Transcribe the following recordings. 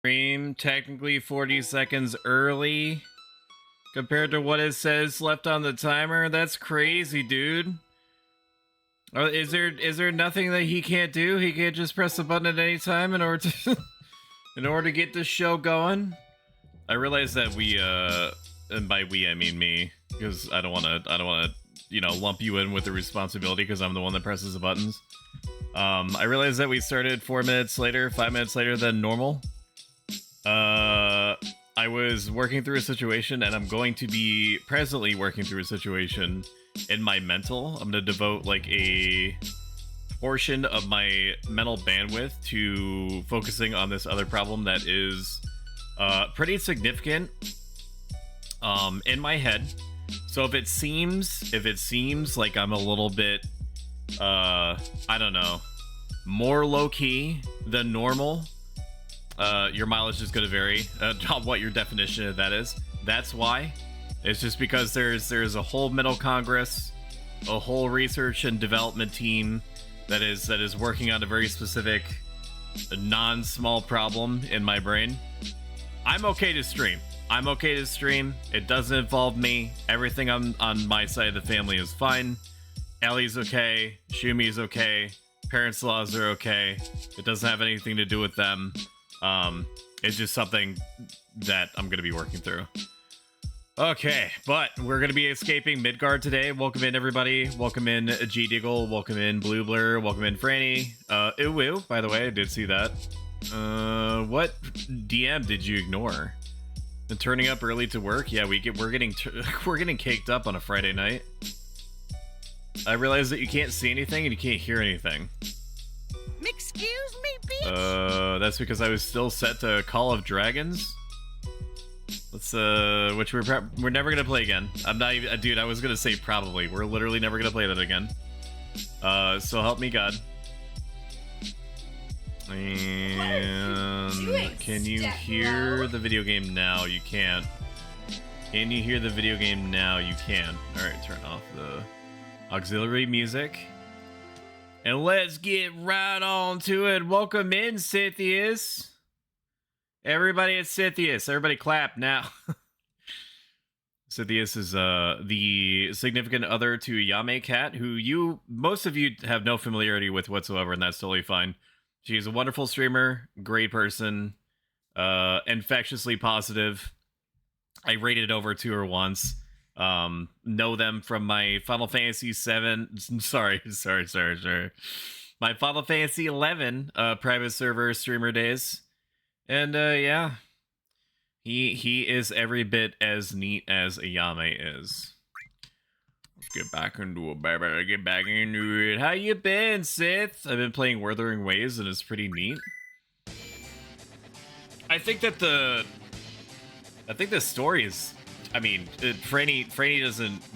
Stream technically 40 seconds early compared to what it says left on the timer. That's crazy, dude. Is there nothing that he can't do? He can't just press the button at any time in order to in order to get this show going? I realize that we and by we I mean me, because I don't want to you know, lump you in with the responsibility because I'm the one that presses the buttons. I realize that we started 4 minutes later, 5 minutes later than normal. I was working through a situation, and I'm going to be presently working through a situation in my mental. I'm going to devote like a portion of my mental bandwidth to focusing on this other problem that is pretty significant in my head. So if it seems like I'm a little bit I don't know, more low-key than normal, your mileage is going to vary on what your definition of that is. That's why. It's just because there's a whole middle congress, a whole research and development team that is working on a very specific, non-small problem in my brain. I'm okay to stream. I'm okay to stream. It doesn't involve me. Everything on my side of the family is fine. Ellie's okay. Shumi's okay. Parents-in-laws are okay. It doesn't have anything to do with them. It's just something that I'm going to be working through. Okay, but we're going to be escaping Midgard today. Welcome in, everybody. Welcome in, G Diggle. Welcome in, Blue Blur. Welcome in, Franny. Uwu, by the way, I did see that. What DM did you ignore? And turning up early to work? Yeah, we're getting caked up on a Friday night. I realize that you can't see anything and you can't hear anything. Excuse me, bitch. That's because I was still set to Call of Dragons. Let's which we're never gonna play again. I'm not even, dude. I was gonna say probably. We're literally never gonna play that again. So help me God. And can you hear the video game now? You can't. Can you hear the video game now? You can. All right, turn off the auxiliary music. And let's get right on to it. Welcome in, Scythius. Everybody at Scythius. Everybody clap now. Scythius is the significant other to Yame Cat, who most of you have no familiarity with whatsoever, and that's totally fine. She's a wonderful streamer, great person, infectiously positive. I raided over to her once. Know them from my Final Fantasy VII. Sorry. My Final Fantasy XI private server streamer days, and yeah, he is every bit as neat as Ayame is. Let's get back into it, baby. Get back into it. How you been, Sith? I've been playing Wuthering Waves, and it's pretty neat. I think the story is. I mean, Franny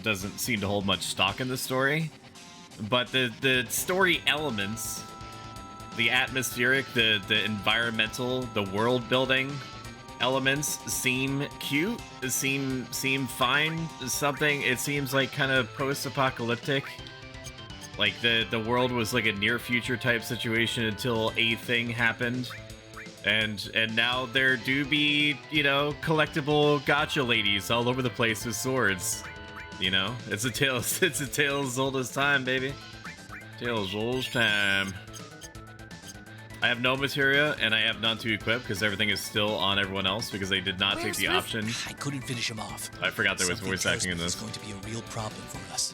doesn't seem to hold much stock in the story, but the story elements, the atmospheric, the environmental, the world building elements seem cute. Seem fine. Something. It seems like kind of post-apocalyptic. Like the world was like a near future type situation until a thing happened. And now there do be, you know, collectible gacha ladies all over the place with swords. You know, it's a tale as old as time, baby. Tale as old as time. I have no materia and I have none to equip because everything is still on everyone else because they did not take the option. I couldn't finish him off. I forgot there was voice acting in this. It's going to be a real problem for us.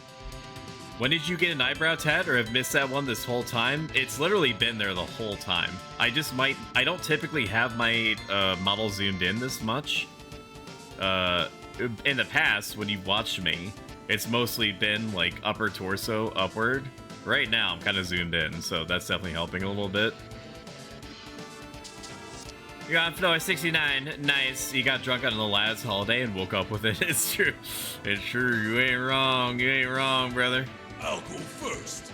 When did you get an eyebrow tat or have missed that one this whole time? It's literally been there the whole time. I don't typically have my model zoomed in this much. In the past, when you've watched me, it's mostly been like upper torso, upward. Right now, I'm kind of zoomed in, so that's definitely helping a little bit. You got floor 69, nice. You got drunk on the lad's holiday and woke up with it. It's true. It's true. You ain't wrong, brother. I'll go first.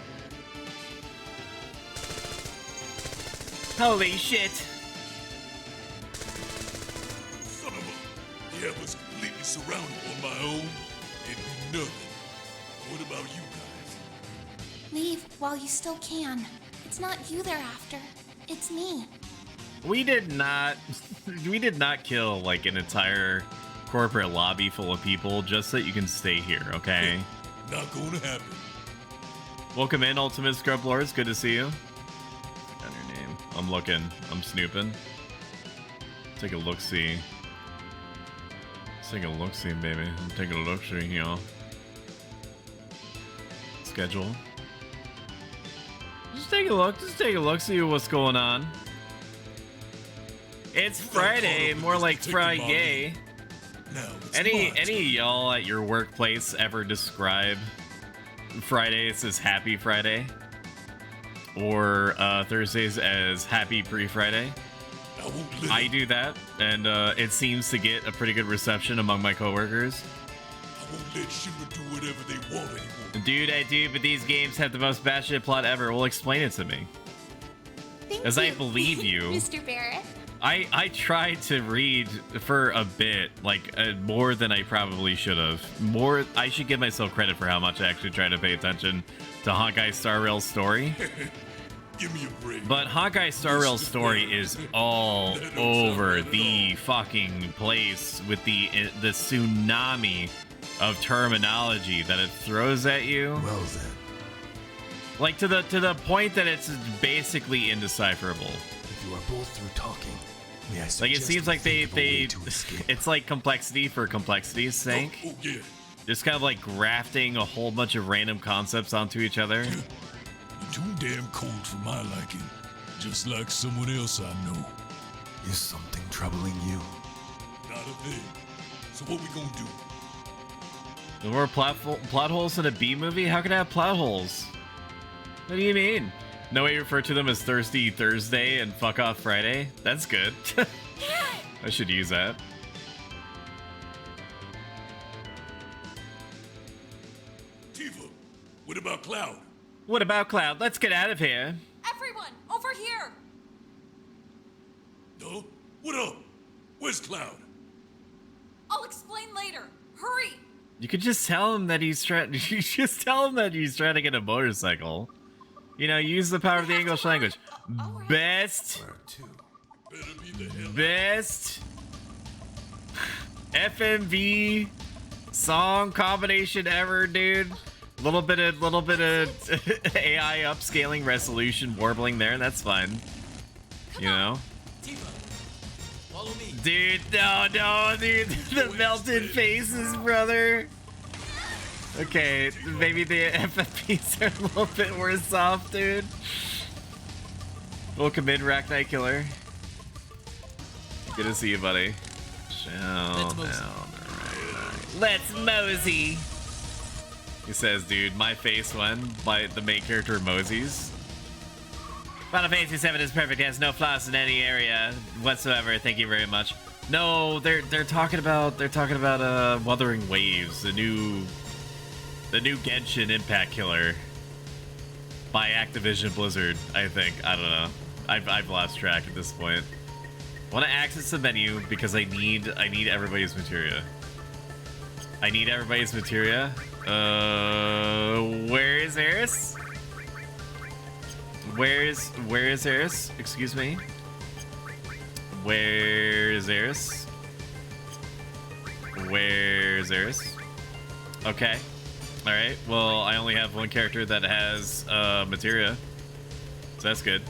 Holy shit. Son of a... Yeah, I was completely surrounded on my own. Didn't do nothing. What about you guys? Leave while you still can. It's not you they're after. It's me. We did not kill like an entire corporate lobby full of people just so you can stay here, okay? Not gonna happen. Welcome in, Ultimate Scrub Lords. Good to see you. Got your name. I'm looking. I'm snooping. Take a look-see. Let's take a look-see, baby. I'm taking a look-see here. Schedule. Just take a look. Just take a look. See what's going on. It's Friday. More like Friday. Any of y'all at your workplace ever describe Fridays as Happy Friday? Or Thursdays as Happy Pre-Friday? I do that, and it seems to get a pretty good reception among my coworkers. I won't let Shimmer do whatever they want anymore. Dude, I do, but these games have the most batshit plot ever. Well, explain it to me. As I believe you. Mr. Barrett. I tried to read for a bit, like more than I probably should have. I should give myself credit for how much I actually tried to pay attention to Honkai Star Rail's story. Give me a break. But Honkai Star Rail's story is all over the fucking place with the tsunami of terminology that it throws at you. Well then. Like to the point that it's basically indecipherable. If you are both through talking, may I like it suggest seems like we think of a way to escape? it's like complexity for complexity's sake. Oh, yeah. Just kind of like grafting a whole bunch of random concepts onto each other. You're too damn cold for my liking. Just like someone else I know. Is something troubling you? Not a thing. So what we gonna do? No more plot holes in a B movie? How can I have plot holes? What do you mean? No way you refer to them as Thirsty Thursday and Fuck Off Friday? That's good. I should use that. Tifa, what about Cloud? What about Cloud? Let's get out of here. Everyone, over here. No? What up? Where's Cloud? I'll explain later. Hurry. You could just tell him that he's trying. You just tell him that he's trying to get a motorcycle. You know, use the power of the English language. Best FMV song combination ever, dude. Little bit of AI upscaling, resolution, warbling there. That's fine. You know. Follow me. Dude, no, dude. The melted faces, brother. Okay, maybe the FFPs are a little bit worse off, dude. Welcome in, Rack Knight Killer. Good to see you, buddy. Let's mosey. He says, dude, my face when by the main character mosies. Final Fantasy VII is perfect. It has no flaws in any area whatsoever. Thank you very much. No, they're talking about Wuthering Waves, the new Genshin Impact killer by Activision Blizzard. I think. I don't know. I've lost track at this point. I want to access the menu because I need everybody's materia. I need everybody's materia. Where is Eris? Where is Eris? Excuse me. Where's Eris? Where's Eris? Okay. Alright, well, I only have one character that has materia. So that's good.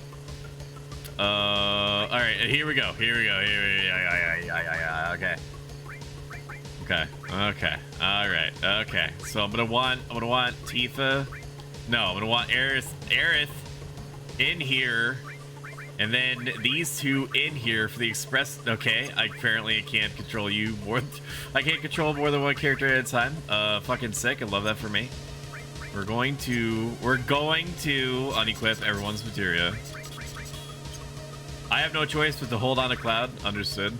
Alright, here we go. Okay. Alright, okay. So I'm gonna want Tifa. No, I'm gonna want Aerith in here. And then these two in here for the express. Okay, I can't control you more. I can't control more than one character at a time. Fucking sick. I love that for me. We're going to unequip everyone's materia. I have no choice but to hold on to Cloud. Understood.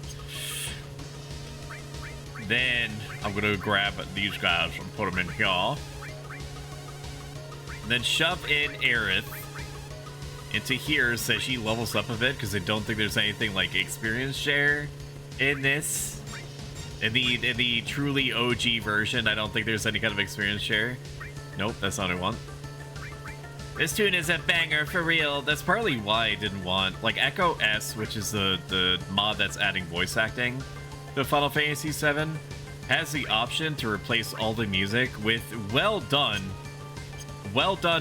Then I'm gonna grab these guys and put them in here. And then shove in Aerith into here so she levels up a bit, because I don't think there's anything like experience share in this. In the truly OG version, I don't think there's any kind of experience share. Nope, that's not what I want. This tune is a banger for real. That's partly why I didn't want, like, Echo S, which is the mod that's adding voice acting to Final Fantasy VII, has the option to replace all the music with well done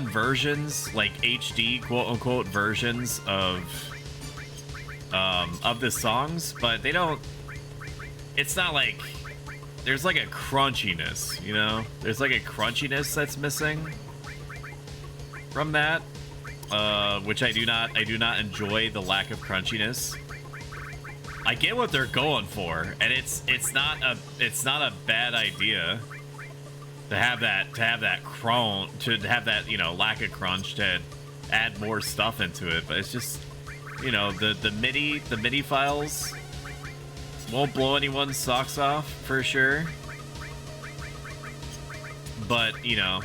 versions, like HD quote unquote versions of the songs, but they don't. It's not like there's like a crunchiness, you know? There's like a crunchiness that's missing from that, which I do not enjoy the lack of crunchiness. I get what they're going for, and it's not a bad idea to have that you know, lack of crunch, to add more stuff into it, but it's just, you know, the MIDI files won't blow anyone's socks off for sure, but you know.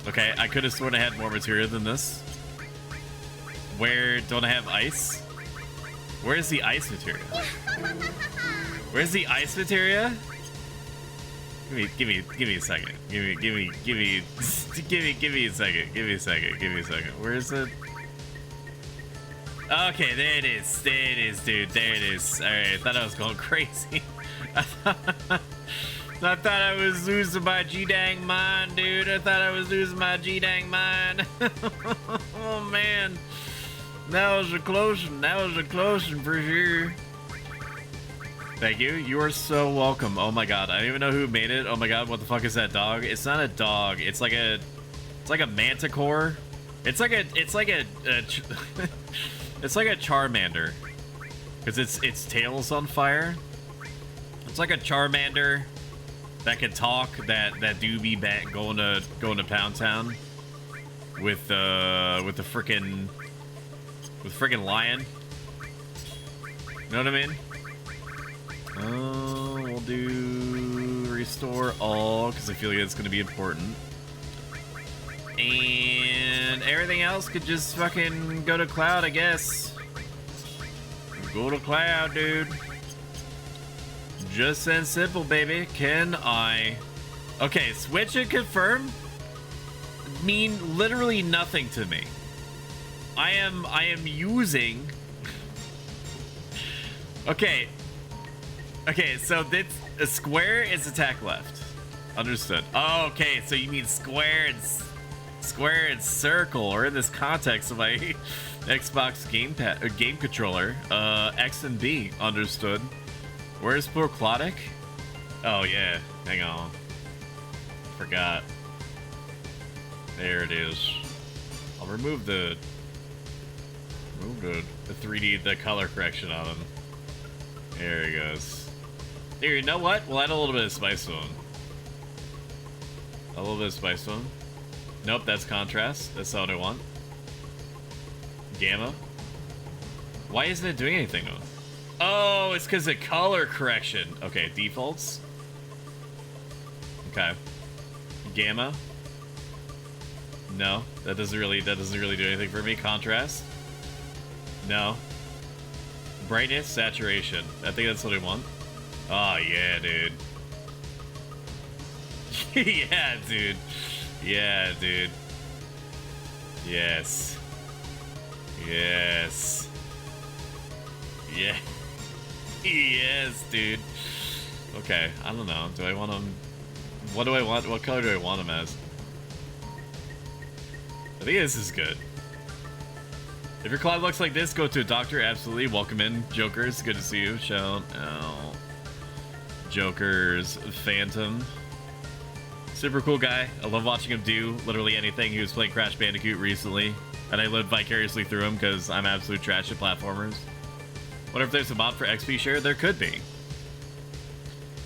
Okay, I could have sworn I had more material than this. Where don't I have ice? Where's the ice material? Where's the ice material? Give me a second. Give me a second. Give me a second. Where is it? Okay, there it is. There it is, dude. There it is. Alright, I thought I was going crazy. I thought I was losing my G-dang mind, dude. I thought I was losing my G-dang mind. Oh, man. That was a close one. That was a close one for sure. Thank you. You are so welcome. Oh, my God. I don't even know who made it. Oh, my God. What the fuck is that dog? It's not a dog. It's like a manticore. It's like a Charmander. Because its tail's on fire. It's like a Charmander that can talk, that do be back going to Pound Town with the frickin' lion. You know what I mean? Oh, we'll do restore all because I feel like it's gonna be important. And everything else could just fucking go to cloud, I guess. Go to cloud, dude. Just and simple, baby. Can I? Okay, switch and confirm mean literally nothing to me. I am using. Okay, so this a square is attack left. Understood. Oh, okay, so you mean square and circle, or in this context of my Xbox game controller, X and B. Understood. Where's Proclotic? Oh yeah, hang on. Forgot. There it is. I'll remove the 3D, the color correction on him. There he goes. Here, you know what? We'll add a little bit of spice to him. A little bit of spice to him. Nope, that's contrast. That's not what I want. Gamma. Why isn't it doing anything though? Oh, it's because of color correction. Okay, defaults. Okay. Gamma. No, that doesn't really do anything for me. Contrast. No. Brightness, saturation. I think that's what I want. Oh yeah, dude. Yeah, dude. Yeah, dude. Yes. Yes. Yeah. Yes, dude. Okay, I don't know. Do I want them? What do I want? What color do I want them as? I think this is good. If your cloud looks like this, go to a doctor. Absolutely. Welcome in, Jokers. Good to see you. Shout out. Jokers Phantom. Super cool guy. I love watching him do literally anything. He was playing Crash Bandicoot recently, and I lived vicariously through him because I'm absolute trash at platformers. Wonder if there's a mod for XP share? There could be.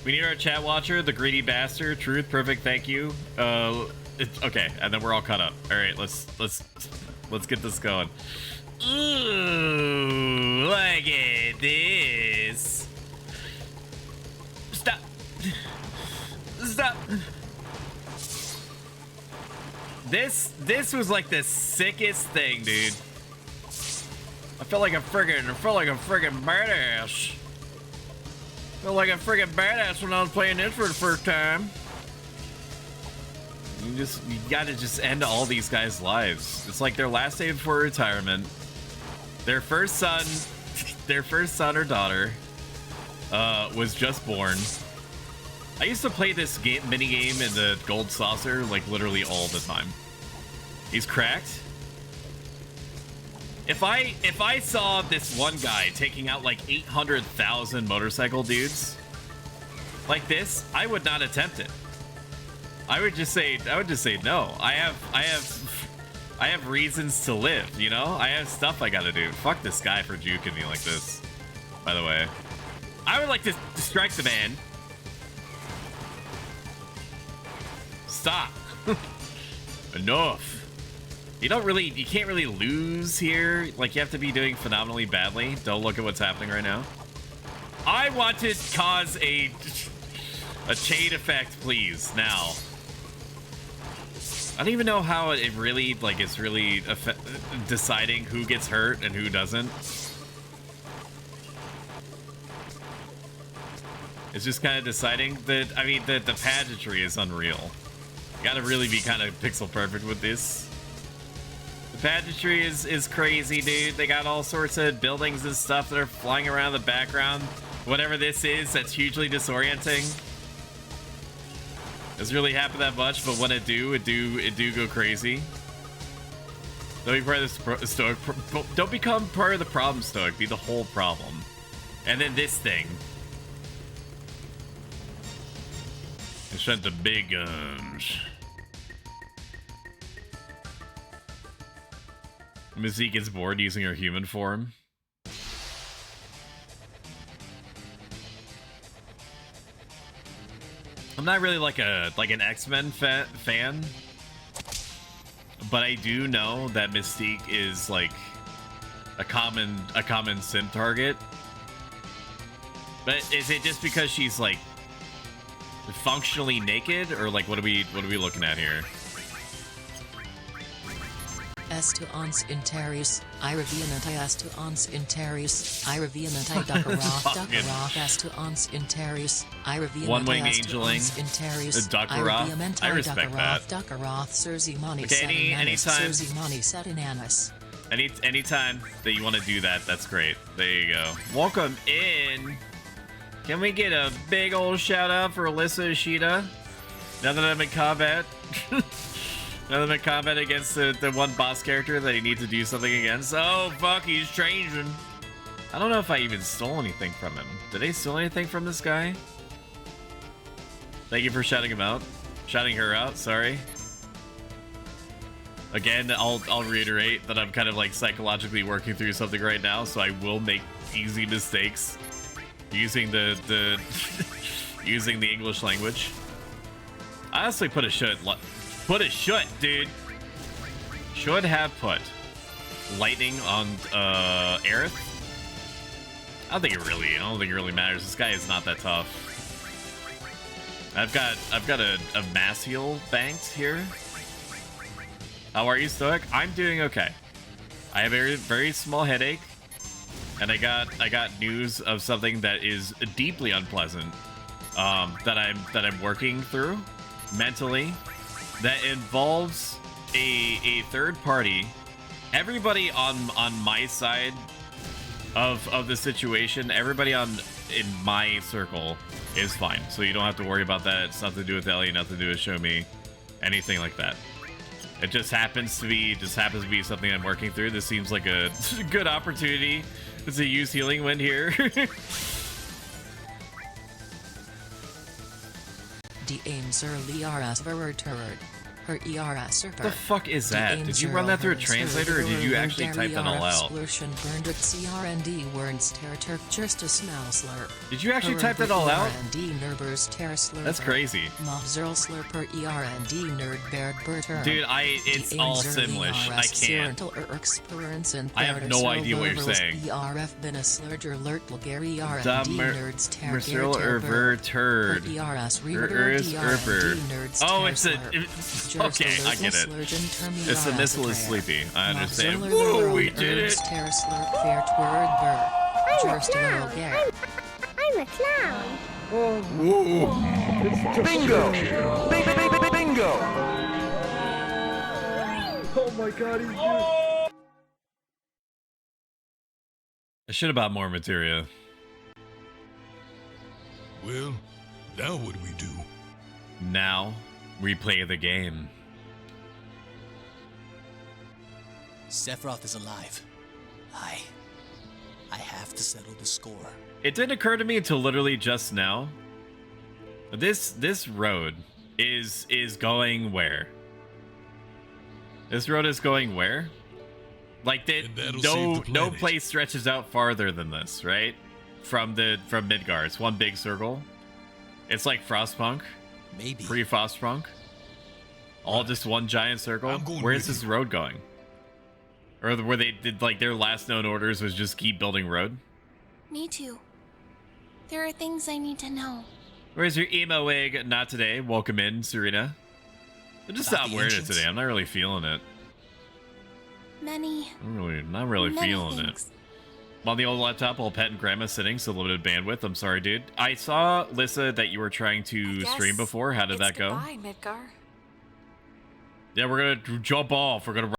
We need our chat watcher, the greedy bastard. Truth, perfect, thank you. Okay, and then we're all caught up. All right, let's get this going. Ooh, look at this. Stop. Stop. This was like the sickest thing, dude. I felt like a friggin' badass. Felt like a friggin' badass when I was playing this for the first time. You gotta just end all these guys' lives. It's like their last day before retirement. Their first son or daughter was just born. I used to play this mini game in the Gold Saucer like literally all the time. He's cracked. If I saw this one guy taking out like 800,000 motorcycle dudes like this, I would not attempt it. I would just say no. I have reasons to live, you know? I have stuff I gotta do. Fuck this guy for juking me like this, by the way. I would like to strike the man. Stop. Enough. You can't really lose here. Like, you have to be doing phenomenally badly. Don't look at what's happening right now. I want to cause a chain effect, please, now. I don't even know how it really, like, it's really deciding who gets hurt and who doesn't. It's just kind of deciding that, I mean, the pageantry is unreal. You gotta really be kind of pixel perfect with this. The pageantry is crazy, dude. They got all sorts of buildings and stuff that are flying around in the background. Whatever this is, that's hugely disorienting. Doesn't really happen that much, but when it do go crazy. Don't be part of the Stoic. Don't become part of the problem, Stoic. Be the whole problem. And then this thing. It sent the big guns. Mizzy gets bored using her human form. I'm not really like an X-Men fan, but I do know that Mystique is like a common sim target. But is it just because she's like functionally naked, or like what are we looking at here? Est ons interius, Iraviananti est ons interius, Iraviananti Dakaroth, est ons interius, Iraviananti One-wing angeling, interius, Dakaroth. I respect that. Dakaroth, Surzimani, Okay, anytime. Surzimani, Satinanis. Anytime that you want to do that, that's great. There you go. Welcome in. Can we get a big old shout out for Alyssa Ishida? Now that I'm in combat. Now that I'm in combat against the one boss character that he needs to do something against. Oh, fuck, he's changing. I don't know if I even stole anything from him. Did I steal anything from this guy? Thank you for shouting him out. Shouting her out, sorry. Again, I'll reiterate that I'm kind of like psychologically working through something right now, so I will make easy mistakes using the using the English language. I honestly put a should, dude. Should have put lightning on Aerith. I don't think it really matters. This guy is not that tough. I've got a mass heal banked here. How are you, Stoic? I'm doing okay. I have a very small headache, and I got news of something that is deeply unpleasant that I'm working through mentally, that involves a third party. Everybody on my side of the situation, everybody in my circle is fine, so you don't have to worry about that. It's nothing to do with Ellie, nothing to do with Show Me, anything like that. It just happens to be something I'm working through. This seems like a good opportunity to use Healing Wind here. The aims are liaras verturd. Her ERS What the fuck is that? Did you run that through a translator, or did you actually type that all out? Did you actually type that all out? That's crazy. Dude, it's all Simlish. I can't. I have no idea what you're saying. Oh, it's a... Okay, I get it. It's the missile is sleepy. I understand. Woo, we did it! I'm a clown. Bingo! Bingo! my god, he's I should have bought more materia. Well, now what do we do? Now, we play the game. Sephiroth is alive. I have to settle the score. It didn't occur to me until literally just now. This road is going where? This road is going where? Like no place stretches out farther than this, right? From Midgar. It's one big circle. It's like Frostpunk. Maybe. Pre-Frostpunk. All just one giant circle. Where is this road going? Or where they did like their last known orders was just keep building road? Me too. There are things I need to know. Where's your emo wig? Not today. Welcome in, Serena. I just stopped wearing it today. I'm not really feeling it. Not really feeling it. I'm on the old laptop while Pet and Grandma sitting, so limited bandwidth. I'm sorry, dude. I saw, Lissa, that you were trying to stream before. How did that go? Goodbye, Midgar. Yeah, we're gonna jump off. We're gonna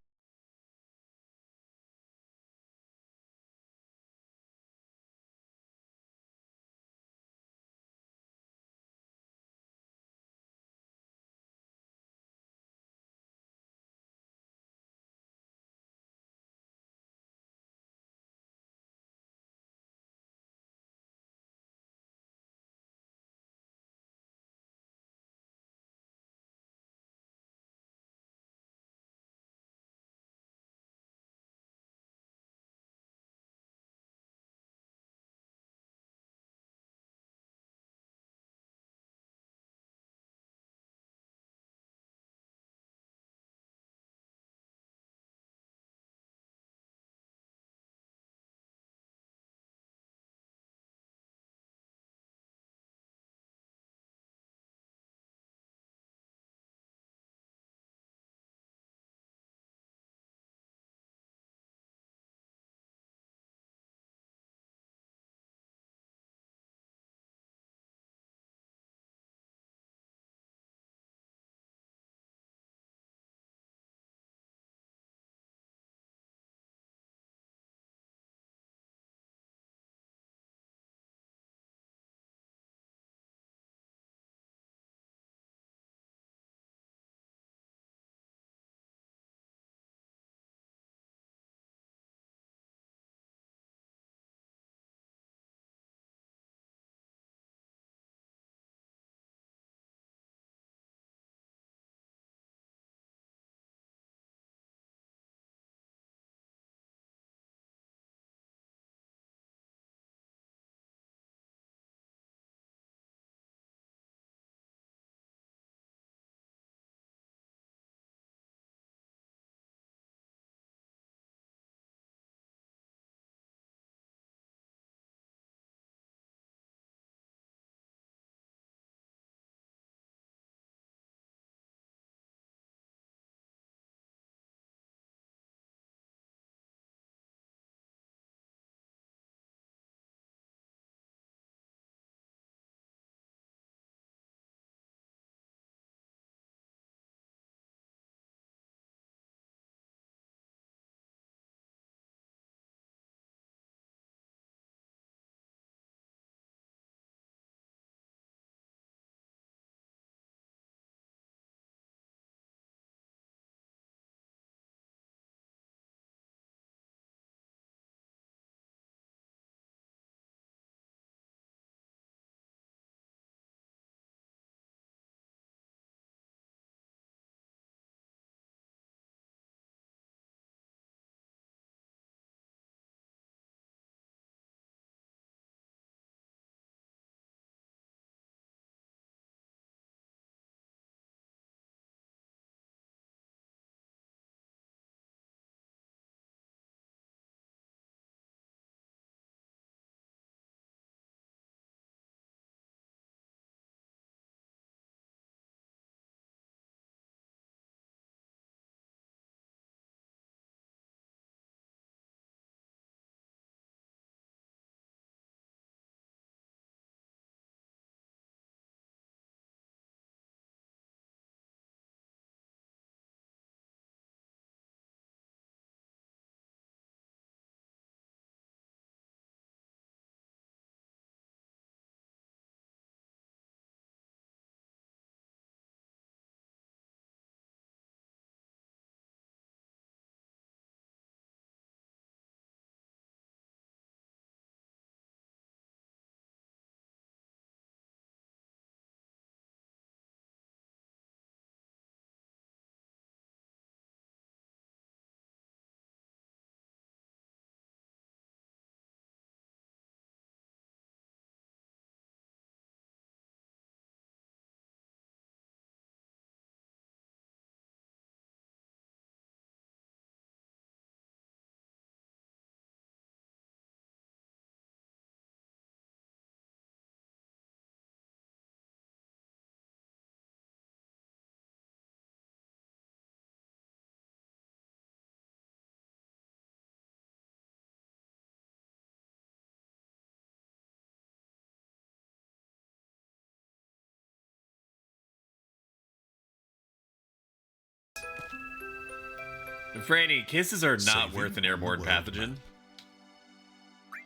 Franny, kisses are not Saving worth an on airborne the world pathogen.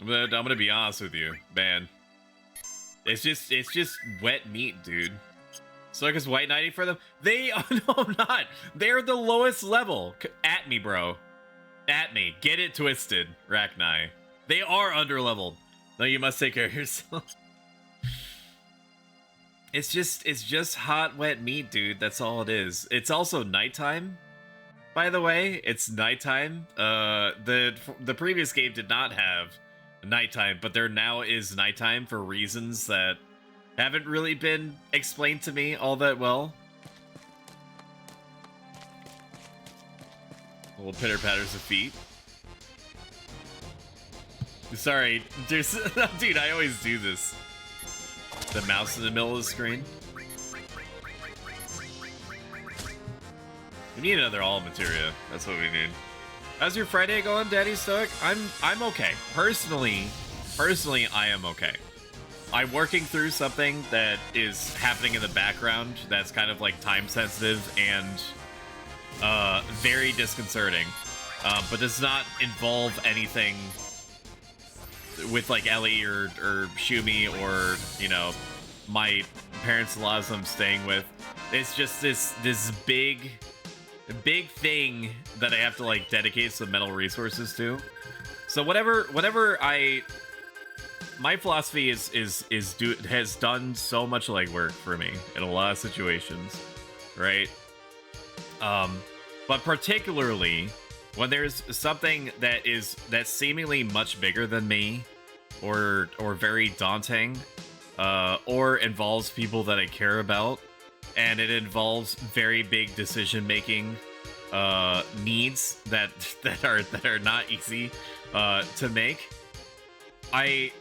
map. I'm gonna be honest with you, man. It's just wet meat, dude. Stoic is white knighting for them. They no, I'm not. They're the lowest level. At me, bro. At me. Get it twisted, Rachni. They are underleveled. No, you must take care of yourself. It's just hot, wet meat, dude. That's all it is. It's also nighttime. By the way, it's nighttime. The previous game did not have nighttime, but there now is nighttime for reasons that haven't really been explained to me all that well. Little pitter patters of feet. Sorry, there's dude. I always do this. The mouse in the middle of the screen. We need another all materia. That's what we need. How's your Friday going, Daddy Stoic? I'm okay. Personally, I am okay. I'm working through something that is happening in the background that's kind of like time sensitive and very disconcerting, but does not involve anything with like Ellie or Shumi or, you know, my parents, a lot of them I'm staying with. It's just this big thing that I have to like dedicate some mental resources to. So whatever my philosophy has done so much legwork for me in a lot of situations, right? But particularly when there's something that's seemingly much bigger than me, or very daunting, or involves people that I care about, and it involves very big decision making needs that are not easy to make. I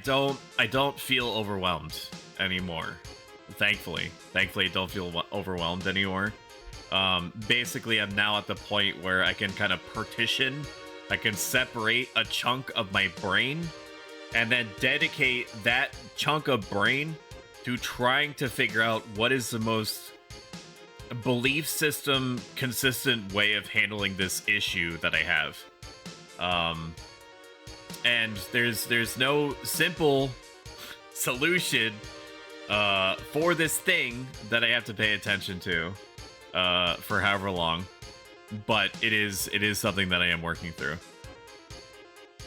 don't feel overwhelmed anymore. Thankfully, I don't feel overwhelmed anymore. Basically, I'm now at the point where I can kind of partition, I can separate a chunk of my brain and then dedicate that chunk of brain to trying to figure out what is the most belief system consistent way of handling this issue that I have. And there's no simple solution for this thing that I have to pay attention to for however long, but it is something that I am working through.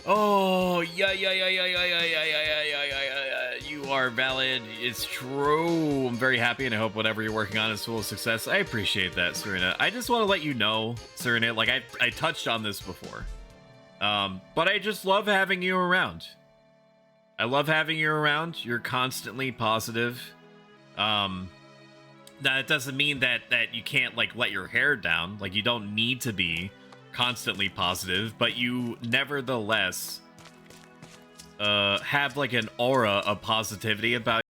Oh, yeah, you are valid. It's true. I'm very happy, and I hope whatever you're working on is full of success. I appreciate that, Serena. I just want to let you know, Serena, like I touched on this before, but I just love having you around. I love having you around. You're constantly positive. That doesn't mean that you can't like let your hair down. Like, you don't need to be constantly positive, but you nevertheless have like an aura of positivity about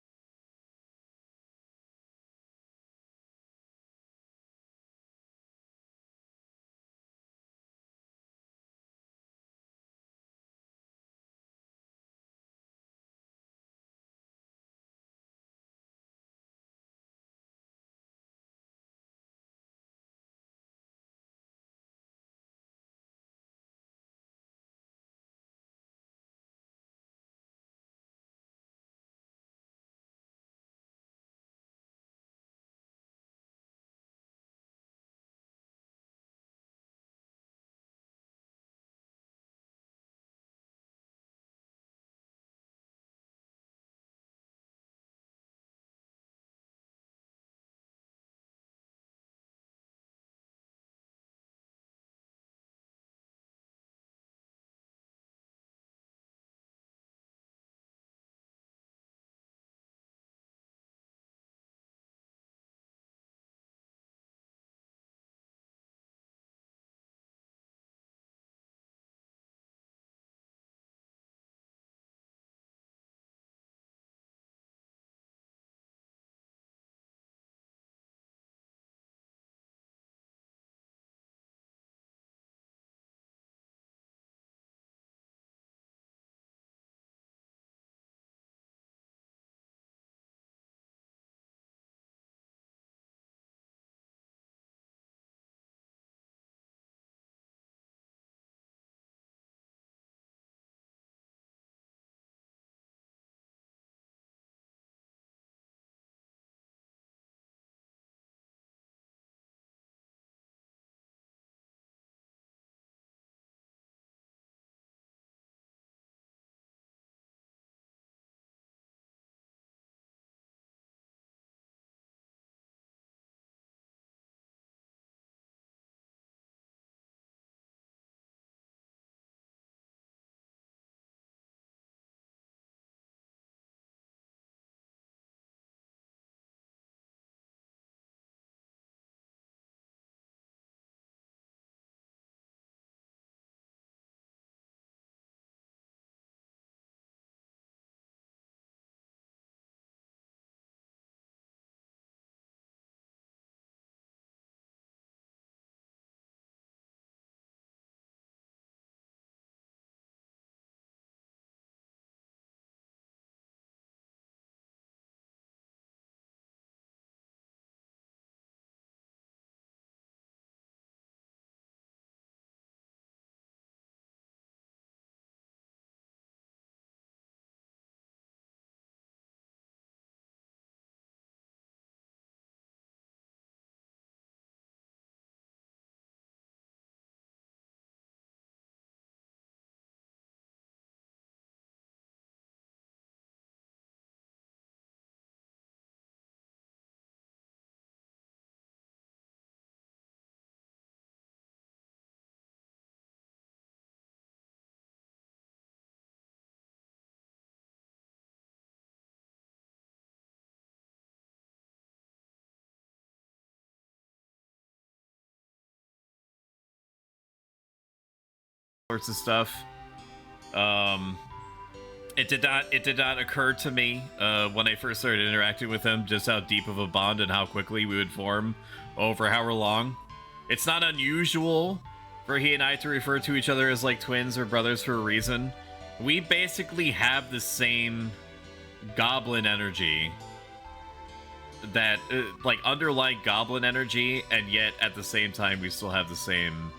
sorts of stuff. It did not occur to me when I first started interacting with him just how deep of a bond and how quickly we would form over however long. It's not unusual for he and I to refer to each other as like twins or brothers for a reason. We basically have the same goblin energy, that like underlying goblin energy, and yet at the same time we still have the same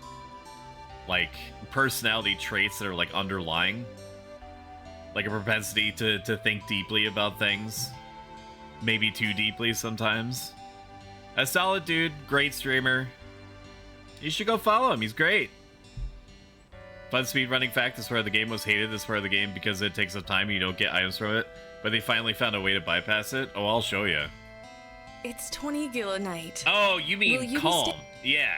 like personality traits that are like underlying, like a propensity to think deeply about things, maybe too deeply sometimes. A solid dude, great streamer. You should go follow him, he's great. Fun speedrunning fact, this part of the game was hated this part of the game because it takes up time and you don't get items from it, but they finally found a way to bypass it. Oh, I'll show you. It's 20 gil a night. Oh, you mean Will you be calm. Yeah.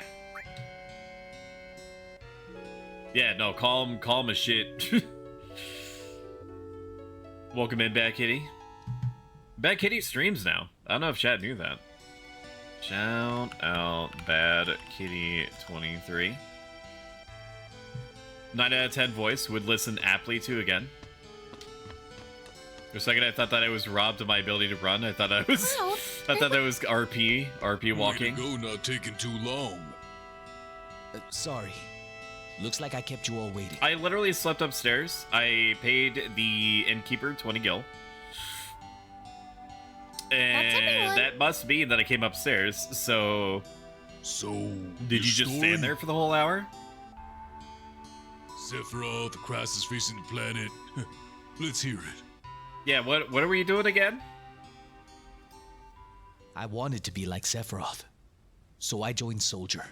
Yeah, no, calm as shit. Welcome in, Bad Kitty. Bad Kitty streams now. I don't know if chat knew that. Shout out Bad Kitty 23. 9 out of 10 voice, would listen aptly to again. For a second I thought that I was robbed of my ability to run. I thought I was RP walking. Way to go, not taking too long. Sorry. Looks like I kept you all waiting. I literally slept upstairs. I paid the innkeeper 20 gil. And that must mean that I came upstairs, so... So, did you just stand there for the whole hour? Sephiroth, the crisis facing the planet. Let's hear it. Yeah, what were you doing again? I wanted to be like Sephiroth, so I joined Soldier.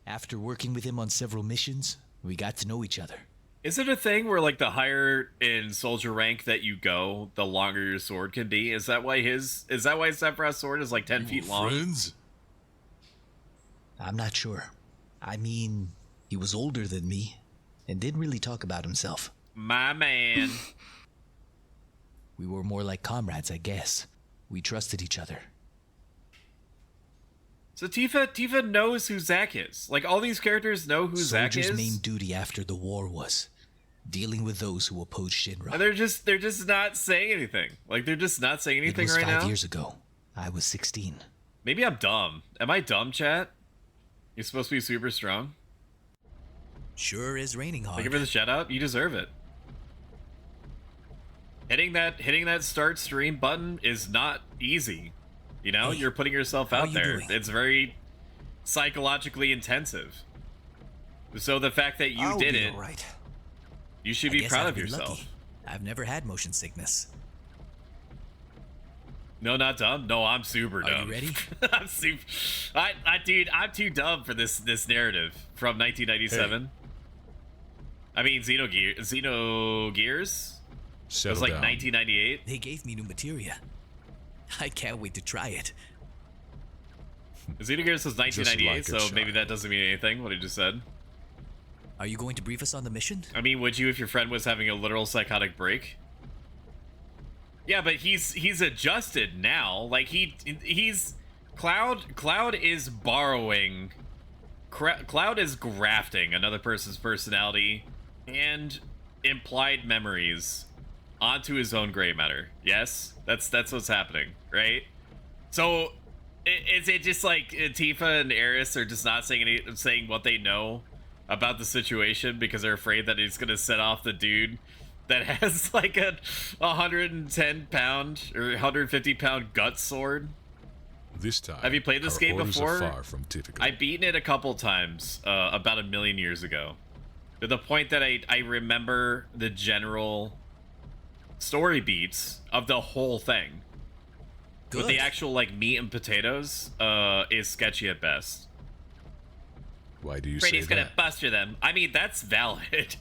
After working with him on several missions, we got to know each other. Is it a thing where, like, the higher in soldier rank that you go, the longer your sword can be? Is that why Sephiroth's sword is like 10 feet long? Friends? I'm not sure. I mean, he was older than me, and didn't really talk about himself. My man. We were more like comrades, I guess. We trusted each other. So Tifa knows who Zack is. Like, all these characters know who Zack is. Soldier's main duty after the war was dealing with those who opposed Shinra. And they're just not saying anything. Like, they're just not saying anything right now. It was 5 years ago. I was 16. Maybe I'm dumb. Am I dumb, chat? You're supposed to be super strong. Sure is raining hard. Thank you for the shout out. You deserve it. Hitting that start stream button is not easy. You know, hey, you're putting yourself out there. Doing? It's very psychologically intensive. So the fact that you did it, right. You should be proud of yourself. Lucky. I've never had motion sickness. No, not dumb. No, I'm super dumb. Are you ready? I'm super. Dude, I'm too dumb for this narrative from 1997. Hey. I mean, Xenogears. It was like 1998. They gave me new materia. I can't wait to try it. Xenogears was 1998, so maybe that doesn't mean anything, what he just said. Are you going to brief us on the mission? I mean, would you if your friend was having a literal psychotic break? Yeah, but he's adjusted now. Like, he's... Cloud is borrowing... Cloud is grafting another person's personality and implied memories onto his own gray matter. Yes? That's what's happening, right? So, is it just like Tifa and Aerith are just not saying what they know about the situation because they're afraid that it's gonna set off the dude that has like a 110-pound or 150-pound gut sword? This time, have you played this game before? Far from typical. I've beaten it a couple times, about 1 million years ago. To the point that I remember the general story beats of the whole thing. Good. But the actual like meat and potatoes is sketchy at best. Why do you say Brady's that? Gonna buster them. I mean, that's valid.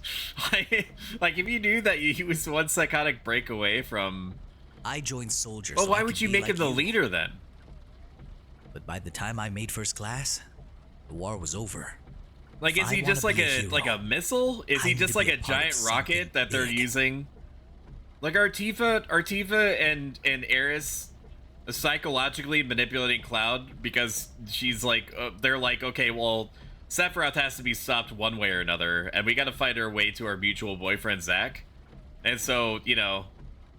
Like, if you knew that he was one psychotic break away from... I joined Soldier. Well, why would you make him the leader then? But by the time I made first class, the war was over. Like, is he just like a missile? Is he just like a giant rocket that they're using? Like, are Tifa and Aerith psychologically manipulating Cloud because she's like, they're like, okay, well, Sephiroth has to be stopped one way or another, and we gotta find our way to our mutual boyfriend Zach. And so, you know,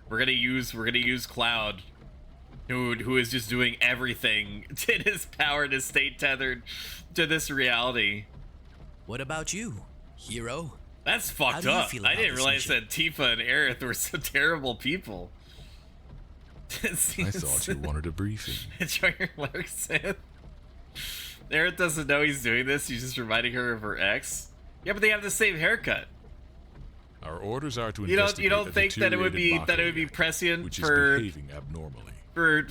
we're gonna use Cloud, who is just doing everything in his power to stay tethered to this reality. What about you, hero? That's fucked do you up. feel I about didn't this realize mission? that Tifa and Aerith were so terrible people. I thought you wanted a briefing. Enjoy your lurks, man. Aerith doesn't know he's doing this. He's just reminding her of her ex. Yeah, but they have the same haircut. Our orders are to You investigate don't a think that it would be deteriorated prescient which for is behaving abnormally. for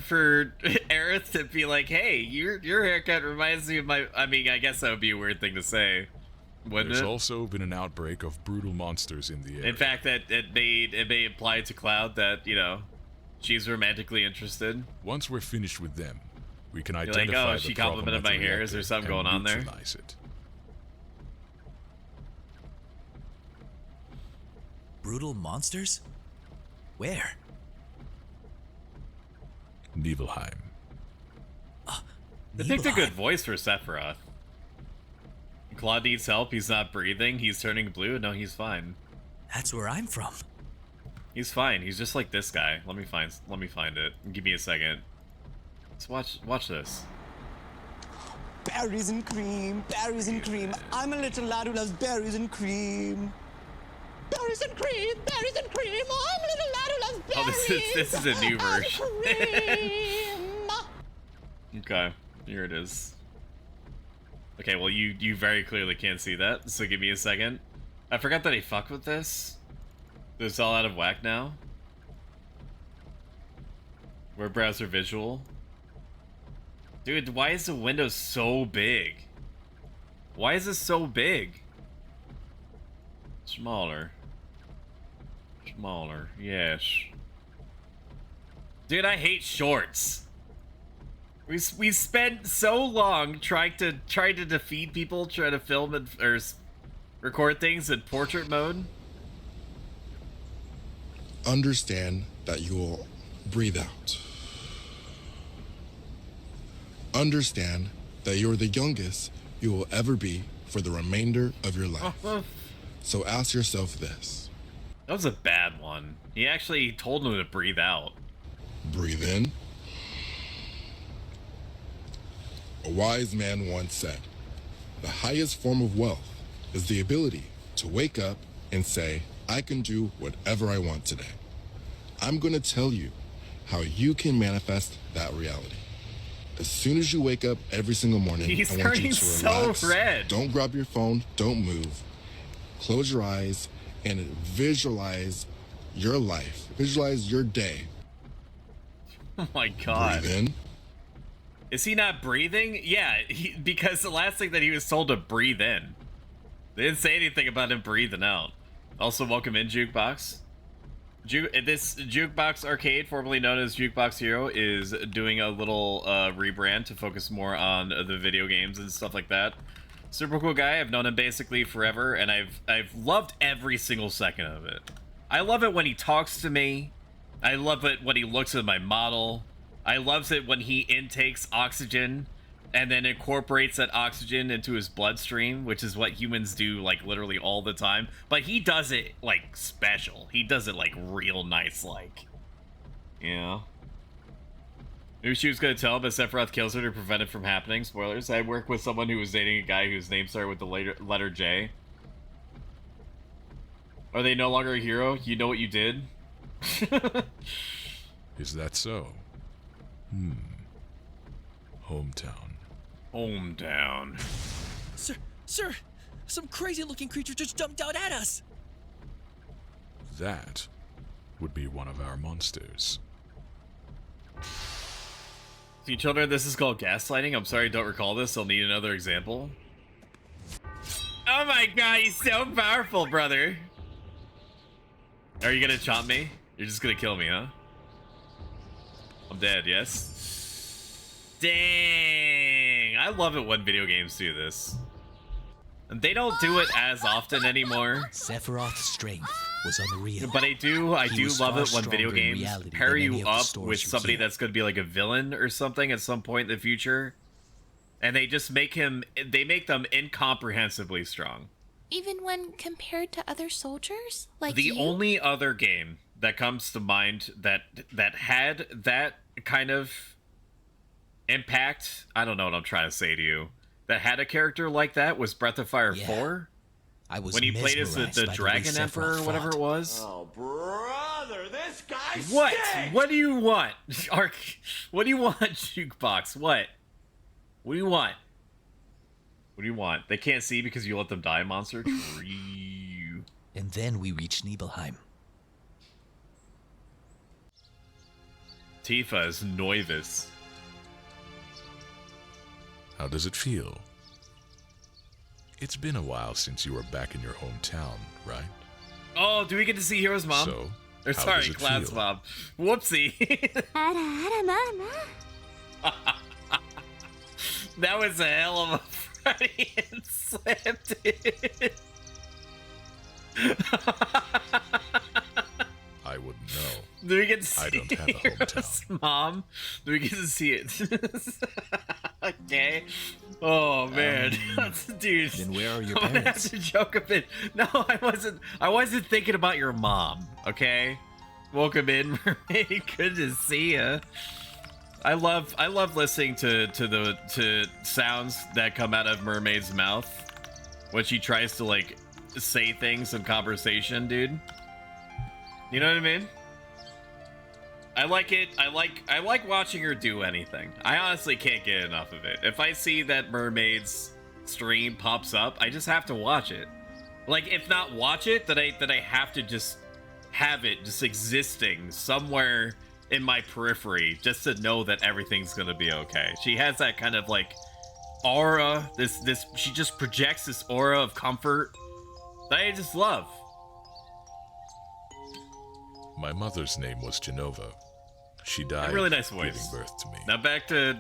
Aerith to be like, hey, your haircut reminds me of my. I mean, I guess that would be a weird thing to say, wouldn't There's it? also been an outbreak of brutal monsters in the area. In fact, that it may imply to Cloud that, you know, she's romantically interested. Once we're finished with them, we can You're identify like, oh, the she problem complimented at my the hair. Is there reactor something and going on there? neutralize it. Brutal monsters? Where? Nibelheim. They picked a good Nibelheim. voice for Sephiroth. Claude needs help. He's not breathing. He's turning blue. No, he's fine. That's where I'm from. He's fine. He's just like this guy. Let me find it. Give me a second. Let's watch this. Berries and cream, berries and cream. I'm a little lad who loves berries and cream. Berries and cream, berries and cream. I'm a little lad who loves berries. Oh, this is a new version. cream. Okay, here it is. Okay, well you very clearly can't see that, so give me a second. I forgot that I fucked with this. It's all out of whack now. Web browser visual. Dude, why is the window so big? Why is this so big? Smaller. Smaller, yes. Dude, I hate shorts. We spent so long trying to defeat people, trying to film and or record things in portrait mode. Understand that you will breathe out. Understand that you're the youngest you will ever be for the remainder of your life. So ask yourself this. That was a bad one. He actually told him to breathe out. Breathe in. A wise man once said, the highest form of wealth is the ability to wake up and say, I can do whatever I want today. I'm going to tell you how you can manifest that reality. As soon as you wake up every single morning, He's I want you turning to so relax. red. Don't grab your phone. Don't move. Close your eyes and visualize your life. Visualize your day. Oh my god. Breathe in. Is he not breathing? Yeah, because the last thing that he was told to breathe in. They didn't say anything about him breathing out. Also, welcome in, Jukebox. This Jukebox Arcade, formerly known as Jukebox Hero, is doing a little rebrand to focus more on the video games and stuff like that. Super cool guy. I've known him basically forever, and I've loved every single second of it. I love it when he talks to me. I love it when he looks at my model. I love it when he intakes oxygen and then incorporates that oxygen into his bloodstream, which is what humans do, like, literally all the time. But he does it, like, special. He does it, like, real nice, like. Yeah. Maybe she was gonna tell him, but Sephiroth kills her to prevent it from happening. Spoilers. I work with someone who was dating a guy whose name started with the letter J. Are they no longer a hero? You know what you did? Is that so? Hometown. Hometown. Sir, some crazy-looking creature just jumped out at us. That would be one of our monsters. See, children, this is called gaslighting. I'm sorry I don't recall this. I'll need another example. Oh my god, he's so powerful, brother. Are you gonna chomp me? You're just gonna kill me, huh? I'm dead, yes? Dang! I love it when video games do this. And they don't do it as often anymore. Sephiroth's strength was unreal. But I do love it when video stronger in games reality pair than any you of the up stories with you somebody hear. that's going to be like a villain or something at some point in the future. And they just make them incomprehensibly strong. Even when compared to other soldiers? Like The only other game that comes to mind that had that kind of impact, I don't know what I'm trying to say to you, that had a character like that was Breath of Fire 4. I was when he played as the Dragon Emperor or whatever it was. Oh, brother, this guy What? stinks! What do you want? Ark, what do you want, Jukebox? What? What do you want? What do you want? They can't see because you let them die, monster? And then we reached Nibelheim. Tifa is Noivus. How does it feel? It's been a while since you were back in your hometown, right? Oh, do we get to see Hero's mom? So, or how sorry, does it Cloud's feel? mom. Whoopsie. That was a hell of a Freudian slip, dude. I wouldn't know. Do we get to see I don't have a Hero's hometown. mom? Do we get to see it? Okay. Oh man, dude. Then where are your I'm gonna have parents? to joke a bit. No, I wasn't thinking about your mom. Okay. Welcome in, Mermaid. Good to see ya. I love listening to sounds that come out of Mermaid's mouth when she tries to like say things in conversation, dude. You know what I mean? I like it. I like watching her do anything. I honestly can't get enough of it. If I see that Mermaid's stream pops up, I just have to watch it. Like, if not watch it, that I have to just have it just existing somewhere in my periphery just to know that everything's gonna be okay. She has that kind of like aura. She just projects this aura of comfort that I just love. My mother's name was Genova. She died really nice voice. giving birth to me. Now back to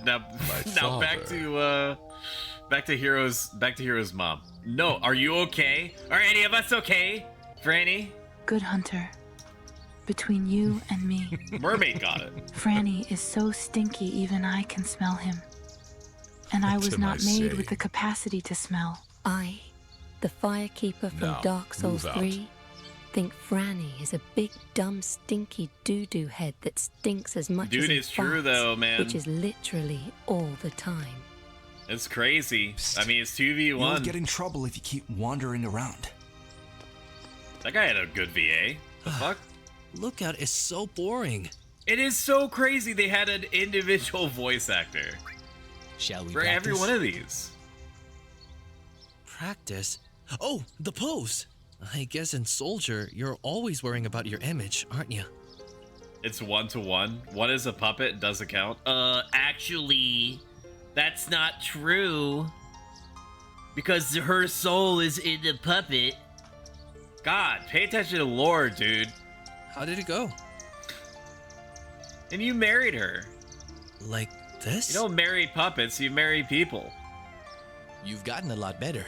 back to Hero's mom. No, are you okay? Are any of us okay? Franny? Good hunter. Between you and me. Mermaid got it. Franny is so stinky even I can smell him. And I What was am I not made saying? with the capacity to smell. I, the Firekeeper from Now, Dark Souls move out. 3, think Franny is a big, dumb, stinky doo-doo head that stinks as much as Dude, he it's true farts, though, man. which is literally all the time. It's crazy. I mean, it's 2v1. You'll get in trouble if you keep wandering around. That guy had a good VA. The fuck? Lookout is so boring. It is so crazy they had an individual voice actor Shall we for practice? every one of these. Practice? Oh, the pose! I guess in Soldier, you're always worrying about your image, aren't you? It's 1-to-1. One is a puppet, doesn't count. Actually, that's not true. Because her soul is in the puppet. God, pay attention to lore, dude. How did it go? And you married her. Like this? You don't marry puppets, you marry people. You've gotten a lot better.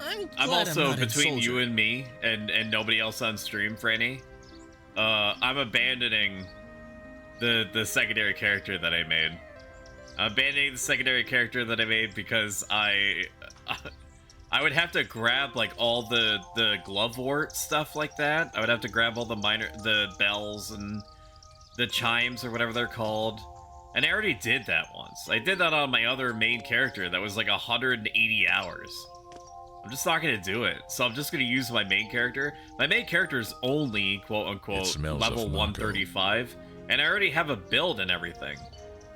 I'm glad also not in between Soldier. you and me and nobody else on stream, Franny. I'm abandoning the secondary character that I made. I'm abandoning the secondary character that I made because I would have to grab like all the glovewort stuff like that. I would have to grab all the bells and the chimes or whatever they're called. And I already did that once. I did that on my other main character that was like 180 hours. I'm just not going to do it. So I'm just going to use my main character. My main character is only, quote-unquote, smells level of 135. And I already have a build and everything.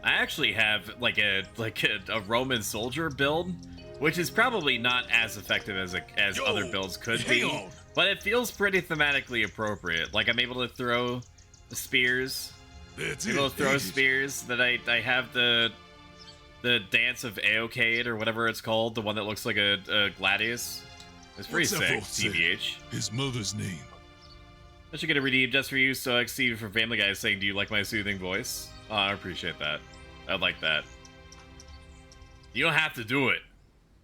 I actually have like a Roman soldier build, which is probably not as effective as other builds could be. But it feels pretty thematically appropriate. Like I'm able to throw the spears. That's I'm able it. to throw spears. That I have the Dance of Aocade or whatever it's called, the one that looks like a gladius. It's pretty What's that sick, vote say? TBH. His mother's name. I should get a redeem just for you, Stoic Steve from Family Guy saying, do you like my soothing voice? Oh, I appreciate that. I'd like that. You don't have to do it.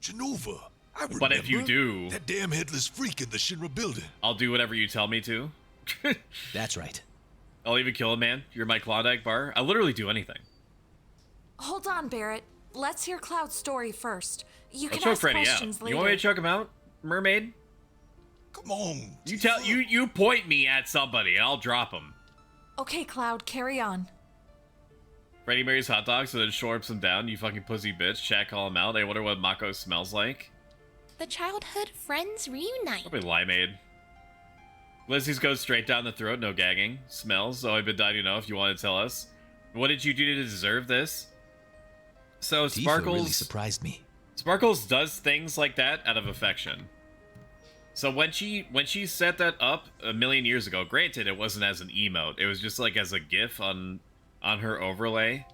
Genova. I remember. But if you do, That damn headless freak in the Shinra building. I'll do whatever you tell me to. That's right. I'll even kill a man. You're my Klondike bar. I'll literally do anything. Hold on, Barrett. Let's hear Cloud's story first. You can I'll choke ask Freddy out. questions later. You want me to choke him out, mermaid? Come on. You point me at somebody and I'll drop him. Okay, Cloud, carry on. Freddy marries hot dogs, so then shorps him down. You fucking pussy bitch. Chat call him out. I wonder what Mako smells like. The childhood friends reunite. Probably limeade. Lizzie's goes straight down the throat, no gagging. Smells. So I've been dying to know if you want to tell us. What did you do to deserve this? So Tifa Sparkles really surprised me. Sparkles does things like that out of affection. So when she set that up a million years ago, granted it wasn't as an emote, it was just like as a GIF on her overlay.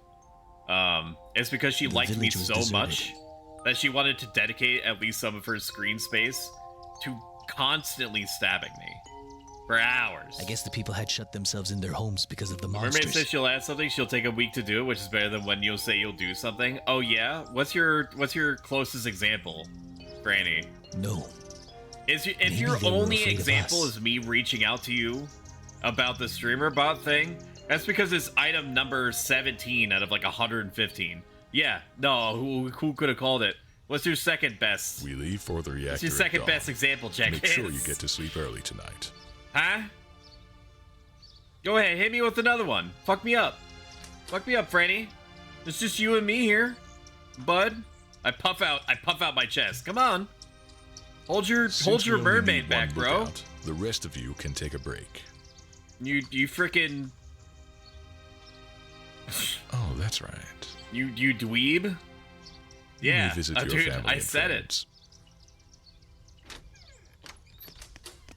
It's because she liked me so much that she wanted to dedicate at least some of her screen space to constantly stabbing me for hours. I guess the people had shut themselves in their homes because of the Mermaid monsters. says she'll add something. She'll take a week to do it, which is better than when you'll say you'll do something. Oh yeah, what's your closest example, Granny? No. If your only example is me reaching out to you about the streamer bot thing, that's because it's item number 17 out of like 115. Yeah, no, who could have called it? What's your second best? We leave for the reactor. What's your second best example, Jack? Make sure you get to sleep early tonight. Huh? Go ahead, hit me with another one. Fuck me up. Fuck me up, Franny. It's just you and me here, bud. I puff out my chest. Come on. Hold your mermaid back, bro. Lookout, the rest of you can take a break. You freaking. Oh, that's right. You dweeb. Yeah, Visit your dude, family I and said friends. it.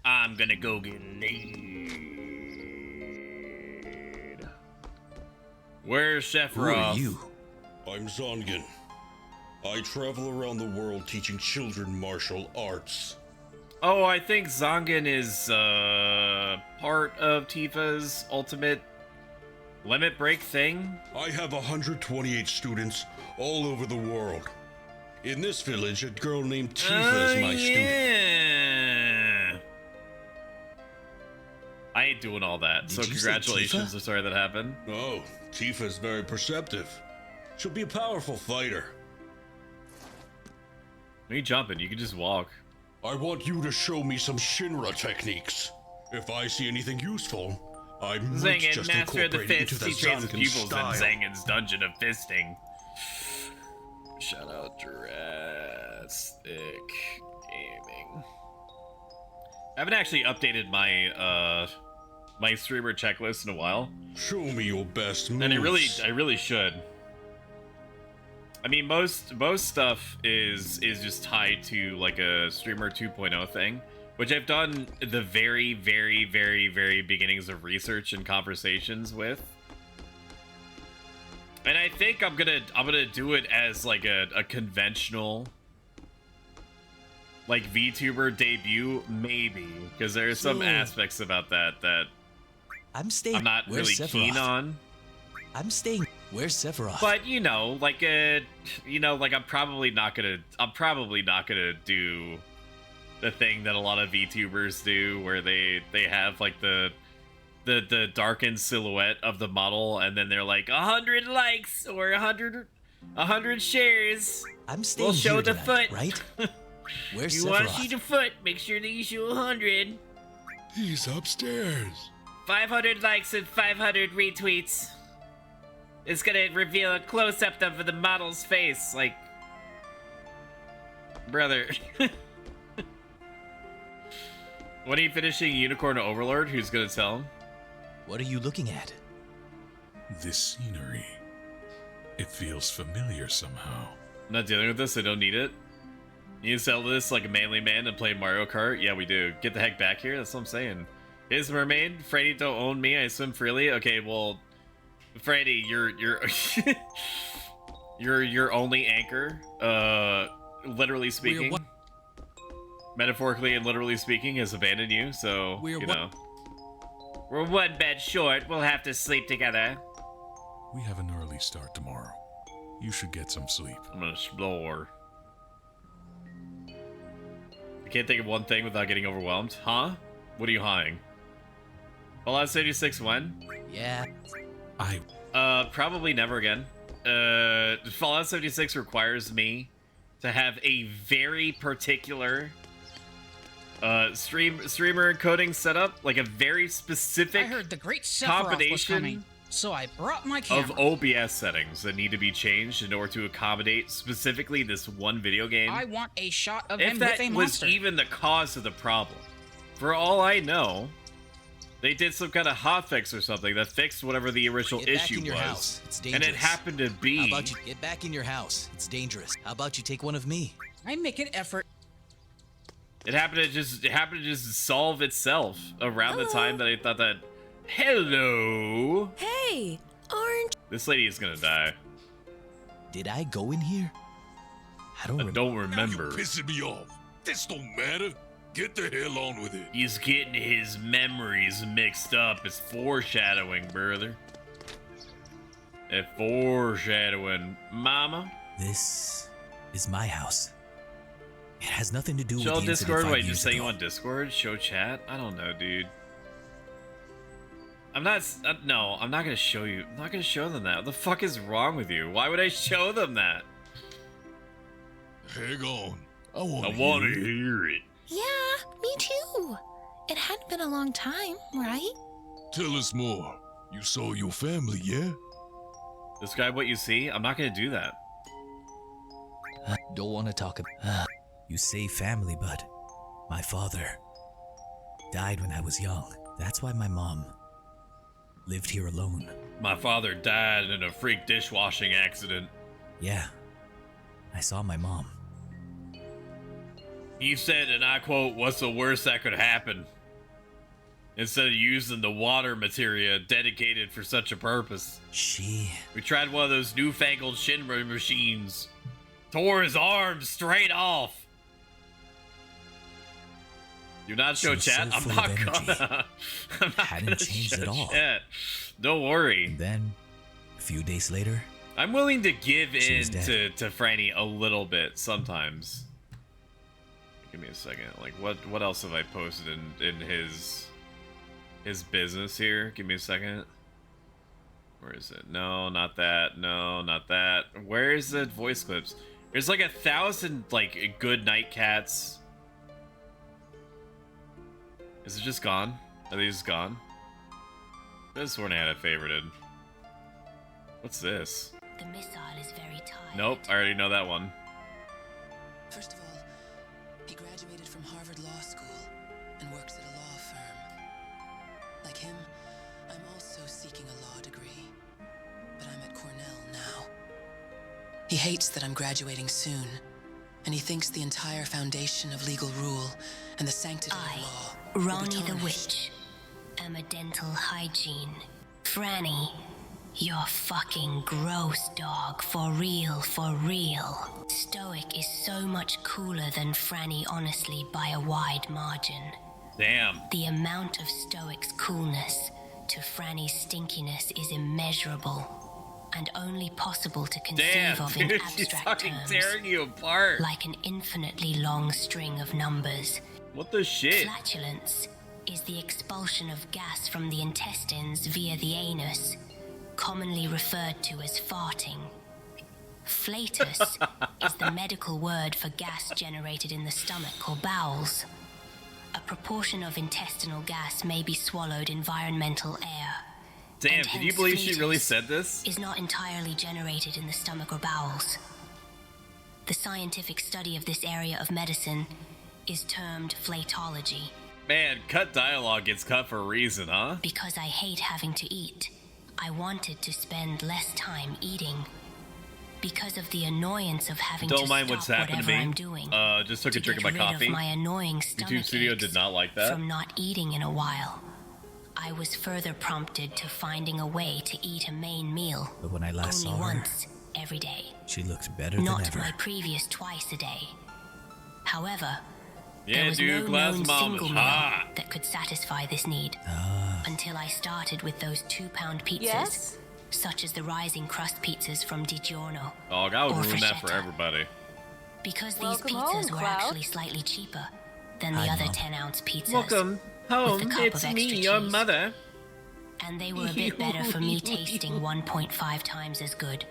I'm gonna go get laid. Where's Sephiroth? Who are you? I'm Zongan. I travel around the world teaching children martial arts. Oh, I think Zongan is part of Tifa's ultimate limit break thing. I have 128 students all over the world. In this village, a girl named Tifa is my student. I ain't doing all that, so congratulations. I'm sorry that happened. Oh, Tifa's very perceptive. She'll be a powerful fighter. When you jumping, you can just walk. I want you to show me some Shinra techniques. If I see anything useful, I might Zangin, just master of the incorporate it into fists. the He trains his Zangan pupils style. in Zangin's dungeon of fisting. Shout out Jurassic Gaming. I haven't actually updated my my streamer checklist in a while. Show me your best moves. And I really should. I mean, most stuff is just tied to like a streamer 2.0 thing, which I've done the very, very, very, very beginnings of research and conversations with. And I think I'm gonna do it as like a conventional like VTuber debut, maybe, because there's some aspects about that I'm staying. I'm not really keen on. I'm staying. Where's Sephiroth? But you know, like I'm probably not gonna do the thing that a lot of VTubers do, where they have like the darkened silhouette of the model, and then they're like 100 likes or 100 shares. I'm staying. We'll show here the tonight, foot. right? Where's You Sephiroth? want to see the foot? Make sure that you show 100. He's upstairs. 500 likes and 500 retweets. It's gonna reveal a close-up of the model's face, like... Brother. When are you finishing Unicorn Overlord? Who's gonna tell him? What are you looking at? This scenery. It feels familiar somehow. I'm not dealing with this, I don't need it. You can sell this like a manly man and play Mario Kart? Yeah, we do. Get the heck back here, that's what I'm saying. Is mermaid? Freddy don't own me, I swim freely? Okay, well... Freddy, you're your only anchor, literally speaking. Metaphorically and literally speaking, has abandoned you, so, you know. We're one bed short, we'll have to sleep together. We have an early start tomorrow. You should get some sleep. I'm gonna explore. I can't think of one thing without getting overwhelmed. Huh? What are you hawing? Fallout 76 when? Yeah. Probably never again. Fallout 76 requires me to have a very particular streamer encoding setup, like a very specific I heard the great Sephiroth was coming, so I brought my camera. of OBS settings that need to be changed in order to accommodate specifically this one video game. I want a shot of If him that with a was monster. even the cause of the problem, for all I know, they did some kind of hotfix or something that fixed whatever the original Get back issue in your was. house. It's And dangerous. it happened to be. How about you get back in your house? It's dangerous. How about you take one of me? I make an effort. It happened to just solve itself around the time that I thought that. Hello. Hey, Orange. This lady is gonna die. Did I go in here? I don't remember. Now you pissing me off. This don't matter. Get the hell on with it. He's getting his memories mixed up. It's foreshadowing, brother. It's foreshadowing, mama. This is my house. It has nothing to do Show with the Discord. incident 5 Wait, years just saying ago. on Discord? Show chat? I don't know, dude. I'm not. No, I'm not gonna show you. I'm not gonna show them that. What the fuck is wrong with you? Why would I show them that? Hang on. I want to hear it. Yeah, me too. It hadn't been a long time, right? Tell us more. You saw your family, yeah? Describe what you see? I'm not gonna do that. Don't want to talk about. You say family, but my father died when I was young. That's why my mom lived here alone. My father died in a freak dishwashing accident. Yeah, I saw my mom. He said, and I quote, "What's the worst that could happen?" Instead of using the water materia dedicated for such a purpose. We tried one of those newfangled Shinra machines. Tore his arm straight off. Do not show She was chat. so I'm full not of energy. gonna. I'm not Hadn't gonna changed show at all. chat. Don't worry. And then, a few days later, I'm willing to give She in was dead. to Franny a little bit sometimes. Give me a second. Like, what else have I posted in his business here? Give me a second. Where is it? No, not that. No, not that. Where is the voice clips? There's like 1,000 like good night cats. Is it just gone? Are they just gone? This one I had it favorited. What's this? The missile is very tired. Nope, I already know that one. First of all, he graduated from Harvard Law School and works at a law firm. Like him, I'm also seeking a law degree, but I'm at Cornell now. He hates that I'm graduating soon, and he thinks the entire foundation of legal rule and the sanctity of law will be Ronnie the tarnished. Witch, am a dental hygiene. Franny, you're fucking gross, dog. For real, for real. Stoic is so much cooler than Franny, honestly, by a wide margin. Damn. The amount of Stoic's coolness to Franny's stinkiness is immeasurable, and only possible to conceive Damn, of in dude, she's abstract fucking terms. tearing you apart. Like an infinitely long string of numbers. What the shit? Flatulence is the expulsion of gas from the intestines via the anus, commonly referred to as farting. Flatus is the medical word for gas generated in the stomach or bowels. A proportion of intestinal gas may be swallowed environmental air. Damn, and can you hence believe she really flatus said this? Is not entirely generated in the stomach or bowels. The scientific study of this area of medicine is termed flatology. Man, cut dialogue gets cut for a reason, huh? Because I hate having to eat, I wanted to spend less time eating. Because of the annoyance of having Don't to mind stop what's happened to whatever me. I'm doing. Just took a drink of get my rid coffee. Of my annoying stomach YouTube Studio aches did not like that. From not eating in a while, I was further prompted to finding a way to eat a main meal. But when I last only saw her, once every day. she looked better Not than ever. my previous twice a day. However, Yeah, there was dude, no glass known mom is single meal hot. that could satisfy this need. Until I started with those 2-pound pizzas, Yes? such as the rising crust pizzas from DiGiorno. Oh, I would or ruin that for Freshetta. everybody. Because these Welcome pizzas home, were Cloud. actually slightly cheaper than the Hi, other Mom. 10-ounce pizzas. Welcome home. With a cup It's of me, extra your cheese. mother. And they were a bit better for me, tasting 1.5 times as good.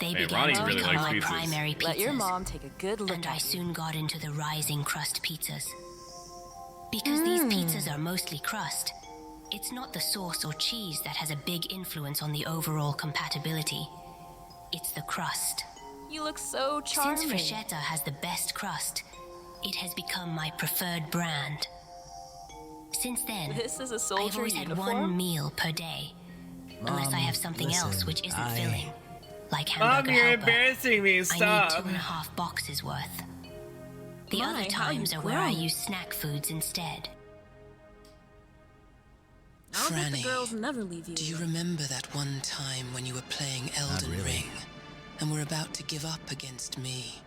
They Man, began Ronnie to really become likes my pizzas. primary pizzas. Let your mom take a good look And at I soon got into the rising crust pizzas. Because these pizzas are mostly crust, it's not the sauce or cheese that has a big influence on the overall compatibility. It's the crust. You look so charming. Since Freshetta has the best crust, it has become my preferred brand. Since then, This is a I've soldier always had uniform? one meal per day. Unless I have something else which isn't filling. Like Mom, hamburger you're helper. embarrassing me. I Stop. need 2.5 boxes worth. The My, other how times you are where I grown. use snack foods instead. Franny, I bet the girls never leave you. do you remember that one time when you were playing Elden really. Ring and were about to give up against me,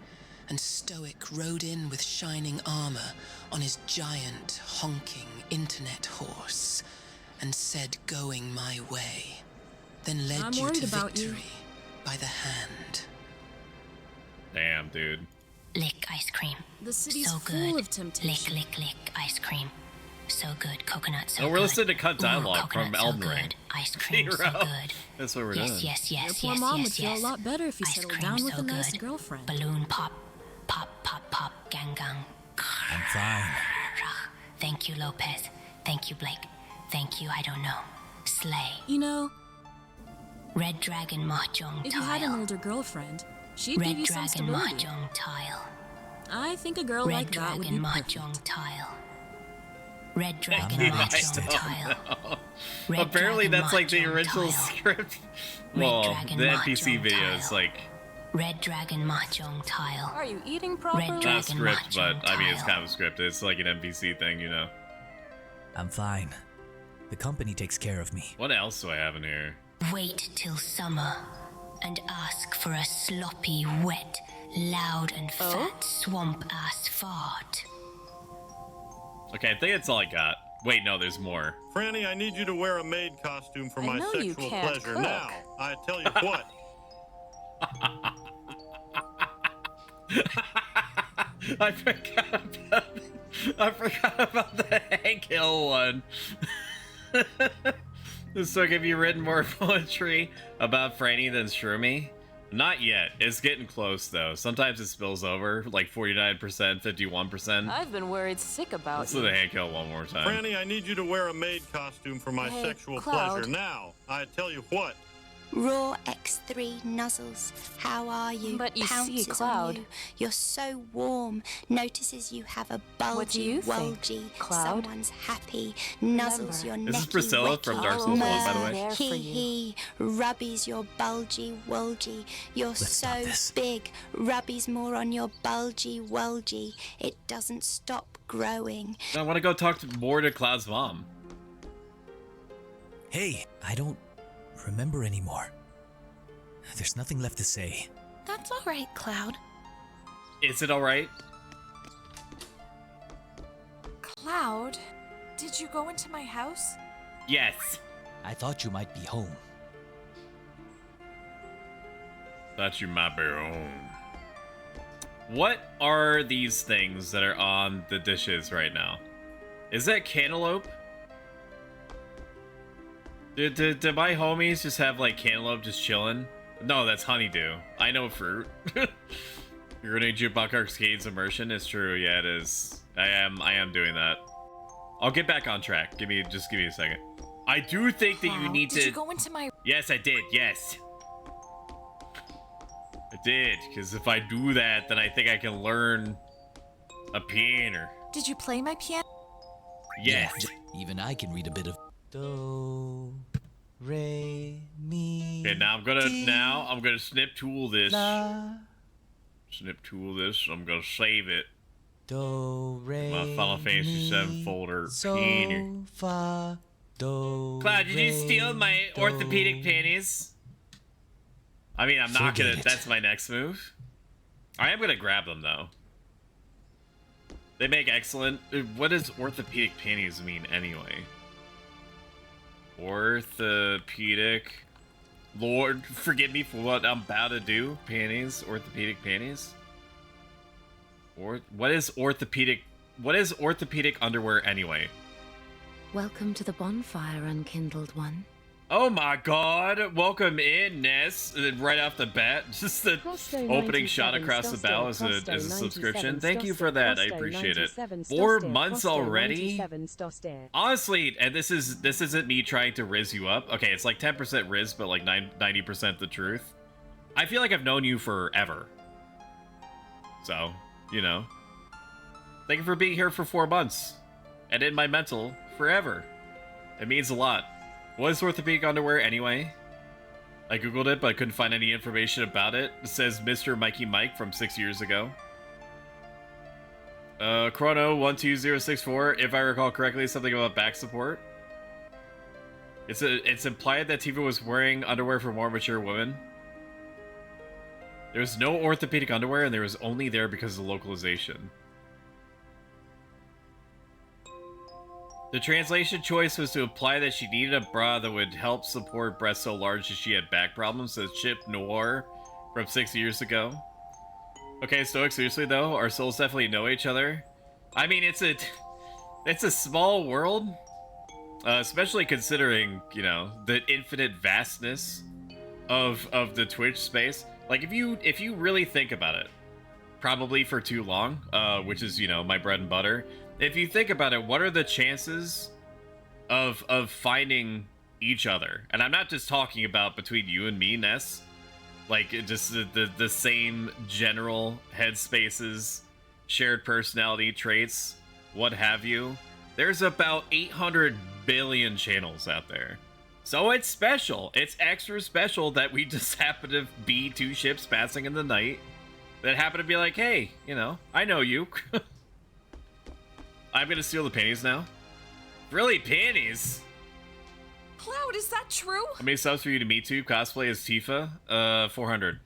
and Stoic rode in with shining armor on his giant, honking internet horse and said going my way, then led I'm you worried to about you. victory by the hand? Damn, dude. Lick ice cream. The city's So full good. of temptation. Lick ice cream. So good. Coconut so Oh, we're good. listening to cut Ooh, dialogue from coconut so Elden Ring. good. Ice cream so Zero. good. That's what we're Yes, doing. yes, Your yes, poor yes, mom yes, would feel yes. a lot better if you Ice settled cream down with so a nice good. girlfriend. Balloon pop. Pop, pop, pop. Gang, gang. I'm fine. Thank you, Lopez. Thank you, Blake. Thank you, I don't know. Slay. You know, Red Dragon Mahjong if you had an tile. older girlfriend, she'd Red give you some Dragon stability. Mahjong tile. I think a girl Red like that would Dragon be perfect. Mahjong tile. Red Dragon I Mahjong don't tile. know. Red Apparently, Dragon that's like the Mahjong original tile. script. Red Well, Dragon the NPC Mahjong video is tile. like Red Dragon Mahjong tile. Are you eating properly? Red not Dragon script, but Mahjong I mean, it's tile. kind of scripted. It's like an NPC thing, you know. I'm fine. The company takes care of me. What else do I have in here? Wait till summer and ask for a sloppy, wet, loud and fat swamp-ass fart. Okay, I think that's all I got. Wait, no, there's more. Franny, I need you to wear a maid costume for I my know you sexual can't pleasure. cook. Now, I tell you what. I forgot about the Hank Hill one. So have you written more poetry about Franny than Shroomy? Not yet. It's getting close though. Sometimes it spills over, like 49%, 51%. I've been worried sick about Let's you. do the Hank Hill one more time. Franny, I need you to wear a maid costume for my Hey, sexual Cloud. pleasure. Now, I tell you what. Raw X3 nuzzles, how are you? But you see, Pounces Cloud. on you. You're so warm. Notices you have a bulgy, What do you think, bulgy. Cloud? Someone's happy. Nuzzles your This is necky, Priscilla wecky from Dark Souls 1, by the way. There for Hee you. hee, rubbies your bulgy, wulgy. You're Let's stop so this. big. Rubbies more on your bulgy, wulgy. It doesn't stop growing. I want to go talk more to Cloud's mom. Hey, I don't remember anymore. There's nothing left to say. That's all right, Cloud. Is it alright? Cloud, did you go into my house? Yes. I thought you might be home. Thought you might be home. What are these things that are on the dishes right now? Is that cantaloupe? Did my homies just have like cantaloupe just chilling? No, that's honeydew. I know fruit. You're gonna do Buck Arcade's immersion. It's true. Yeah, it is. I am doing that. I'll get back on track. Just give me a second. I do think that you need to. Did you go into my... Yes, I did. Yes. I did, because if I do that, then I think I can learn a piano. Did you play my piano? Yes. Yeah, even I can read a bit of do, re, mi. Okay, now I'm gonna snip tool this. Snip tool this. I'm gonna save it. Do, re, My Final Fantasy VII folder. Piano. fa, do, Cloud, did you re, steal my do. orthopedic panties? I mean, I'm not Forget gonna. it. That's my next move. I am gonna grab them though. They make excellent. What does orthopedic panties mean anyway? Orthopedic. Lord, forgive me for what I'm about to do. Panties, orthopedic panties. Or what is orthopedic? What is orthopedic underwear anyway? Welcome to the bonfire, unkindled one. Oh my god, welcome in, Ness. Right off the bat, just the opening shot across the bow as a subscription. Thank you for that, I appreciate it. 4 months already? Honestly, and this isn't me trying to riz you up. Okay, it's like 10% riz, but like 90% the truth. I feel like I've known you forever. So, you know. Thank you for being here for 4 months. And in my mental, forever. It means a lot. What is orthopedic underwear anyway? I googled it, but I couldn't find any information about it. It says Mr. Mikey Mike from 6 years ago. Chrono12064, if I recall correctly, something about back support. It's implied that Tifa was wearing underwear for more mature women. There was no orthopedic underwear, and there was only there because of localization. The translation choice was to imply that she needed a bra that would help support breasts so large that she had back problems, says Chip Noir from 6 years ago. Okay, Stoic, seriously though, our souls definitely know each other. I mean, it's a small world, especially considering, you know, the infinite vastness of the Twitch space. Like, if you really think about it, probably for too long, which is, you know, my bread and butter. If you think about it, what are the chances of finding each other? And I'm not just talking about between you and me, Ness. Like, just the same general headspaces, shared personality traits, what have you. There's about 800 billion channels out there. So it's special. It's extra special that we just happen to be 2 ships passing in the night that happen to be like, hey, you know, I know you. I'm gonna steal the panties now. Really, panties? Cloud, is that true? How many subs for you to meet to cosplay as Tifa? 400.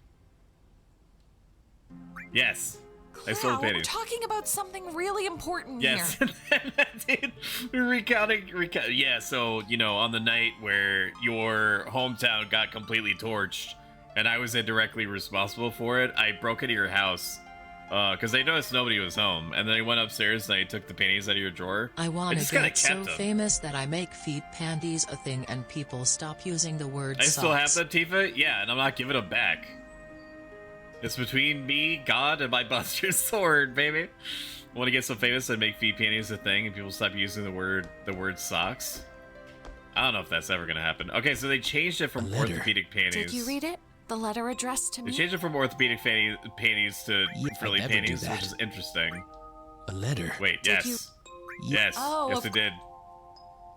Yes. Cloud, I stole the panties. We're talking about something really important yes. here. Dude, recounting. Yeah, so, you know, on the night where your hometown got completely torched and I was indirectly responsible for it, I broke into your house. Because they noticed nobody was home, and then I went upstairs and I took the panties out of your drawer. I want to get so famous that I make feet panties a thing and people stop using the word I socks. still have them, Tifa? Yeah, and I'm not giving them back. It's between me, God, and my Buster Sword, baby. I want to get so famous and make feet panties a thing, and people stop using the word socks. I don't know if that's ever going to happen. Okay, so they changed it from orthopedic panties. Did you read it? The letter addressed to me? They changed it from orthopedic panties to frilly panties, which is interesting. A letter? Wait, yes. Yes, yes it did.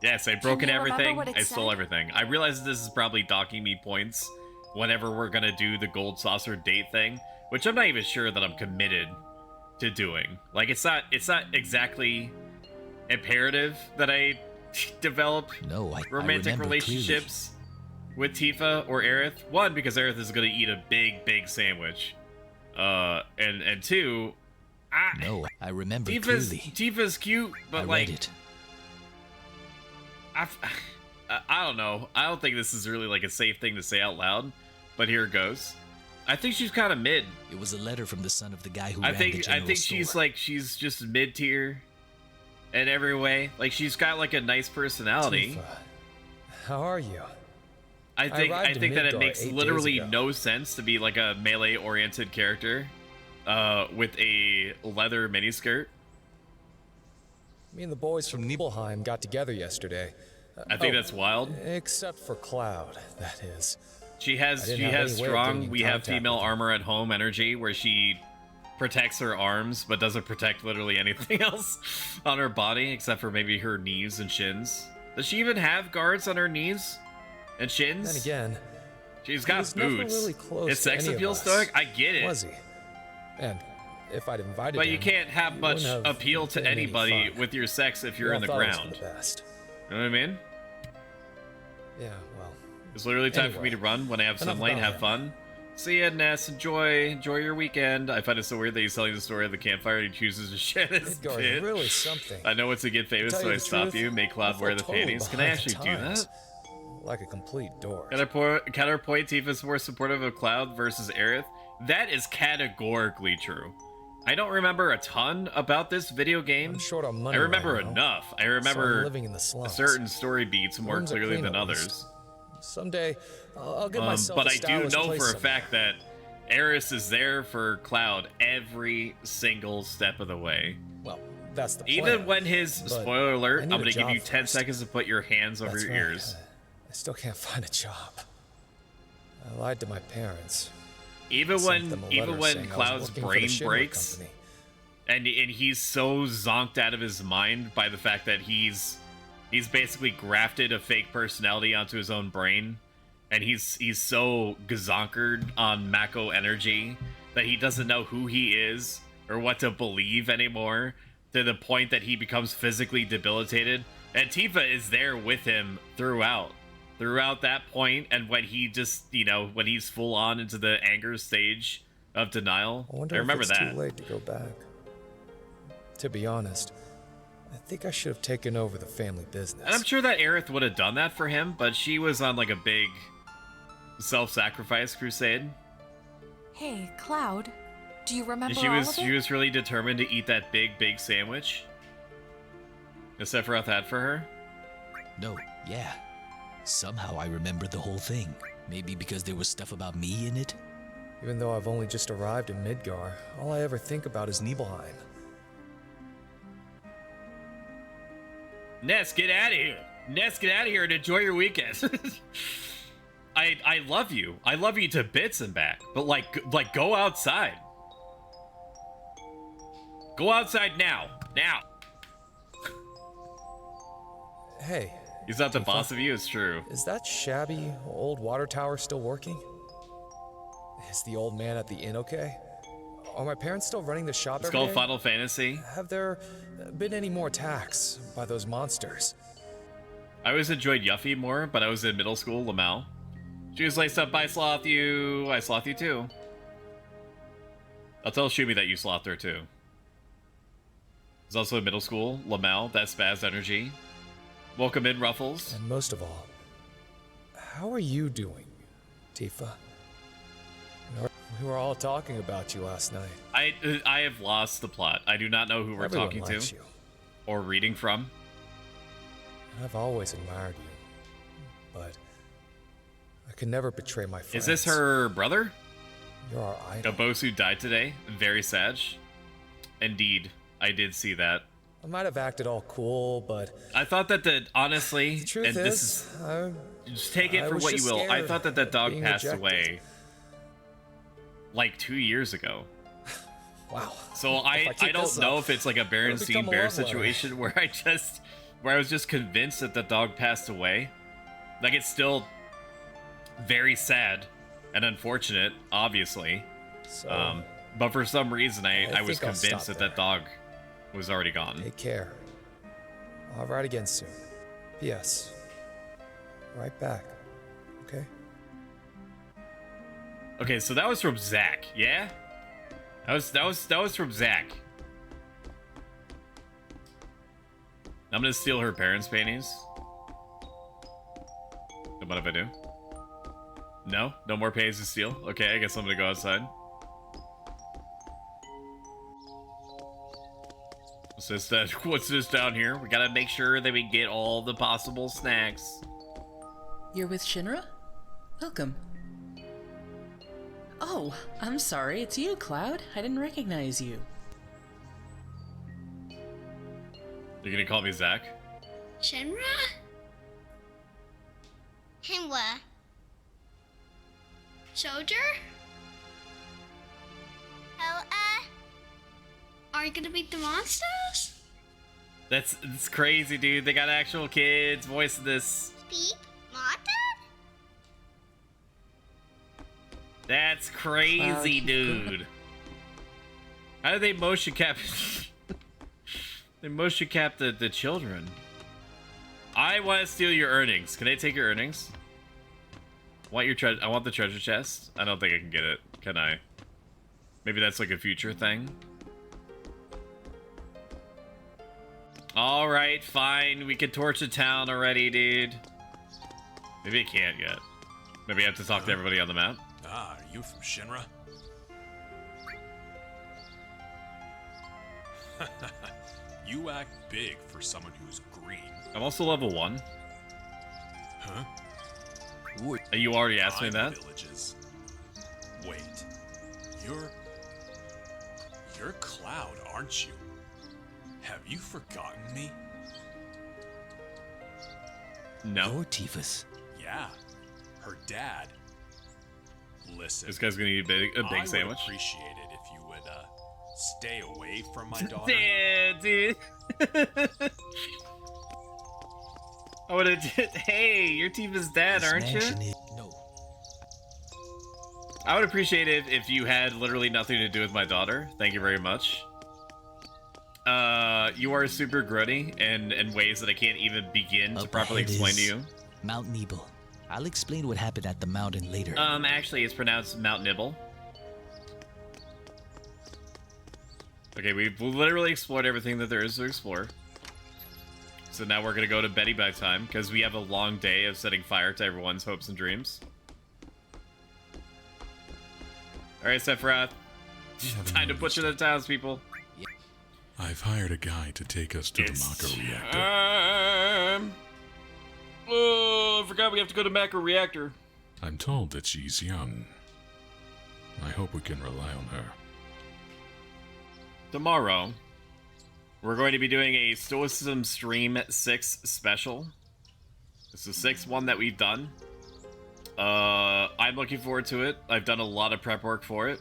Yes, I broke in everything, I stole everything. I realize this is probably docking me points whenever we're gonna do the gold saucer date thing, which I'm not even sure that I'm committed to doing. Like, it's not exactly imperative that I develop romantic relationships with Tifa or Aerith. One, because Aerith is gonna eat a big sandwich. And two, I remember Tifa's cute, but like, it. I don't know. I don't think this is really like a safe thing to say out loud, but here it goes. I think she's kind of mid. It was a letter from the son of the guy who I ran the general think store. she's just mid tier in every way. Like, she's got like a nice personality. Tifa, how are you? I think that it makes literally no sense to be like a melee oriented character with a leather miniskirt. Me and the boys from Nibelheim got together yesterday. I think that's wild. Except for Cloud, that is. She has strong we have female armor at home energy, where she protects her arms but doesn't protect literally anything else on her body except for maybe her knees and shins. Does she even have guards on her knees and shins? Then again, she's got boots. Really it's sex appeal, Stoic? I get it. Was he? And if I'd invited but him, you can't have much appeal to anybody with your sex if you're in the ground. You know what I mean? Yeah, well. It's literally time for me to run. When I have sunlight, have fun. See ya, Ness. Enjoy your weekend. I find it so weird that he's telling the story of the campfire and he chooses to shed his pit. Really something. I know it's to get famous, so I stop you. Make Cloud wear the panties. Can I actually do that? Like a complete dork. Counterpoint, Tifa's more supportive of Cloud versus Aerith. That is categorically true. I don't remember a ton about this video game. I'm short on money. I remember right now, enough. I remember living in the slums. certain story beats more clearly than others. Someday, I'll get myself but a I do stylish know place for a somewhere. fact that Eris is there for Cloud every single step of the way. Well, that's the plan. Even when his, but spoiler alert, I I'm need a going to give job you 10 first. seconds to put your hands over That's your right. ears. I still can't find a job. I lied to my parents. Even Sent them a letter when saying I was Cloud's working for the brain Shinra breaks, company. and he's so zonked out of his mind by the fact that he's basically grafted a fake personality onto his own brain, and he's so gazonkered on Mako energy that he doesn't know who he is or what to believe anymore, to the point that he becomes physically debilitated. And Tifa is there with him throughout that point, and when he just, when he's full on into the anger stage of denial. I wonder I remember if it's that. too late to go back. To be honest, I think I should have taken over the family business. And I'm sure that Aerith would have done that for him, but she was on like a big self-sacrifice crusade. Hey, Cloud, do you remember She all was of it? she was really determined to eat that big sandwich. Is Sephiroth had for her? No, yeah. Somehow I remembered the whole thing. Maybe because there was stuff about me in it? Even though I've only just arrived in Midgar, all I ever think about is Nibelheim. Ness, get out of here. Ness, get out of here and enjoy your weekend. I love you. I love you to bits and back. But like go outside. Go outside now. Now. Hey. He's not the Tifa, boss of you, it's true. Is that shabby old water tower still working? Is the old man at the inn okay? Are my parents still running the shop It's every called day? Final Fantasy. Have there been any more attacks by those monsters? I always enjoyed Yuffie more, but I was in middle school, Lamau. She was laced up by Sloth you. I sloth you too. I'll tell Shumi that you slothed her too. There's also in middle school, Lamau, that spaz energy. Welcome in, Ruffles. And most of all, how are you doing, Tifa? We were all talking about you last night. I have lost the plot. I do not know who we're Everyone talking likes to you. or reading from. I've always admired you, but I could never betray my friends. Is this her brother? You're our idol. Gabosu died today. Very sad. Indeed, I did see that. I might have acted all cool, but I thought that honestly, the truth and is, just take it I for was what you just will. I scared thought that of dog being passed rejected. away like 2 years ago. Wow. So I don't know if it's like a Berenstein Bear situation where I was just convinced that the dog passed away. Like, it's still very sad and unfortunate, obviously. So, but for some reason I was think I'll convinced stop that dog was already gone. Take care. I'll write again soon. P.S. Right back. Okay? Okay, so that was from Zach, yeah? That was from Zach. I'm gonna steal her parents' panties. What if I do? No? No more panties to steal? Okay, I guess I'm gonna go outside. What's this down here? We gotta make sure that we get all the possible snacks. You're with Shinra? Welcome. Oh, I'm sorry, it's you, Cloud. I didn't recognize you. You're gonna call me Zach? Shinra? Hinwa? Soldier? Are you gonna beat the monsters? That's crazy, dude. They got actual kids voicing this. Beep? Mata? That's crazy, dude. How do they motion cap? They motion cap the children. I want to steal your earnings. Can I take your earnings? Want your treasure? I want the treasure chest. I don't think I can get it. Can I? Maybe that's like a future thing. All right, fine. We can torch the town already, dude. Maybe I can't yet. Maybe I have to talk to everybody on the map. Ah, are you from Shinra? You act big for someone who's green. I'm also level 1. Huh? You already asked me that? Villages. Wait, you're Cloud, aren't you? Have you forgotten me? No. You're Tifa's. Yeah, her dad. Listen, This guy's gonna eat a big sandwich. I would appreciate it if you would stay away from my daughter. Yeah, dude. I would have. Hey, you're Tifa's dad, aren't you? No. I would appreciate it if you had literally nothing to do with my daughter. Thank you very much. You are super grody in ways that I can't even begin to properly explain to you. Mount Nibel. I'll explain what happened at the mountain later. Actually, it's pronounced Mount Nibble. Okay, we've literally explored everything that there is to explore. So now we're gonna go to Betty by time, because we have a long day of setting fire to everyone's hopes and dreams. Alright, Sephiroth. Time to butcher the townspeople. I've hired a guy to take us to the Mako reactor. Oh, I forgot we have to go to Macro Reactor. I'm told that she's young. I hope we can rely on her. Tomorrow, we're going to be doing a Stoicism Stream 6 special. It's the sixth one that we've done. I'm looking forward to it. I've done a lot of prep work for it.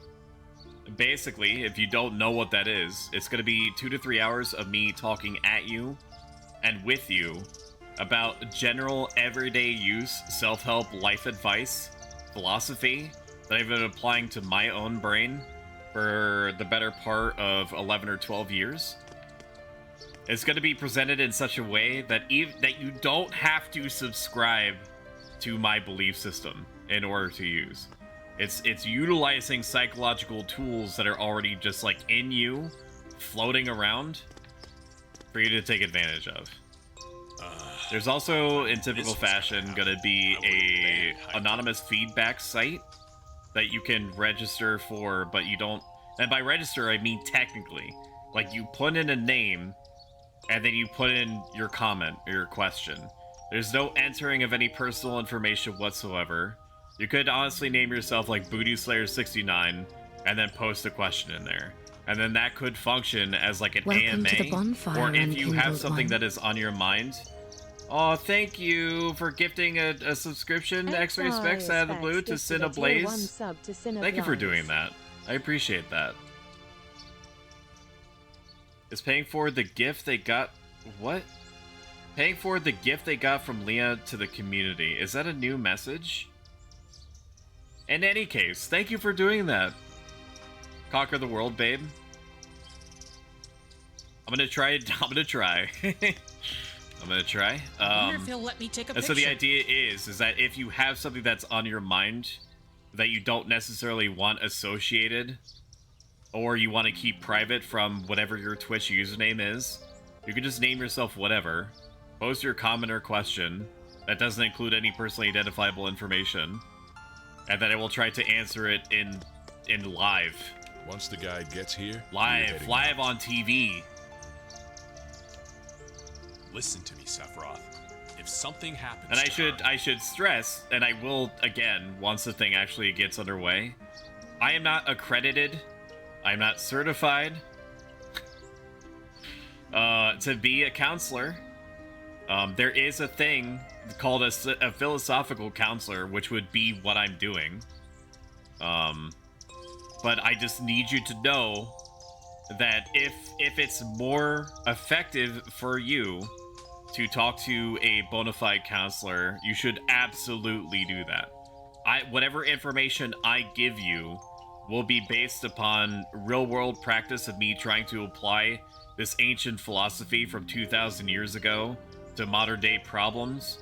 Basically, if you don't know what that is, it's going to be 2 to 3 hours of me talking at you and with you about general everyday use, self-help, life advice, philosophy that I've been applying to my own brain for the better part of 11 or 12 years. It's going to be presented in such a way that that you don't have to subscribe to my belief system in order to use. It's utilizing psychological tools that are already just like in you, floating around, for you to take advantage of. There's also, in typical fashion, going to be a anonymous feedback site that you can register for, but you don't. And by register, I mean technically, like you put in a name, and then you put in your comment or your question. There's no entering of any personal information whatsoever. You could honestly name yourself like Booty Slayer 69 and then post a question in there. And then that could function as like an Welcome AMA. to the bonfire, Or if you have Unkindled something One. that is on your mind. Oh, thank you for gifting a subscription, X-Ray Specs out of the blue to Cineblaze. Thank you for doing that. I appreciate that. Is paying forward the gift they got... What? Paying forward the gift they got from Leah to the community. Is that a new message? In any case, thank you for doing that. Conquer the world, babe. I'm gonna try it. I'm gonna try. I'm gonna try. I wonder if he'll let me take a And picture. so the idea is that if you have something that's on your mind that you don't necessarily want associated, or you want to keep private from whatever your Twitch username is, you can just name yourself whatever, post your comment or question that doesn't include any personally identifiable information, and then I will try to answer it in live. Once the guide gets here, Live on TV. Listen to me, Sephiroth. If something happens And to I should stress, and I will again once the thing actually gets underway, I am not accredited, I'm not certified to be a counselor. There is a thing called a philosophical counselor, which would be what I'm doing. But I just need you to know that if it's more effective for you to talk to a bona fide counselor, you should absolutely do that. Whatever information I give you will be based upon real-world practice of me trying to apply this ancient philosophy from 2,000 years ago to modern-day problems.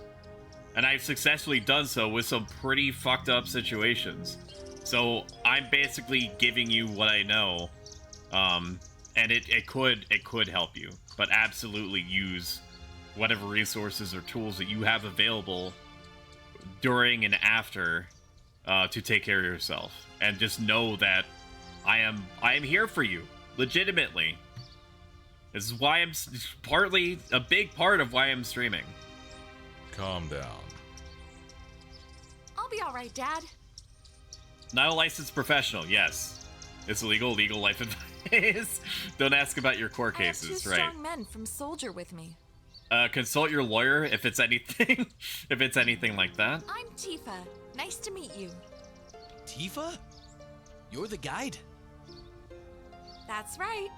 And I've successfully done so with some pretty fucked up situations. So I'm basically giving you what I know, and it could help you. But absolutely use whatever resources or tools that you have available during and after to take care of yourself. And just know that I am here for you, legitimately. This is why I'm partly a big part of why I'm streaming. Calm down. be all right, Dad. Not a licensed professional, yes. It's illegal, legal life advice. Don't ask about your court cases, I have two strong men from Soldier with me. Consult your lawyer if it's anything, if it's anything like that. I'm Tifa. Nice to meet you. Tifa? You're the guide? That's right.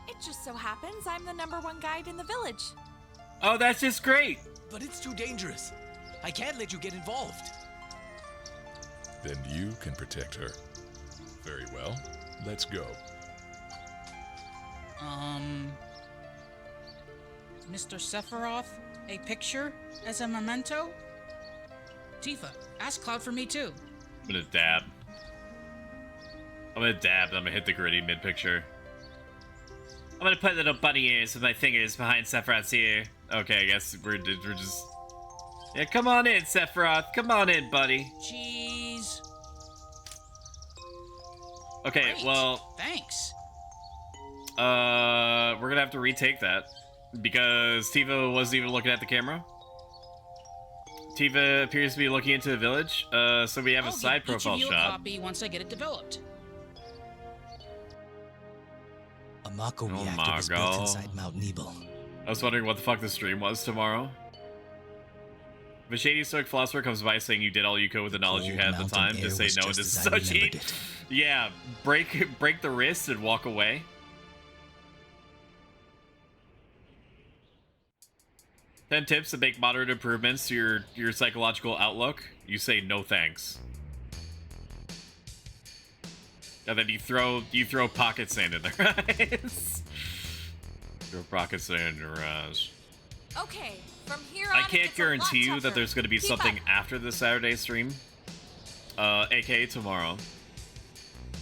It just so happens I'm the #1 guide in the village. Oh, that's just great. But it's too dangerous. I can't let you get involved. Then you can protect her. Very well. Let's go. Mr. Sephiroth, a picture as a memento? Tifa, ask Cloud for me too. I'm gonna dab. I'm gonna hit the gritty mid-picture. I'm gonna put little bunny ears with my fingers behind Sephiroth's ear. Okay, I guess we're just... Yeah, come on in, Sephiroth. Come on in, buddy. Cheese. Okay, Great. well... Thanks. We're gonna have to retake that. Because Tifa wasn't even looking at the camera. Tifa appears to be looking into the village, so we have a side profile I'll give each of you shot. a copy once I get it developed. A Mako Oh reactor my was built God. inside Mount Nebel. I was wondering what the fuck the stream was tomorrow. If a shady Stoic philosopher comes by saying you did all you could with the knowledge you had at the time, just say no and disassociate. Yeah, break the wrist and walk away. Ten tips to make moderate improvements to your psychological outlook. You say no thanks. And then you throw pocket sand in their eyes. Throw pocket sand in their eyes. Okay, from here on I can't it's a lot guarantee you that tougher. there's going to be Keep something up. after the Saturday stream, aka tomorrow.